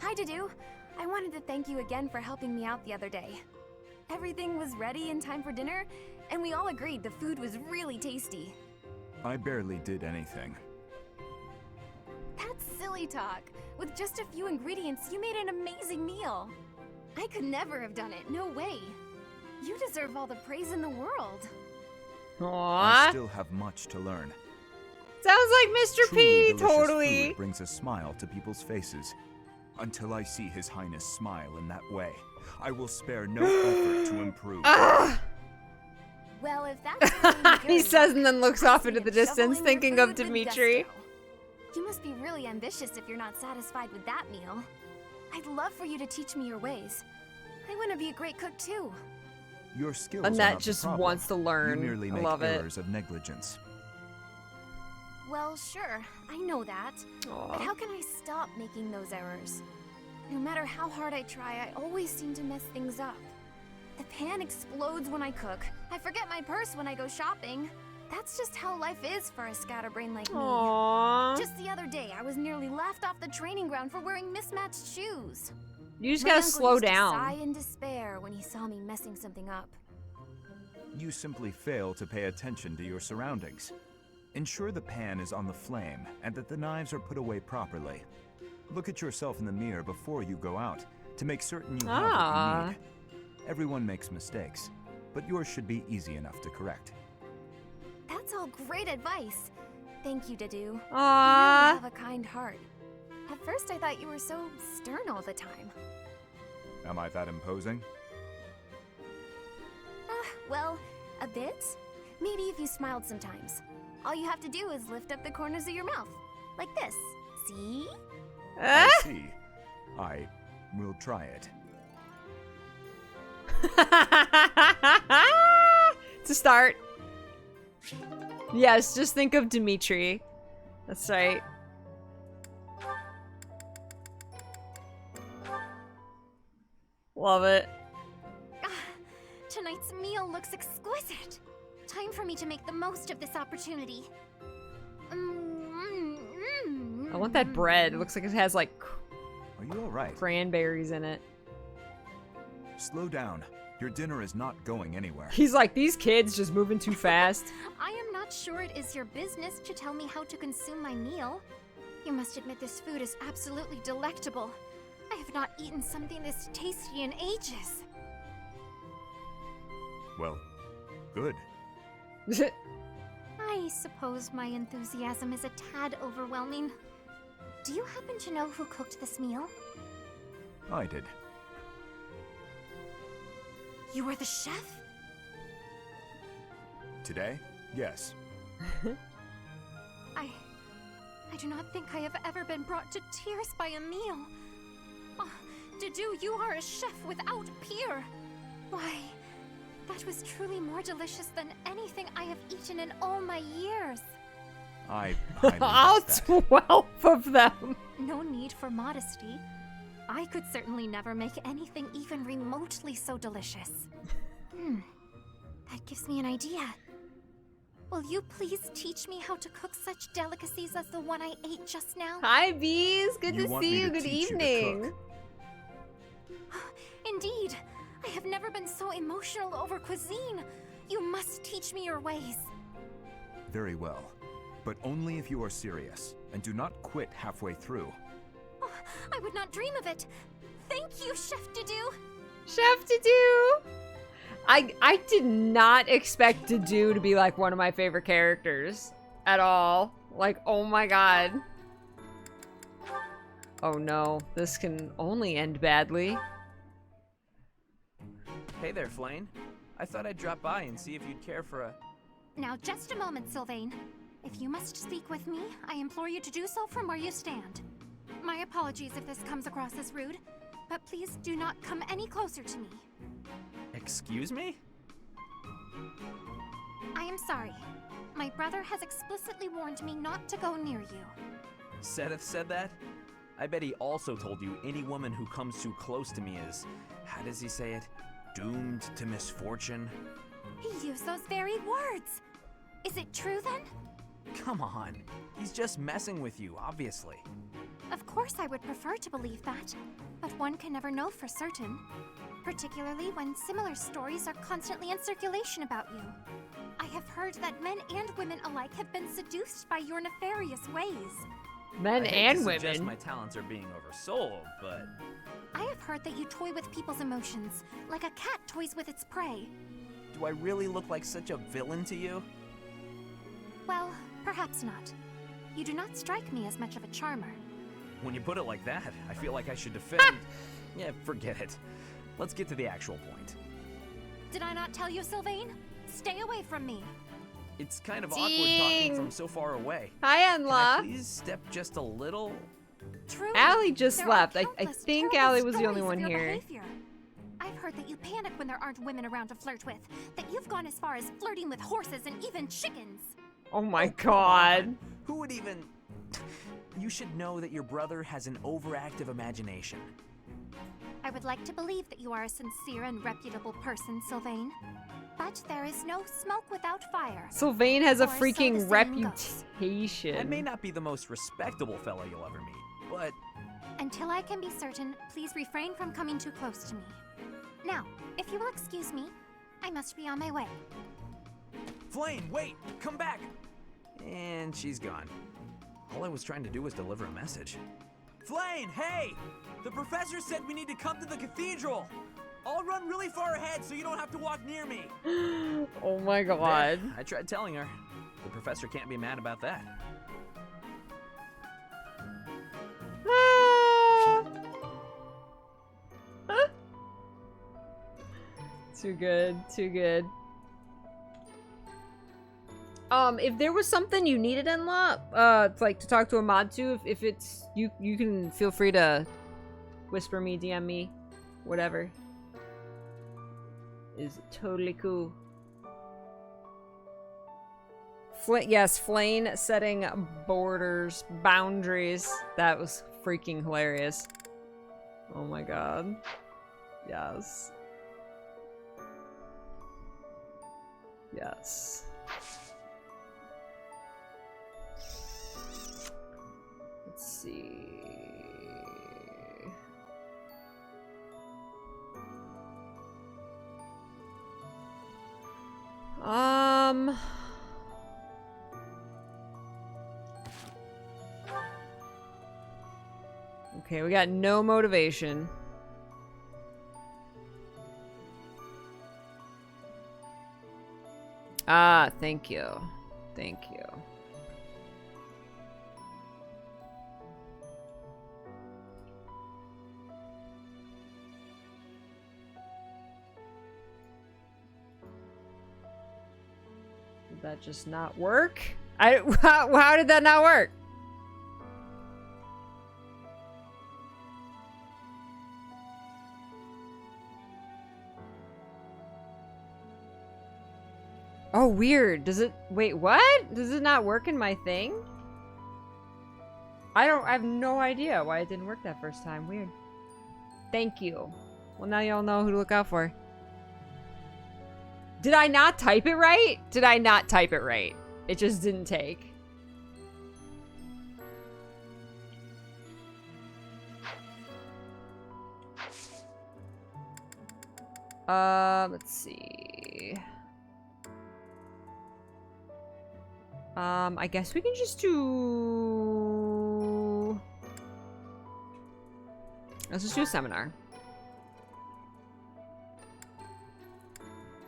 Hi, Dadu. I wanted to thank you again for helping me out the other day. Everything was ready in time for dinner, and we all agreed the food was really tasty. I barely did anything. That's silly talk. With just a few ingredients, you made an amazing meal. I could never have done it, no way. You deserve all the praise in the world. I still have much to learn. Sounds like Mr. P, Truly delicious totally. Food brings a smile to people's faces. Until I see His Highness smile in that way, I will spare no effort to improve. Well, if that's He says and then looks off into the distance, thinking of Dimitri. You must be really ambitious if you're not satisfied with that meal. I'd love for you to teach me your ways. I want to be a great cook too. Your skills And are that not the just problem. wants to learn. You merely I make love it. errors of negligence. Well, sure, I know that. But how can I stop making those errors? No matter how hard I try, I always seem to mess things up. The pan explodes when I cook. I forget my purse when I go shopping. That's just how life is for a scatterbrain like me. Aww. Just the other day, I was nearly laughed off the training ground for wearing mismatched shoes. You just My gotta uncle slow used to down. sigh in despair when he saw me messing something up. You simply fail to pay attention to your surroundings. Ensure the pan is on the flame and that the knives are put away properly. Look at yourself in the mirror before you go out to make certain you have what you need. Everyone makes mistakes, but yours should be easy enough to correct. That's all great advice. Thank you, Dedu. You Aww. really have a kind heart. At first I thought you were so stern all the time. Am I that imposing? Well, a bit. Maybe if you smiled sometimes. All you have to do is lift up the corners of your mouth. Like this. See? I see. I will try it. To start. Yes, just think of Dimitri. That's right. Love it. Tonight's meal looks exquisite. Time for me to make the most of this opportunity. I want that bread. It looks like it has like Are you all right? cranberries in it. Slow down. Your dinner is not going anywhere. He's like, these kids just moving too fast. I am not sure it is your business to tell me how to consume my meal. You must admit this food is absolutely delectable. I have not eaten something this tasty in ages. Well, good. I suppose my enthusiasm is a tad overwhelming. Do you happen to know who cooked this meal? I did. You are the chef? Today? Yes. I do not think I have ever been brought to tears by a meal. Oh, Dedu, you are a chef without peer. Why, that was truly more delicious than anything I have eaten in all my years. All 12 of them. No need for modesty. I could certainly never make anything even remotely so delicious. That gives me an idea. Will you please teach me how to cook such delicacies as the one I ate just now? Hi, Bees. Good to see you. Good evening. Indeed. I have never been so emotional over cuisine. You must teach me your ways. Very well. But only if you are serious, and do not quit halfway through. Oh, I would not dream of it. Thank you, Chef Dedu. Chef Dedu. I did not expect Dedu to be like one of my favorite characters at all. Like, oh my god. Oh no, this can only end badly. Hey there, Flayn. I thought I'd drop by and see if you'd care for a... Now, just a moment, Sylvain. If you must speak with me, I implore you to do so from where you stand. My apologies if this comes across as rude, but please do not come any closer to me. Excuse me? I am sorry. My brother has explicitly warned me not to go near you. Seth said that? I bet he also told you any woman who comes too close to me is, how does he say it? Doomed to misfortune? He used those very words. Is it true then? Come on. He's just messing with you, obviously. Of course I would prefer to believe that, but one can never know for certain. Particularly when similar stories are constantly in circulation about you. I have heard that men and women alike have been seduced by your nefarious ways. Men and women. My talents are being oversold, but... I have heard that you toy with people's emotions, like a cat toys with its prey. Do I really look like such a villain to you? Well, perhaps not. You do not strike me as much of a charmer. When you put it like that, I feel like I should defend... Yeah, forget it. Let's get to the actual point. Did I not tell you, Sylvain? Stay away from me. It's kind of awkward talking from so far away. Hi, Can Enla. I please step just a little? Truly, Allie just there left. are I countless think terrible Allie was the only stories one of your here. behavior. I've heard that you panic when there aren't women around to flirt with, that you've gone as far as flirting with horses and even chickens. Oh my god. Who would even... You should know that your brother has an overactive imagination. I would like to believe that you are a sincere and reputable person, Sylvain. But there is no smoke without fire. Sylvain has a Or so the freaking saying goes. reputation. I may not be the most respectable fellow you'll ever meet, but Until I can be certain, please refrain from coming too close to me. Now, if you will excuse me, I must be on my way. Flayn, wait! Come back! And she's gone. All I was trying to do was deliver a message. Flayn, hey! The professor said we need to come to the cathedral! I'll run really far ahead so you don't have to walk near me! Oh my god. There, I tried telling her. The professor can't be mad about that. Too good, too good. If there was something you needed, Enla, like to talk to Amadzu, if it's you can feel free to whisper me, DM me, whatever. Is totally cool. Yes, Flayn setting boundaries. That was freaking hilarious. Oh my god. Yes. Yes. Let's see. Okay, we got no motivation. Ah, thank you. Thank you. Did that just not work? How did that not work? Oh, weird. Does it... Wait, what? Does it not work in my thing? I have no idea why it didn't work that first time. Weird. Thank you. Well, now y'all know who to look out for. Did I not type it right? Did I not type it right? It just didn't take. Let's see. I guess we can just do... Let's just do a seminar.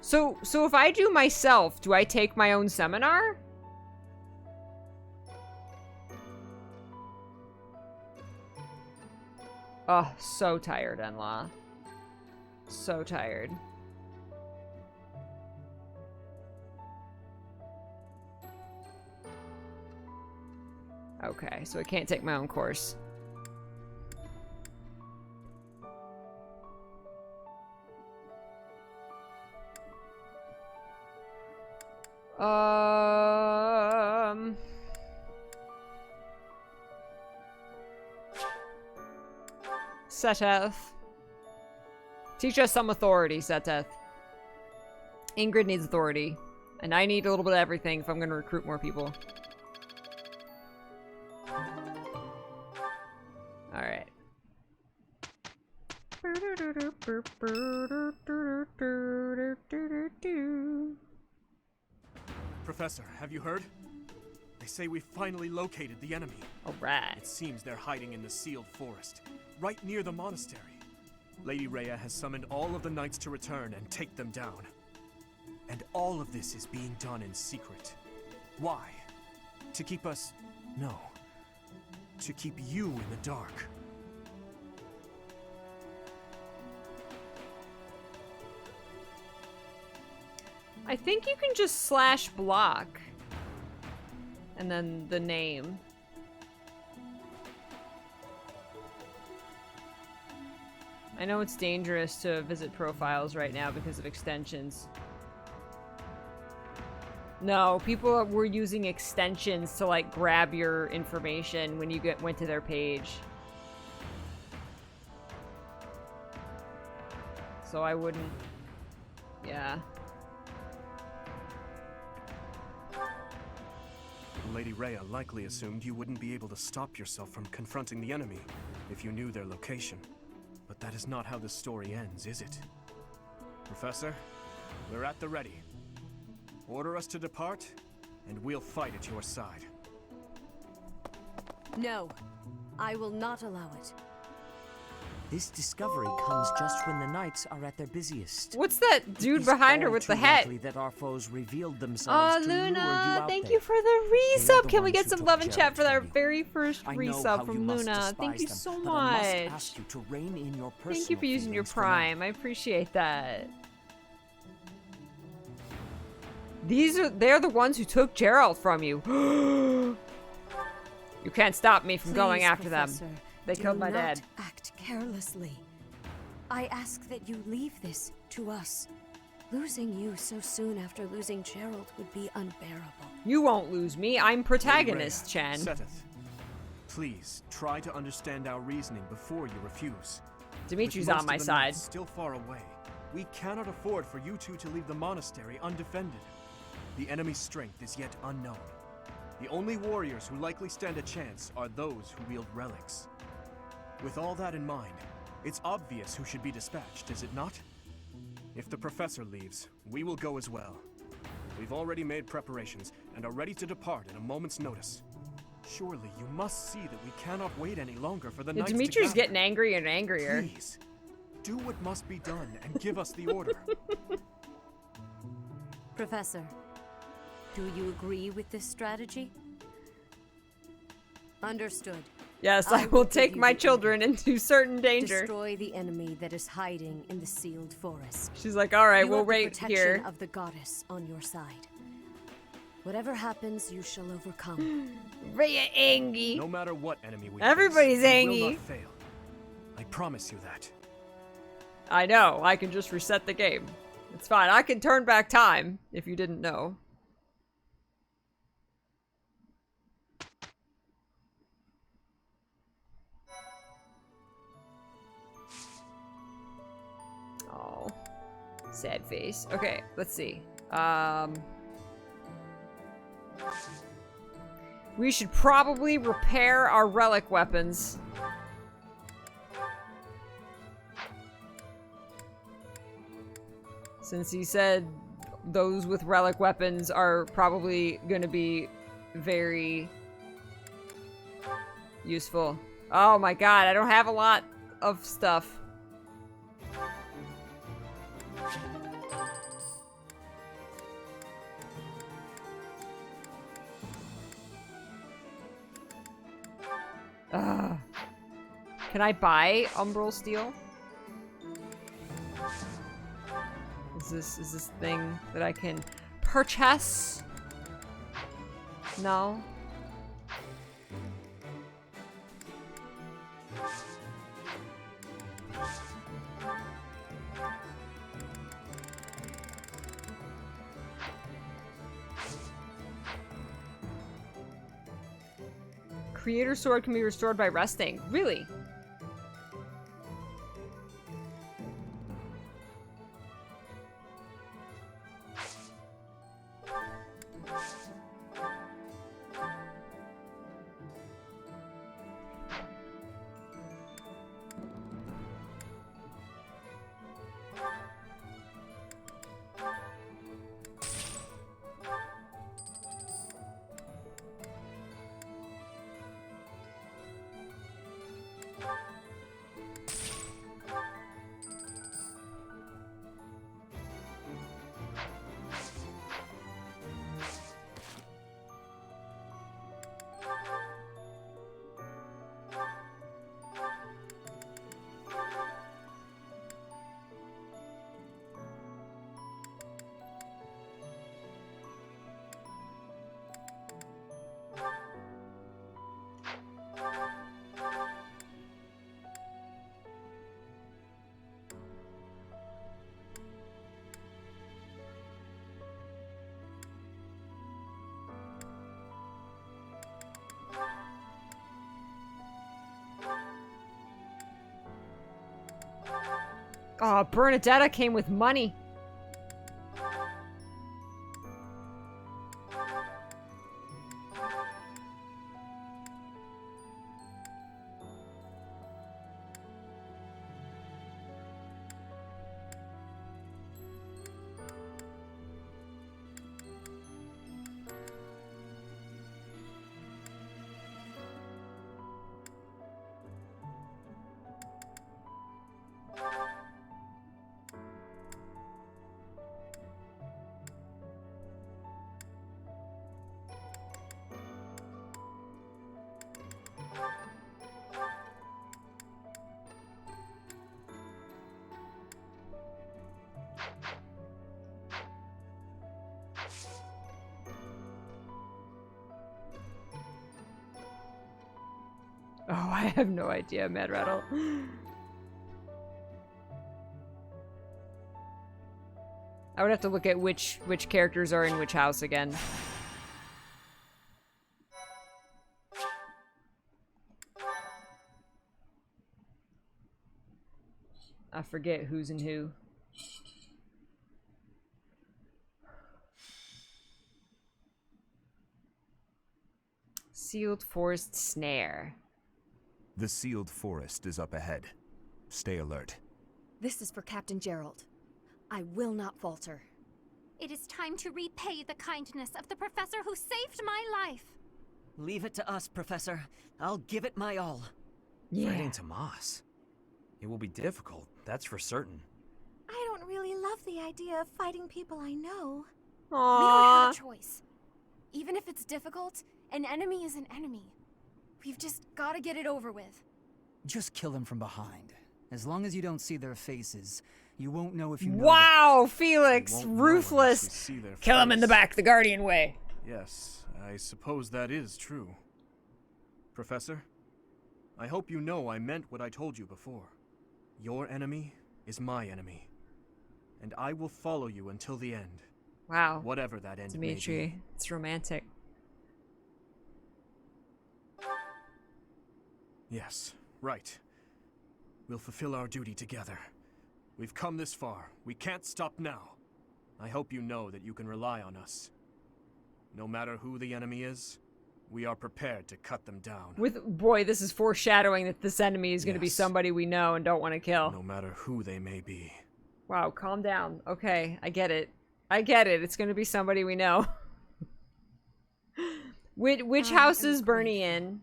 So if I do myself, do I take my own seminar? Oh, so tired, Enla. So tired. Okay, so I can't take my own course. Seteth. Teach us some authority, Seteth. Ingrid needs authority. And I need a little bit of everything if I'm going to recruit more people. Alright. Professor, have you heard? They say we finally located the enemy. Alright. It seems they're hiding in the sealed forest, right near the monastery. Lady Rhea has summoned all of the knights to return and take them down. And all of this is being done in secret. Why? To keep us... No. To keep you in the dark. I think you can just slash block. And then the name. I know it's dangerous to visit profiles right now because of extensions. No, people were using extensions to like grab your information when you went to their page. So I wouldn't... Yeah. Lady Rhea likely assumed you wouldn't be able to stop yourself from confronting the enemy. if you knew their location. But that is not how the story ends, is it? Professor, we're at the ready. Order us to depart, and we'll fight at your side. No, I will not allow it. This discovery comes just when the knights are at their busiest. What's that dude behind her with the hat? That our foes revealed Oh, themselves to lure you Luna, out thank there. you for the They are resub. the Can we ones get who some took love and chat Geralt for our from you. very first I know how resub you from must Luna? despise Thank you them, so but I must much. ask you to rein in your Thank you for using your personal feelings for now. Prime. I appreciate that. They're the ones who took Geralt from you. You can't stop me from going Please, after Professor, them. They do killed my not dad. act carelessly. I ask that you leave this to us. Losing you so soon after losing Gerald would be unbearable. You won't lose me. I'm protagonist, Chen. Seteth, please try to understand our reasoning before you refuse. Dimitri's With on most my of the side. knights still far away, we cannot afford for you two to leave the monastery undefended. The enemy's strength is yet unknown. The only warriors who likely stand a chance are those who wield relics. With all that in mind, it's obvious who should be dispatched, is it not? If the professor leaves, we will go as well. We've already made preparations and are ready to depart at a moment's notice. Surely you must see that we cannot wait any longer for the knights to Dimitri's gather. getting angry and angrier. Please, do what must be done and give us the order. Professor, do you agree with this strategy? Understood. Yes, I will take give my you the children into certain danger. Destroy the enemy that is hiding in the sealed forest. She's like, all right, You we'll have the wait protection here. of the goddess on your side. Whatever happens, you shall overcome. Rhea angry. No matter what enemy we Everybody's face, we will angry. not fail. I promise you that. I know. I can just reset the game. It's fine. I can turn back time, if you didn't know. Oh. Sad face. Okay, let's see. We should probably repair our relic weapons. Since he said those with relic weapons are probably going to be very useful. Oh my god, I don't have a lot of stuff. Ugh. Can I buy umbral steel? Is this thing that I can purchase? No. Creator sword can be restored by resting. Really? Oh, Bernadetta came with money. Oh, I have no idea, Mad Rattle. I would have to look at which characters are in which house again. I forget who's in who. Sealed Forest Snare. The sealed forest is up ahead. Stay alert. This is for Captain Gerald. I will not falter. It is time to repay the kindness of the professor who saved my life. Leave it to us, Professor. I'll give it my all. Fighting Tomas. It will be difficult, that's for certain. I don't really love the idea of fighting people I know. Aww. We don't have a choice. Even if it's difficult, an enemy is an enemy. We've just got to get it over with. Just kill them from behind. As long as you don't see their faces, you won't know if you know Wow, them. Felix, ruthless. Kill him in the back, the Guardian way. Yes, I suppose that is true. Professor, I hope you know I meant what I told you before. Your enemy is my enemy, and I will follow you until the end. Wow. Whatever that end may Dimitri, be. it's romantic. Yes, right. We'll fulfill our duty together. We've come this far. We can't stop now. I hope you know that you can rely on us. No matter who the enemy is, we are prepared to cut them down. Boy, this is foreshadowing that this enemy is going to be somebody we know and don't want to kill. No matter who they may be. Wow, calm down. Okay, I get it. I get it. It's going to be somebody we know. Which house is Bernie in?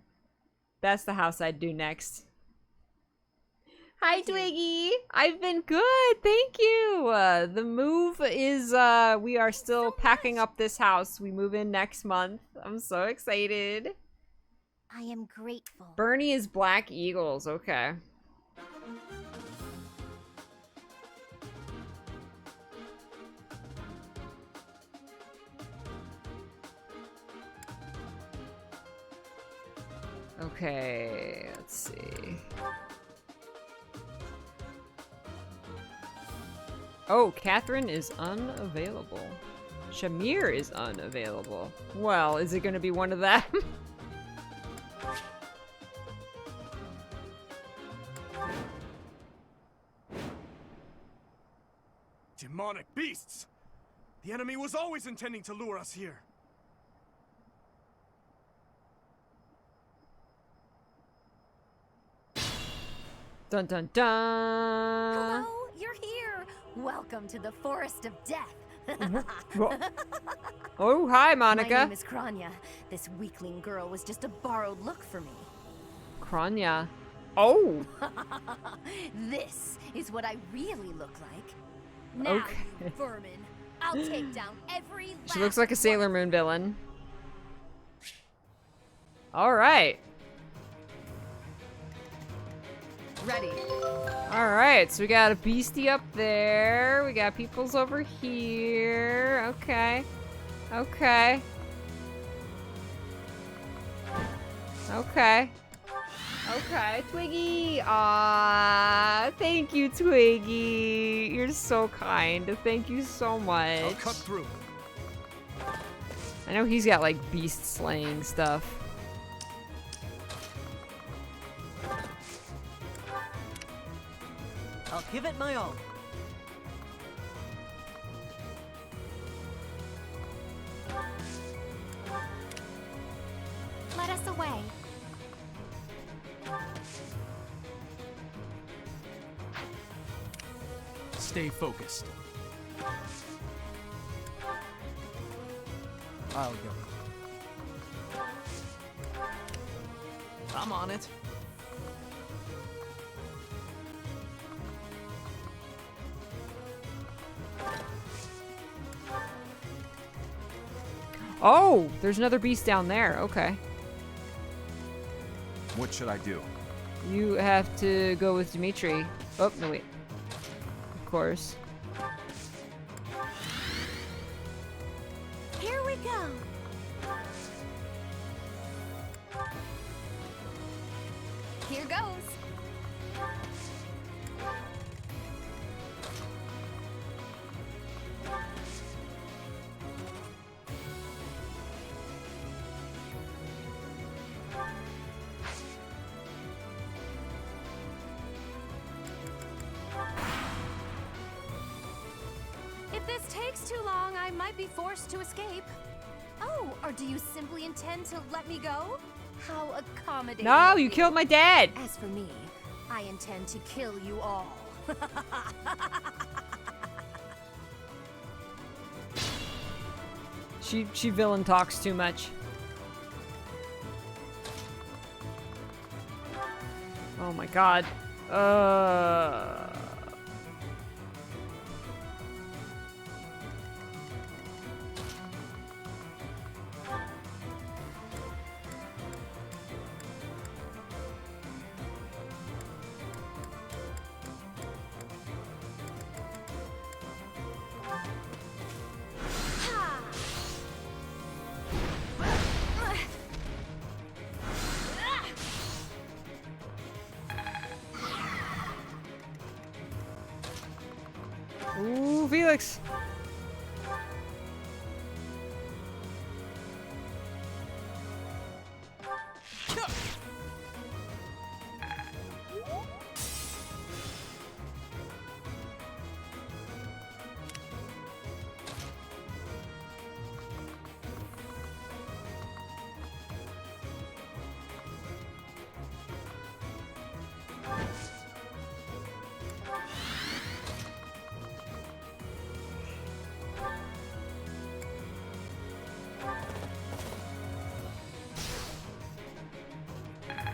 That's the house I'd do next. Hi, Twiggy. I've been good. Thank you. The move is, we are still packing up this house. We move in next month. I'm so excited. I am grateful. Bernie is Black Eagles. Okay. Okay, let's see. Oh, Catherine is unavailable. Shamir is unavailable. Well, is it going to be one of them? Demonic beasts! The enemy was always intending to lure us here. Dun dun dun! Hello, you're here. Welcome to the Forest of Death. Oh, hi, Monica. My name is Kranya. This weakling girl was just a borrowed look for me. Kranya. Oh! This is what I really look like. Now, Okay. vermin, I'll take down every She looks like a Sailor Moon villain. Alright. Ready. Alright, so we got a beastie up there. We got peoples over here. Okay. Okay. Okay. Okay, Twiggy. Ah, thank you, Twiggy. You're so kind. Thank you so much. I'll cut through. I know he's got like beast slaying stuff. I'll give it my all. Let us away. Stay focused. I'll go. I'm on it. Oh, there's another beast down there. Okay. What should I do? You have to go with Dimitri. Oh, no, wait. Of course. Here we go. Here goes. If this takes too long, I might be forced to escape. Oh, or do you simply intend to let me go? How accommodating. No, you killed my dad. As for me, I intend to kill you all. She villain talks too much. Oh my god. Ooh, Felix.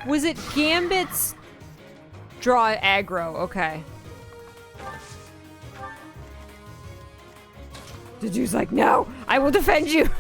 Was it Gambit's draw aggro? Okay. The dude's like, no, I will defend you.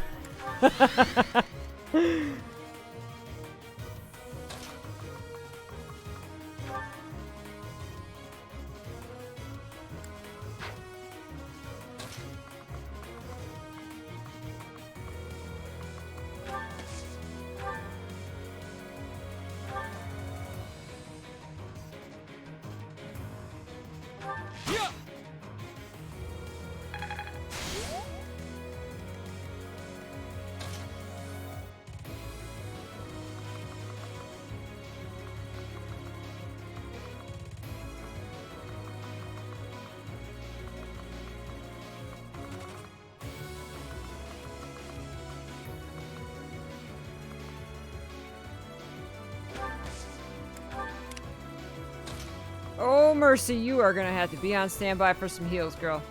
Oh, Mercy, you are gonna have to be on standby for some heals, girl.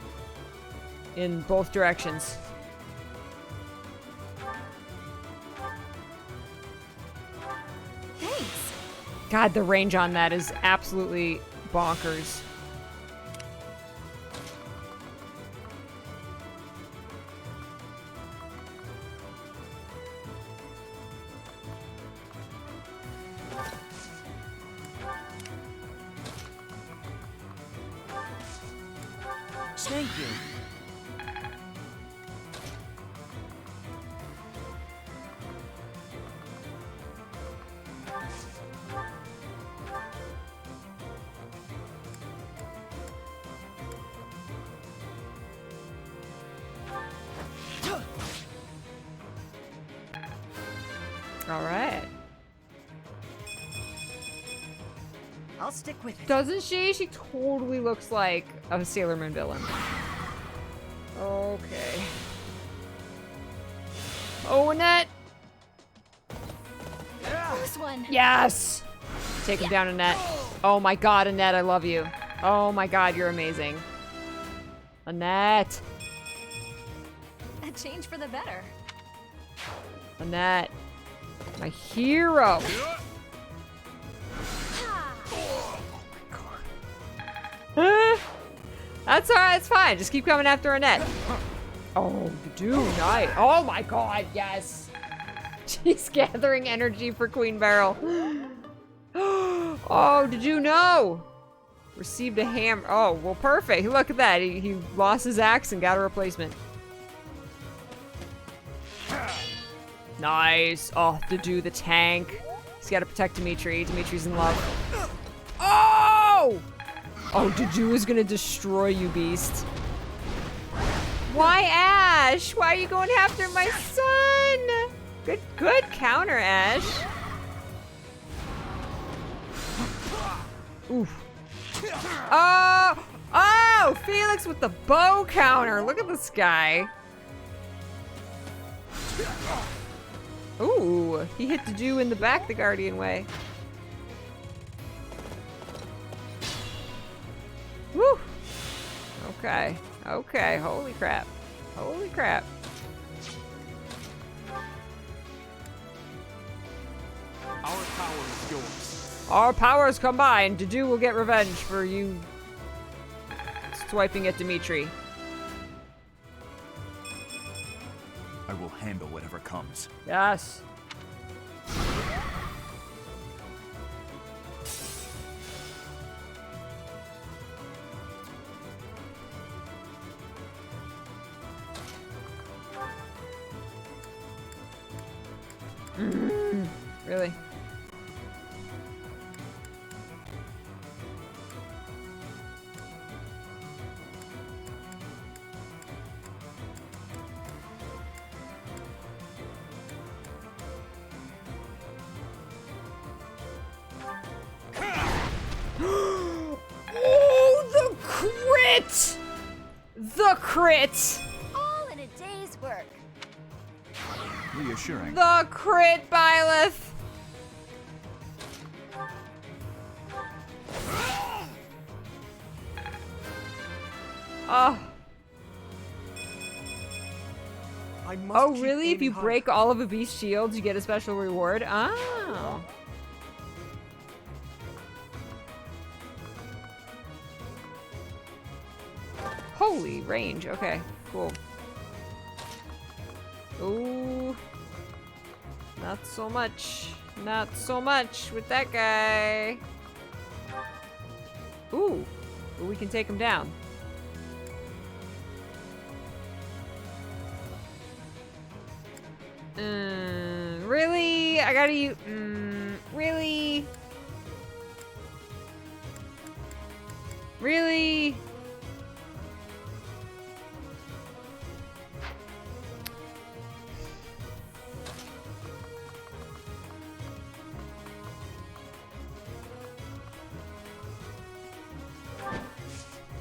In both directions. Thanks. God, the range on that is absolutely bonkers. Thank you. All right. I'll stick with it. Doesn't she? She totally looks like a Sailor Moon villain. Okay. Oh, Annette! This one. Yes! Take him down, Annette. Oh my god, Annette, I love you. Oh my god, you're amazing. Annette! A change for the better. Annette. My hero! That's alright, it's fine. Just keep coming after Annette. Oh, dude, nice. Oh my god, yes. She's gathering energy for Queen Beryl. Oh, did you know? Received a hammer. Oh, well, perfect. Look at that. He lost his axe and got a replacement. Nice. Oh, to do the tank. He's got to protect Dimitri. Dimitri's in love. Oh! Oh, Juju is gonna destroy you, beast. Why, Ash? Why are you going after my son? Good counter, Ash. Oof. Oh, Felix with the bow counter. Look at this guy. Ooh, he hit the Jew in the back the Guardian way. Woo. Okay. Okay. Holy crap. Holy crap. Our power is yours. Our powers combined. Juju will get revenge for you swiping at Dimitri. I will handle whatever comes. Yes. Really? Oh, the crit! The crit! All in a day's work. Reassuring. The crit, Byleth! Oh. Oh, really? If you break all of a beast's shields, you get a special reward? Oh. Holy range. Okay, cool. Ooh. Not so much. Not so much with that guy. Ooh. Ooh, we can take him down. Really? I gotta use... really? Really?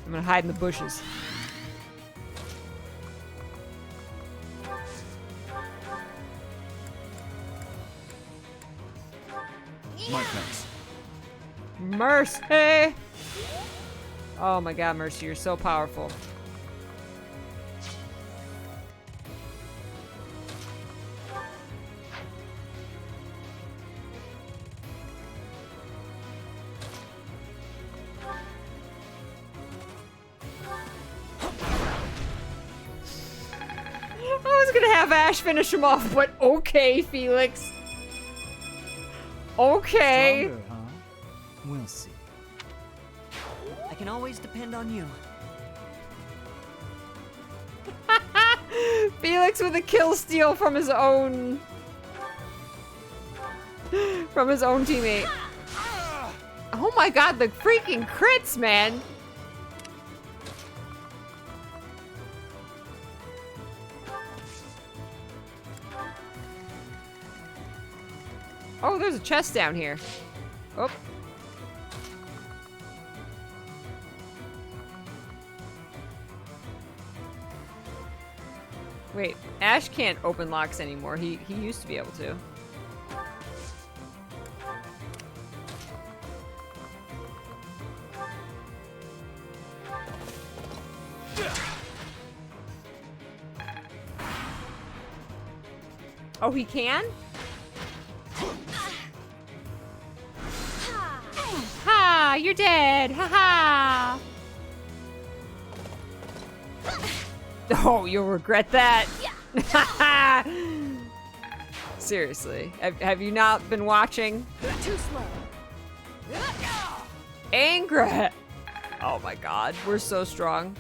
I'm gonna hide in the bushes. My thanks. Mercy! Oh my god, Mercy, you're so powerful. I was gonna have Ash finish him off, but okay, Felix. Okay. Stronger, huh? We'll see. I can always depend on you. Felix with a kill steal from his own... from his own teammate. Oh my god, the freaking crits, man! Oh, there's a chest down here. Oh. Wait, Ash can't open locks anymore. He used to be able to. Oh, he can? Ha! You're dead! Ha ha! Oh, you'll regret that. Seriously, have you not been watching? Too slow. Angry! Oh my god, we're so strong.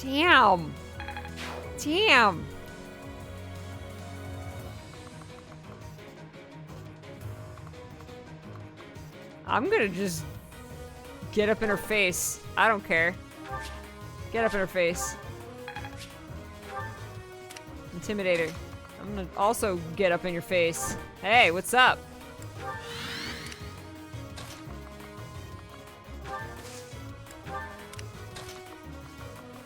Damn. Damn. I'm gonna just get up in her face. I don't care. Get up in her face. Intimidate her. I'm gonna also get up in your face. Hey, what's up?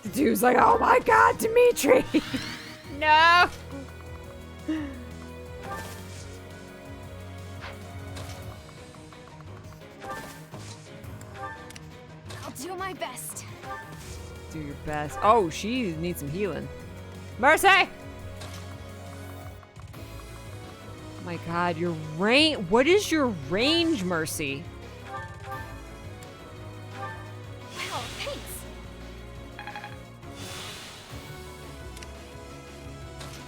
The dude's like, oh my god, Dimitri! No! I'll do my best. Do your best. Oh, she needs some healing. Mercy! Oh my god, your range. What is your range, Mercy? Wow, thanks.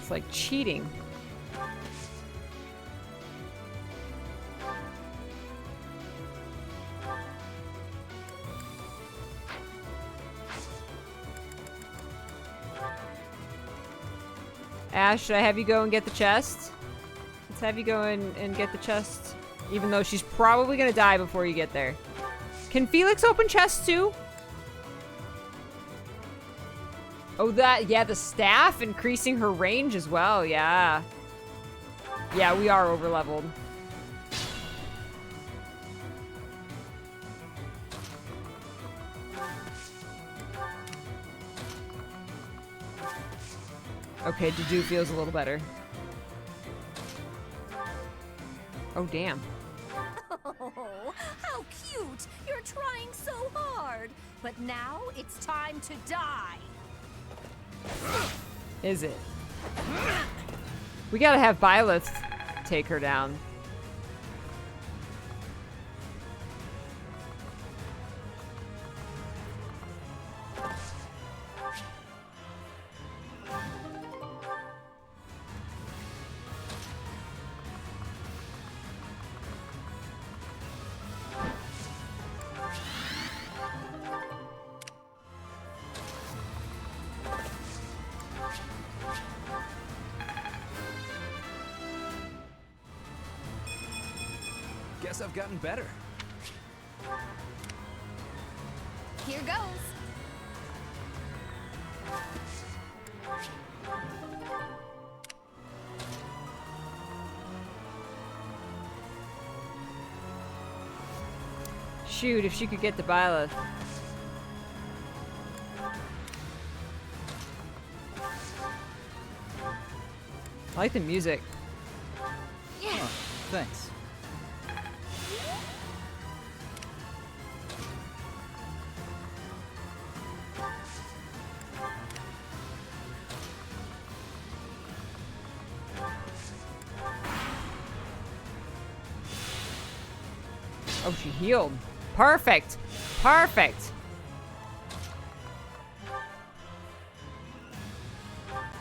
It's like cheating. Ash, should I have you go and get the chest? Let's have you go and get the chest. Even though she's probably gonna die before you get there. Can Felix open chests too? Oh, yeah, the staff increasing her range as well, yeah. Yeah, we are over-leveled. Okay, Juju feels a little better. Oh, damn. Oh, how cute! You're trying so hard. But now it's time to die. Is it? We gotta have Byleth take her down. Guess I've gotten better. Here goes. Shoot, if she could get the Byleth. I like the music. Yeah. Oh, thanks. Oh, she healed. Perfect. Perfect.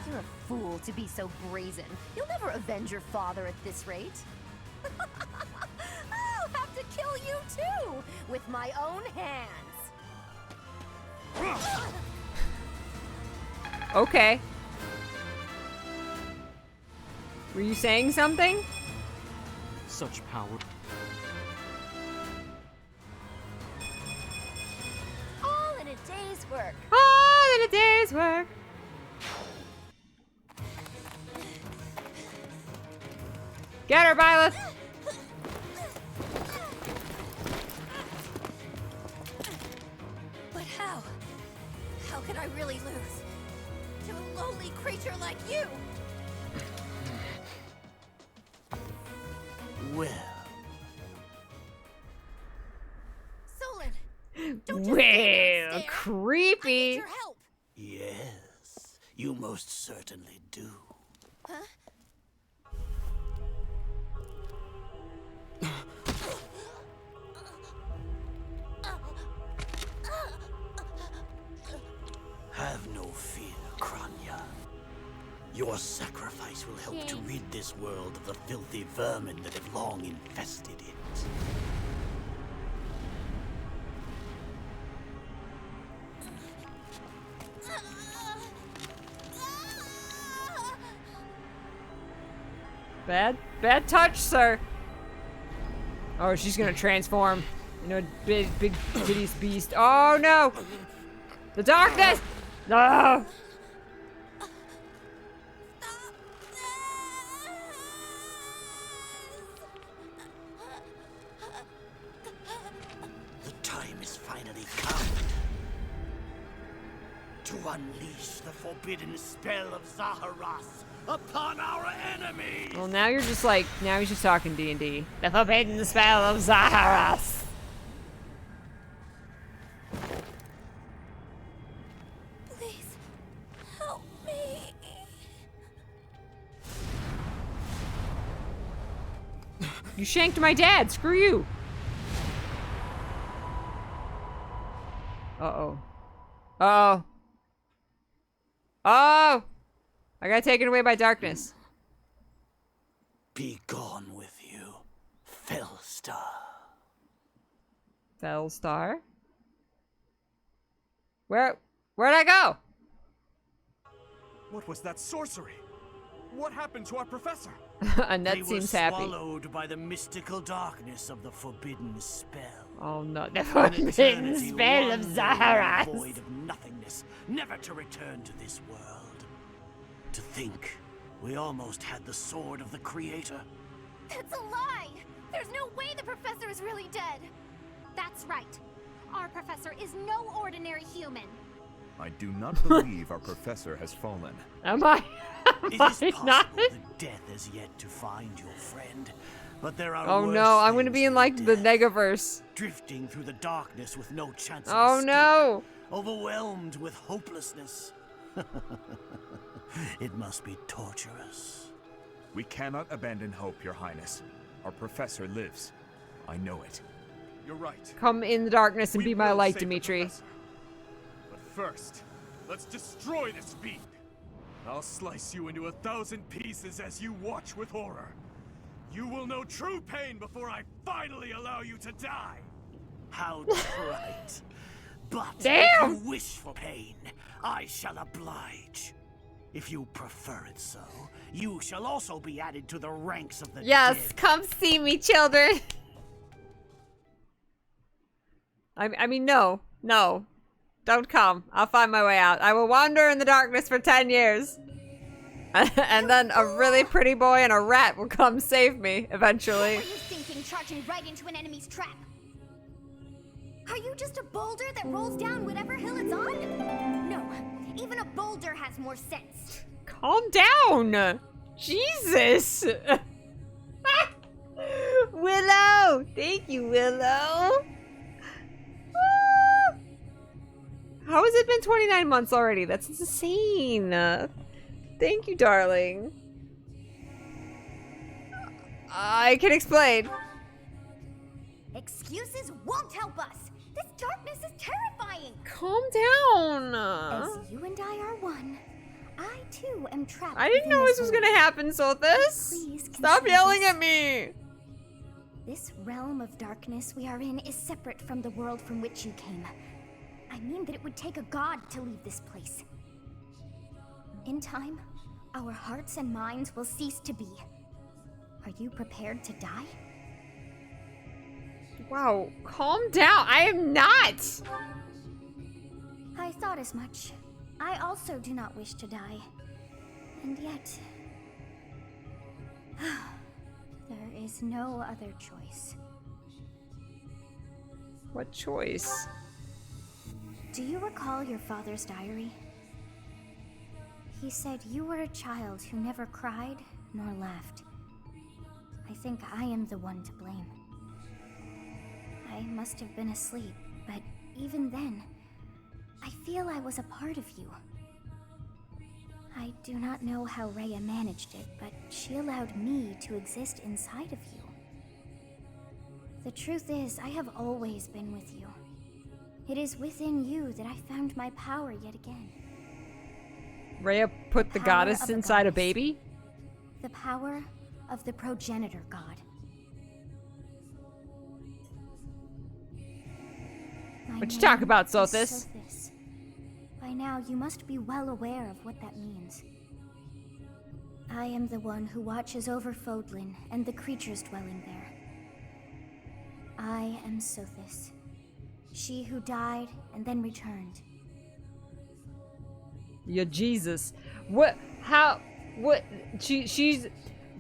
You're a fool to be so brazen. You'll never avenge your father at this rate. I'll have to kill you too, with my own hands. Okay. Were you saying something? Such power. All in a day's work. All in a day's work. Get her, Byleth. But how? How could I really lose to a lowly creature like you? Well. Solon, Well, creepy. your help. Yes, you most certainly do. Huh? Have no fear, Kranya. Your sacrifice will help to rid this world of the filthy vermin that have long infested it. Bad touch, sir. Oh, she's gonna transform into a big hideous beast. Oh no! The darkness! No! The time is finally come to unleash the forbidden spell of Zaharas upon our enemies! Well, now you're just like, now he's just talking D&D. The forbidden spell of Zaharas. Please, help me. You shanked my dad. Screw you. Uh-oh. Uh-oh. Oh! I got taken away by darkness. Be gone with you, Fellstar. Fellstar? Where'd I go? What was that sorcery? What happened to our professor? Annette seems happy. They were swallowed by the mystical darkness of the forbidden spell. Oh no, the forbidden spell of Zaharas. Void of nothingness, never to return to this world. To think, we almost had the sword of the Creator. That's a lie! There's no way the professor is really dead! That's right. Our professor is no ordinary human. I do not believe our professor has fallen. Am I? It is possible that death has yet to find your friend, but there are Oh worse no, I'm gonna things be in than like the death. Negaverse. Drifting through the darkness with no chance of Oh escape. no! Overwhelmed with hopelessness. It must be torturous. We cannot abandon hope, Your Highness. Our professor lives. I know it. You're right. Come in the darkness and We be my will light, save the Dimitri. professor. But first, let's destroy this fiend. I'll slice you into 1,000 pieces as you watch with horror. You will know true pain before I finally allow you to die. How trite. But Damn! if you wish for pain, I shall oblige. If you prefer it so, you shall also be added to the ranks of the Yes, dead. come see me, children. I mean, no. Don't come. I'll find my way out. I will wander in the darkness for 10 years. And then a really pretty boy and a rat will come save me eventually. What are you thinking, charging right into an enemy's trap? Are you just a boulder that rolls down whatever hill it's on? No, even a boulder has more sense. Calm down. Jesus. Willow. Thank you, Willow. How has it been 29 months already? That's insane. Thank you, darling. I can explain. Excuses won't help us. This darkness is terrifying. Calm down. As you and I are one, I too am trapped. I didn't know this was gonna happen, Sothis. Please Stop consider yelling this. at me. This realm of darkness we are in is separate from the world from which you came. I mean that it would take a god to leave this place. In time, our hearts and minds will cease to be. Are you prepared to die? Wow, calm down. I am not. I thought as much. I also do not wish to die. And yet... there is no other choice. What choice? Do you recall your father's diary? He said you were a child who never cried nor laughed. I think I am the one to blame. I must have been asleep, but even then, I feel I was a part of you. I do not know how Rhea managed it, but she allowed me to exist inside of you. The truth is, I have always been with you. It is within you that I found my power yet again. Rhea put the Power goddess of a inside a goddess. baby? The power of the progenitor god. My What you talk name about, is Sothis? Sothis. By now, you must be well aware of what that means. I am the one who watches over Fodlan and the creatures dwelling there. I am Sothis, she who died and then returned. Yeah, Jesus. What? How? What? She's...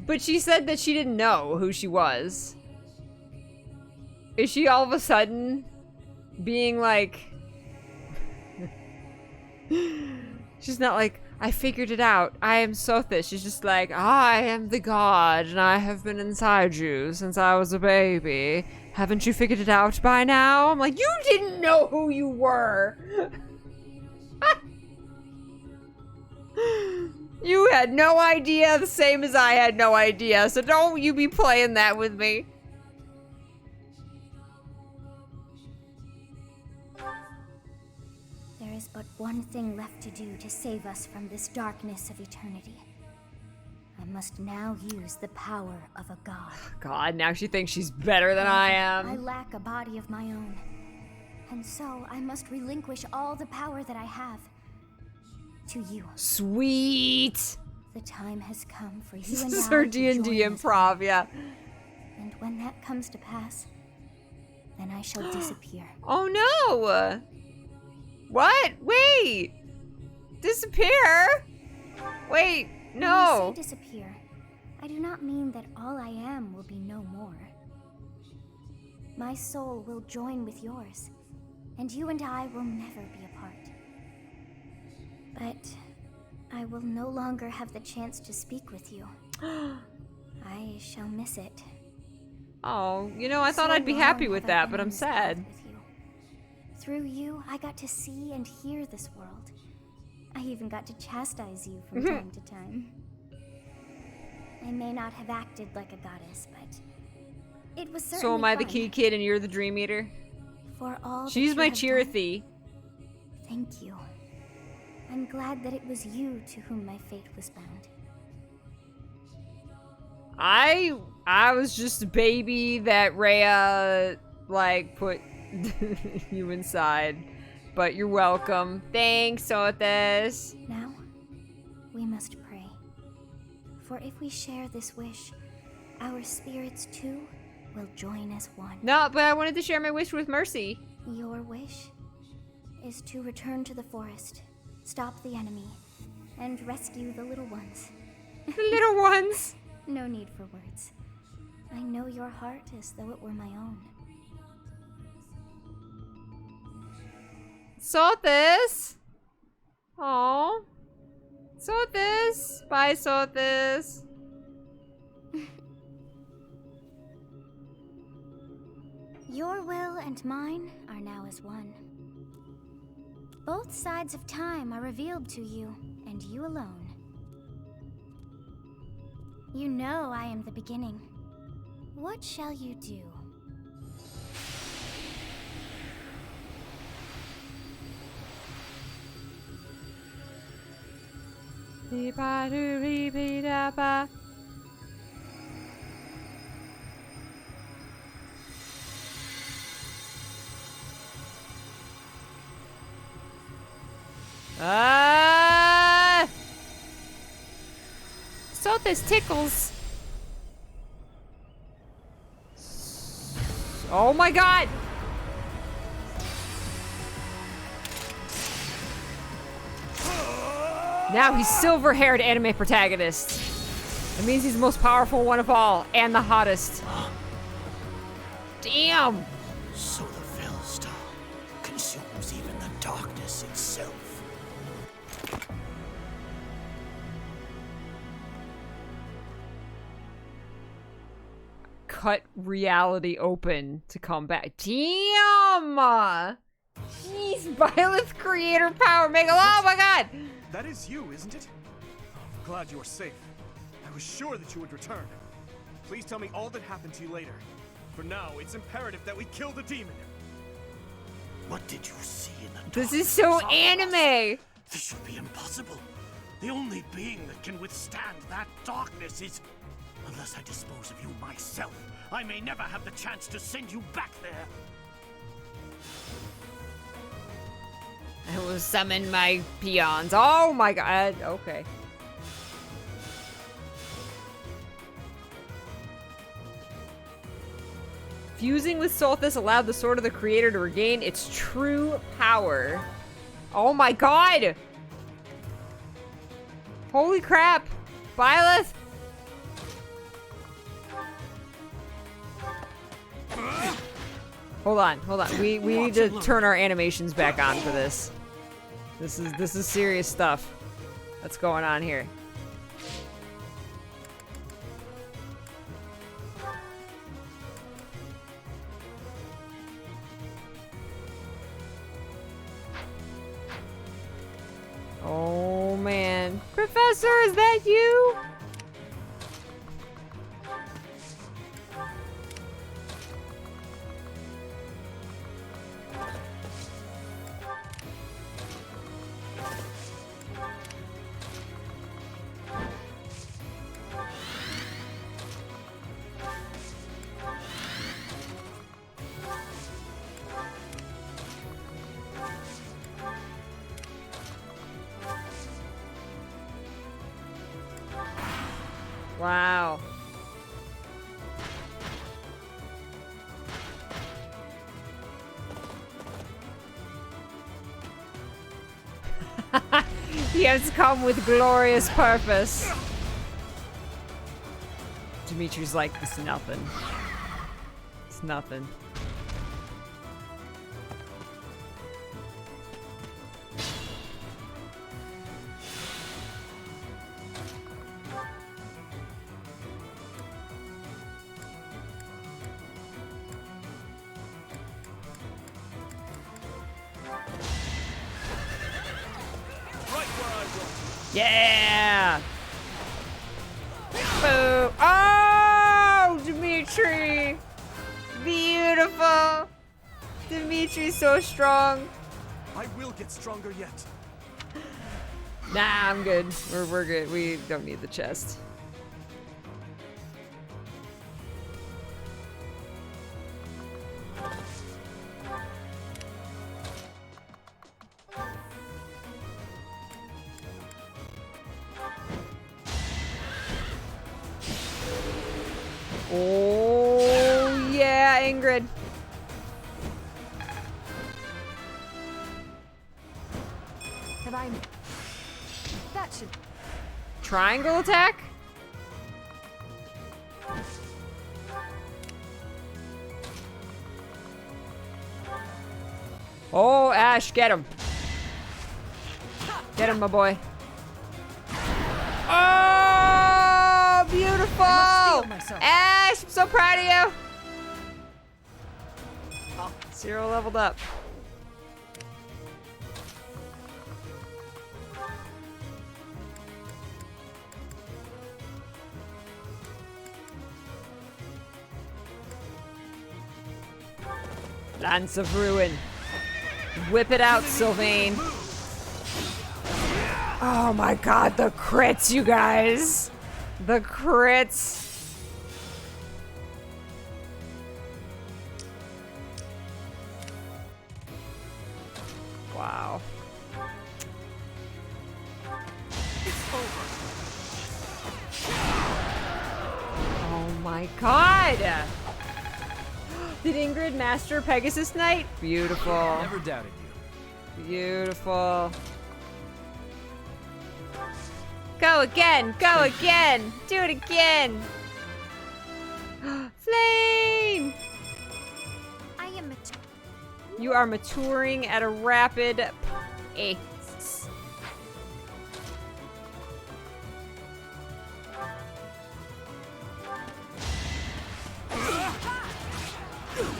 But she said that she didn't know who she was. Is she all of a sudden being like... She's not like, I figured it out. I am Sothis. She's just like, I am the god, and I have been inside you since I was a baby. Haven't you figured it out by now? I'm like, you didn't know who you were. You had no idea, the same as I had no idea, so don't you be playing that with me. There is but one thing left to do to save us from this darkness of eternity. I must now use the power of a god. God, now she thinks she's better than I am. I lack a body of my own, and so I must relinquish all the power that I have to you. Sweet. The time has come for you This and is I her to D&D join us. improv, yeah. And when that comes to pass, then I shall disappear. Oh no! What? Wait! Disappear? Wait, When I no. say disappear, I do not mean that all I am will be no more. My soul will join with yours, and you and I will never be apart. But I will no longer have the chance to speak with you. I shall miss it. Oh, you know, I thought I'd be happy with that, but I'm sad. Through you, I got to see and hear this world. I even got to chastise you from time to time. I may not have acted like a goddess, but it was certainly So am I the fun. key kid and you're the dream eater? For all She's that my you have done, Chirithy. thank you. I'm glad that it was you to whom my fate was bound. I was just a baby that Rhea, like, put you inside. But you're welcome. Thanks, Sothis. Now, we must pray. For if we share this wish, our spirits too will join as one. No, but I wanted to share my wish with Mercy. Your wish is to return to the forest, stop the enemy, and rescue the little ones. The little ones? No need for words. I know your heart as though it were my own. Sothis! Aww. Sothis! Bye, Sothis. Your will and mine are now as one. Both sides of time are revealed to you, and you alone. You know I am the beginning. What shall you do? Sothis tickles. Oh my god! Now he's silver-haired anime protagonist. That means he's the most powerful one of all, and the hottest. Damn! So the Fellstar consumes even the darkness itself. Cut reality open to come back. Damn! Jeez, Byleth creator power Megalo. Oh my god! That is you, isn't it? I'm glad you are safe. I was sure that you would return. Please tell me all that happened to you later. For now, it's imperative that we kill the demon. What did you see in the This is so anime! This should be impossible. The only being that can withstand that darkness is... Unless I dispose of you myself, I may never have the chance to send you back there. I will summon my peons. Oh my god. Okay. Fusing with Solthis allowed the Sword of the Creator to regain its true power. Oh my god! Holy crap! Byleth! Hold on. We need to turn our animations back on for this. This is serious stuff that's going on here. Oh man. Professor, is that you? Wow. He has come with glorious purpose. Dimitri's like, it's nothing. It's nothing. Yeah! Boo! Oh, Dimitri! Beautiful! Dimitri's so strong. I will get stronger yet. Nah, I'm good. We're good. We don't need the chest. Oh, yeah, Ingrid. Have I... That should... Triangle attack? Oh, Ash, get him. Get him, my boy. Oh, beautiful! Ash, I'm so proud of you. Oh, 0 leveled up. Lance of Ruin. Whip it out, Sylvain. Oh my god, the crits, you guys. The crits. Wow. It's over. Oh my god. Did Ingrid master Pegasus Knight? Beautiful. Never doubted you. Beautiful. Go again! Go again! Do it again! Flame! I am You are maturing at a rapid pace.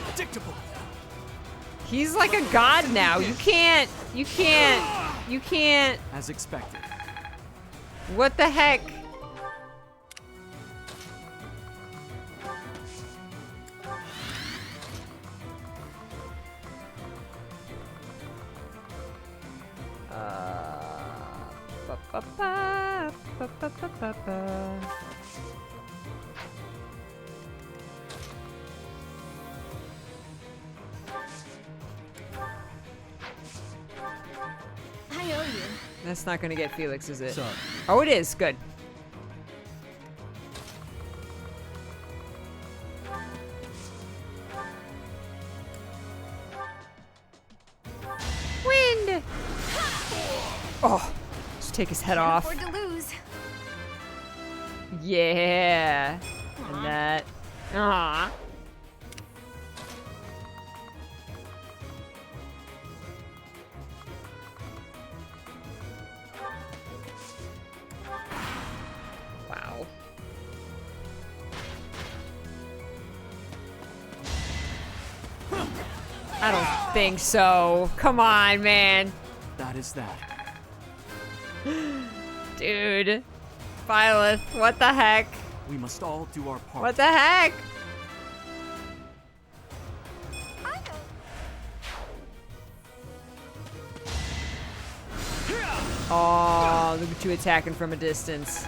Predictable. He's like a god now. You can't. As expected. What the heck? I owe you. That's not gonna get Felix, is it? Sorry. Oh, it is. Good. Oh, just take his head off. Can't afford to lose. Yeah. And that. Ah. Wow. I don't think so. Come on, man. That is that. Dude. Violet, what the heck? We must all do our part. What the heck? Oh, look at you attacking from a distance.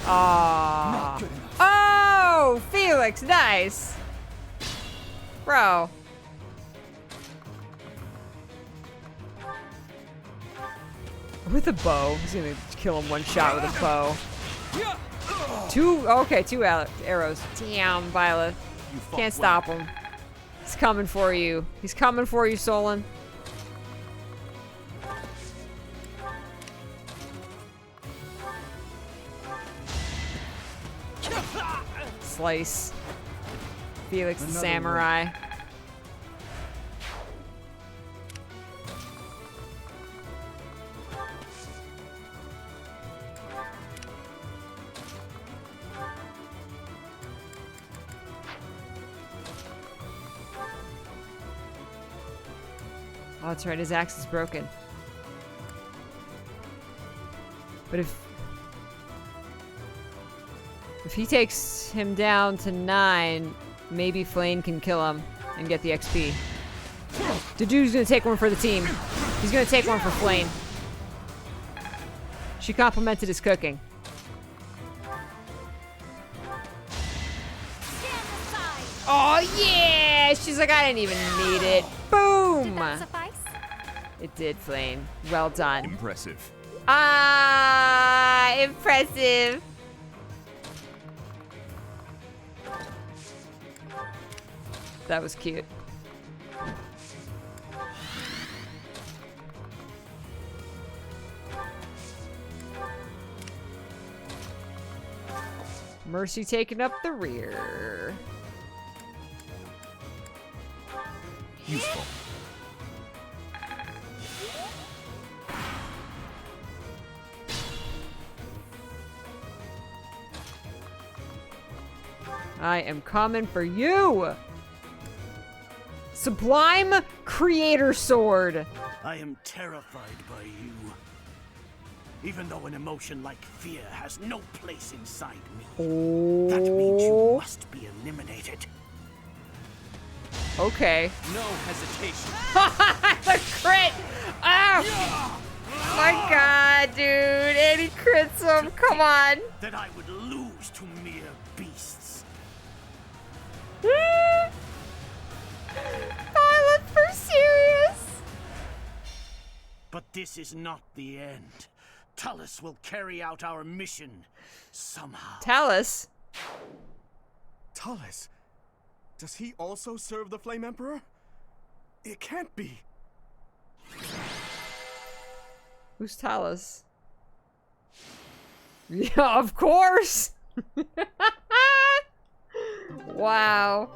Oh. Oh, Felix, nice. Bro. With a bow. He's gonna kill him one shot with a bow. Two arrows. Damn, Violet. Can't stop him. He's coming for you. He's coming for you, Solon. Slice. Felix the samurai. Oh, that's right, his axe is broken. But if he takes him down to 9, maybe Flame can kill him and get the XP. The dude's gonna take one for the team. He's gonna take one for Flame. She complimented his cooking. Oh yeah! She's like, I didn't even need it. Boom! Did that suffice? It did, Flame. Well done. Impressive. Ah, impressive. That was cute. Mercy taking up the rear. Useful. I am coming for you! Sublime Creator Sword! I am terrified by you. Even though an emotion like fear has no place inside me. Oh. That means you must be eliminated. Okay. No hesitation. The crit! Oh! My god, dude. And he crits him. Come on. That I would lose to mere beasts. Violet, for serious? But this is not the end. Talus will carry out our mission somehow. Talus? Talus? Does he also serve the Flame Emperor? It can't be. Who's Talus? Yeah, of course! Wow.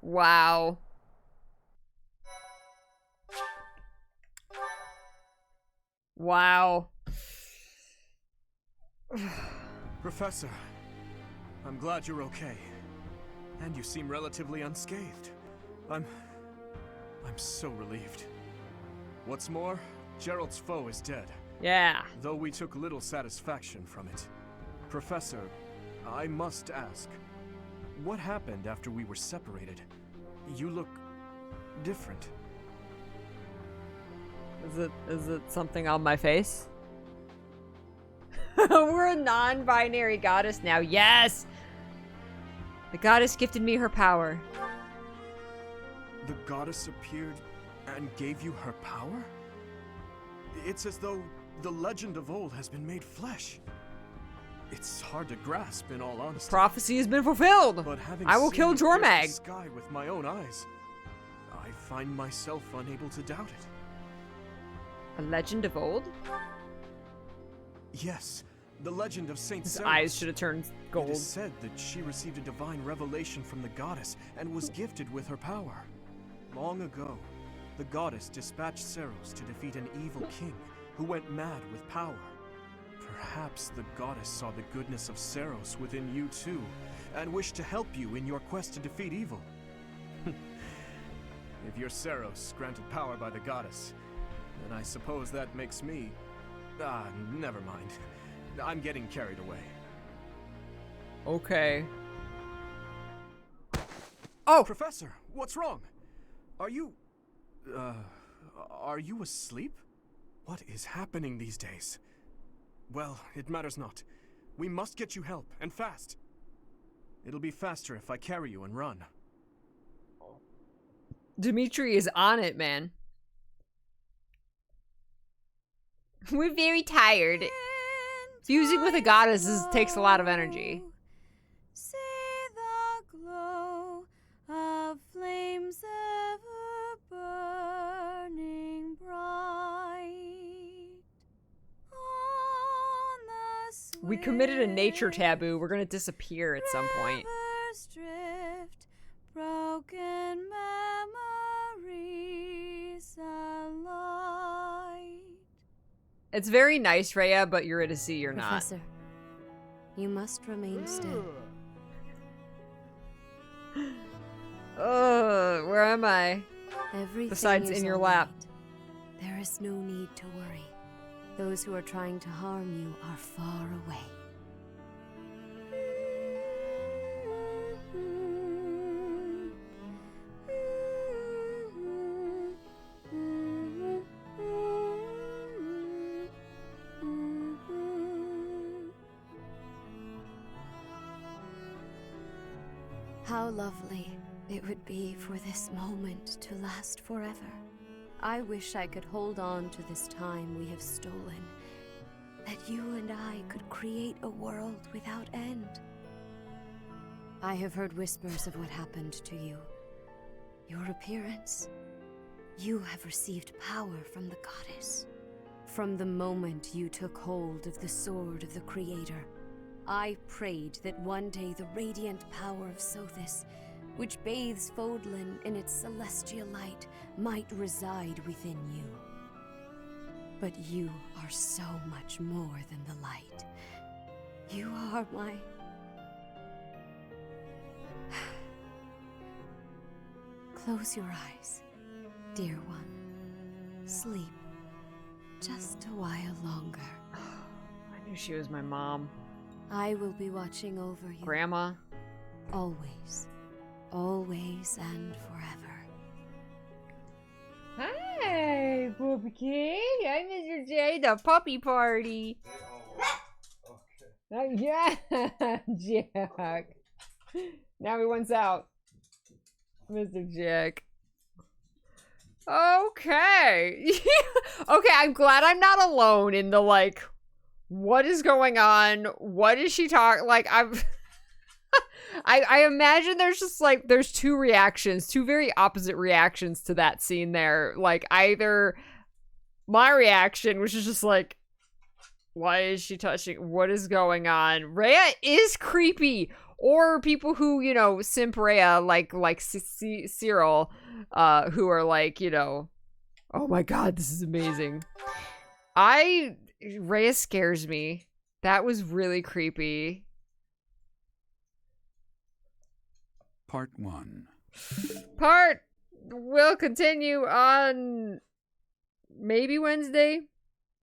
Wow. Wow. Professor, I'm glad you're okay. And you seem relatively unscathed. I'm so relieved. What's more, Gerald's foe is dead. Yeah. Though we took little satisfaction from it. Professor, I must ask, what happened after we were separated? You look different. Is it something on my face? We're a non-binary goddess now. Yes! The goddess gifted me her power. The goddess appeared and gave you her power? It's as though the legend of old has been made flesh. It's hard to grasp, in all honesty. Prophecy has been fulfilled. But having I will seen kill it pierce the Jormag. sky with my own eyes, I find myself unable to doubt it. A legend of old? Yes, the legend of Saint His Ceres. eyes should have turned gold. It is said that she received a divine revelation from the goddess and was gifted with her power. Long ago, the goddess dispatched Ceres to defeat an evil king who went mad with power. Perhaps the goddess saw the goodness of Ceres within you too, and wished to help you in your quest to defeat evil. If you're Ceres, granted power by the goddess, then I suppose that makes me... never mind. I'm getting carried away. Okay. Oh! Professor, what's wrong? Are you asleep? What is happening these days? Well, it matters not. We must get you help, and fast. It'll be faster if I carry you and run. Dimitri is on it, man. We're very tired. Fusing with a goddess takes a lot of energy. See the glow of flames ever burning bright. We committed a nature taboo. We're gonna disappear at some point. Drift, broken memories alight. It's very nice, Rhea, but you're at a sea, you're not. Professor, you must remain still. Where am I? Everything Besides is in your all lap. right. There is no need to worry. Those who are trying to harm you are far away. How lovely it would be for this moment to last forever. I wish I could hold on to this time we have stolen, that you and I could create a world without end. I have heard whispers of what happened to you. Your appearance. You have received power from the goddess. From the moment you took hold of the sword of the Creator, I prayed that one day the radiant power of Sothis, which bathes Fodlan in its celestial light, might reside within you. But you are so much more than the light. You are my... Close your eyes, dear one. Sleep just a while longer. I knew she was my mom. I will be watching over you. Grandma. Always. Always and forever. Hi, Puppy King. I'm Mr. J, the puppy party. Yeah, Jack. Now everyone's out. Mr. Jack. Okay. Okay, I'm glad I'm not alone in the, like, what is going on? What is she talking? Like, I imagine there's just, like, there's two reactions, two very opposite reactions to that scene there. Like, either my reaction, which is just like, why is she touching? What is going on? Rhea is creepy. Or people who, you know, simp Rhea, like Cyril, who are like, you know, oh my god, this is amazing. Rhea scares me. That was really creepy. Part 1. Part will continue on maybe Wednesday.